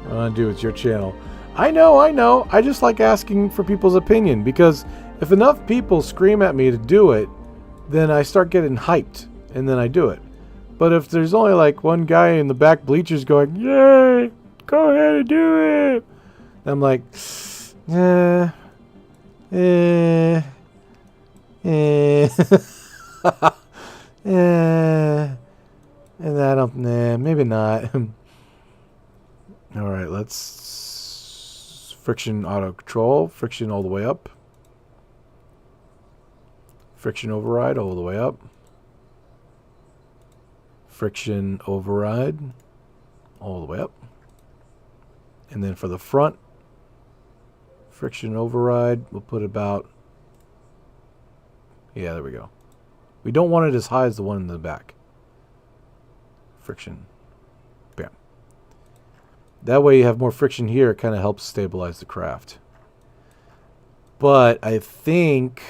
What do I do? It's your channel. I know. I just like asking for people's opinion, because if enough people scream at me to do it, then I start getting hyped, and then I do it. But if there's only like one guy in the back bleachers going, "Yay, go ahead and do it," I'm like, and I don't, maybe not. All right, let's friction auto control, friction all the way up, friction override all the way up, friction override all the way up, And then for the front, friction override, we'll put about, yeah, there we go. We don't want it as high as the one in the back. Friction. Bam. That way you have more friction here. It kind of helps stabilize the craft. But I think...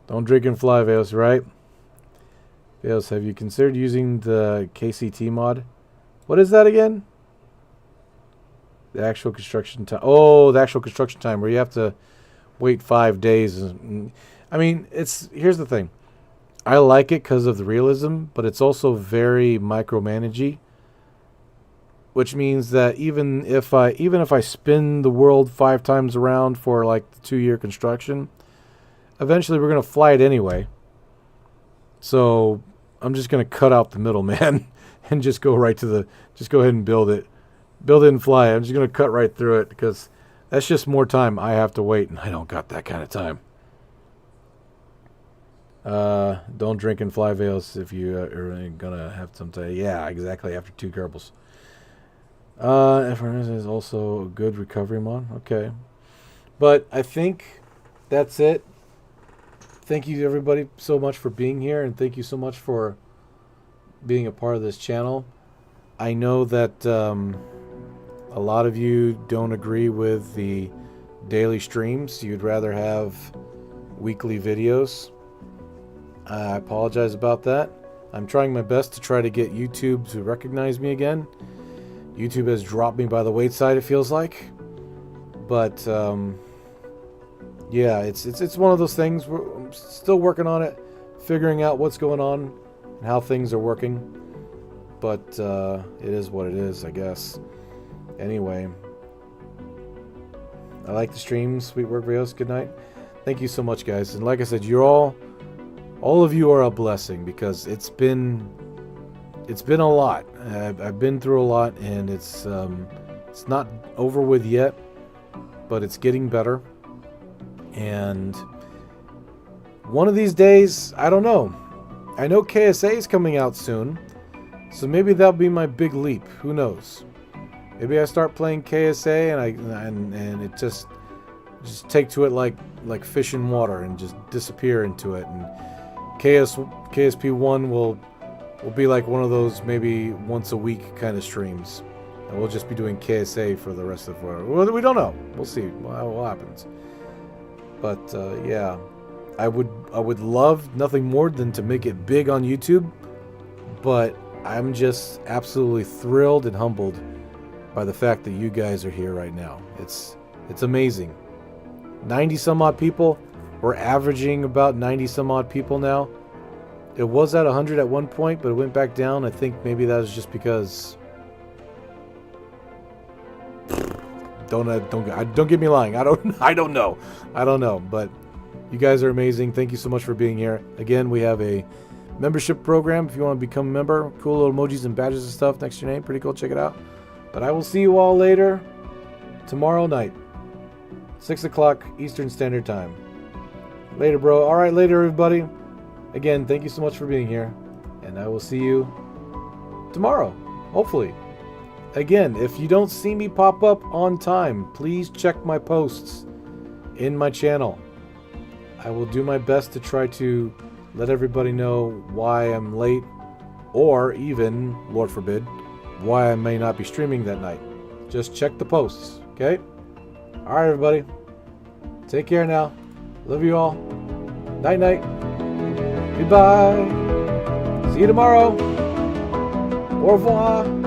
Don't drink and fly, Veos, right? Veos, have you considered using the KCT mod? What is that again? The actual construction time. Oh, the actual construction time where you have to wait 5 days. I mean, here's the thing. I like it because of the realism, but it's also very micromanagey. Which means that even if I spin the world 5 times around for like the 2-year construction, eventually we're gonna fly it anyway. So I'm just gonna cut out the middleman and just go right to the. Just go ahead and build it and fly it. I'm just gonna cut right through it because that's just more time I have to wait, and I don't got that kind of time. Don't drink and fly, Veils, if you are gonna have some time. Yeah, exactly. After 2 Kerbals. FRS is also a good recovery mod. Okay, but I think that's it. Thank you everybody so much for being here, and thank you so much for being a part of this channel. I know that a lot of you don't agree with the daily streams. You'd rather have weekly videos. I apologize about that. I'm trying my best to try to get YouTube to recognize me again. YouTube has dropped me by the wayside, it feels like. But yeah, it's one of those things. I'm still working on it, figuring out what's going on and how things are working. But it is what it is, I guess. Anyway, I like the stream. Sweet work, Rios. Good night. Thank you so much, guys. And like I said, you're all of you are a blessing, because it's been a lot. I've been through a lot, and it's not over with yet, but it's getting better. And one of these days, I don't know. I know KSA is coming out soon, so maybe that'll be my big leap. Who knows? Maybe I start playing KSA and it just take to it like fish in water and just disappear into it. And KSP1 will be like one of those maybe once a week kind of streams. And we'll just be doing KSA for the rest of our... Well, we don't know. We'll see what happens. But yeah, I would love nothing more than to make it big on YouTube. But I'm just absolutely thrilled and humbled by the fact that you guys are here right now. It's amazing. 90 some odd people. We're averaging about 90 some odd people now. It was at 100 at one point, but it went back down. I think maybe that was just because... Don't get me lying. I don't know. But you guys are amazing. Thank you so much for being here. Again, we have a membership program. If you want to become a member, cool little emojis and badges and stuff next to your name. Pretty cool. Check it out. But I will see you all later tomorrow night, 6 o'clock Eastern Standard Time. Later, bro. All right, later, everybody. Again, thank you so much for being here, and I will see you tomorrow, hopefully. Again, if you don't see me pop up on time, please check my posts in my channel. I will do my best to try to let everybody know why I'm late, or even, Lord forbid, why I may not be streaming that night. Just check the posts, okay? Alright, everybody. Take care now. Love you all. Night-night. Goodbye. See you tomorrow. Au revoir.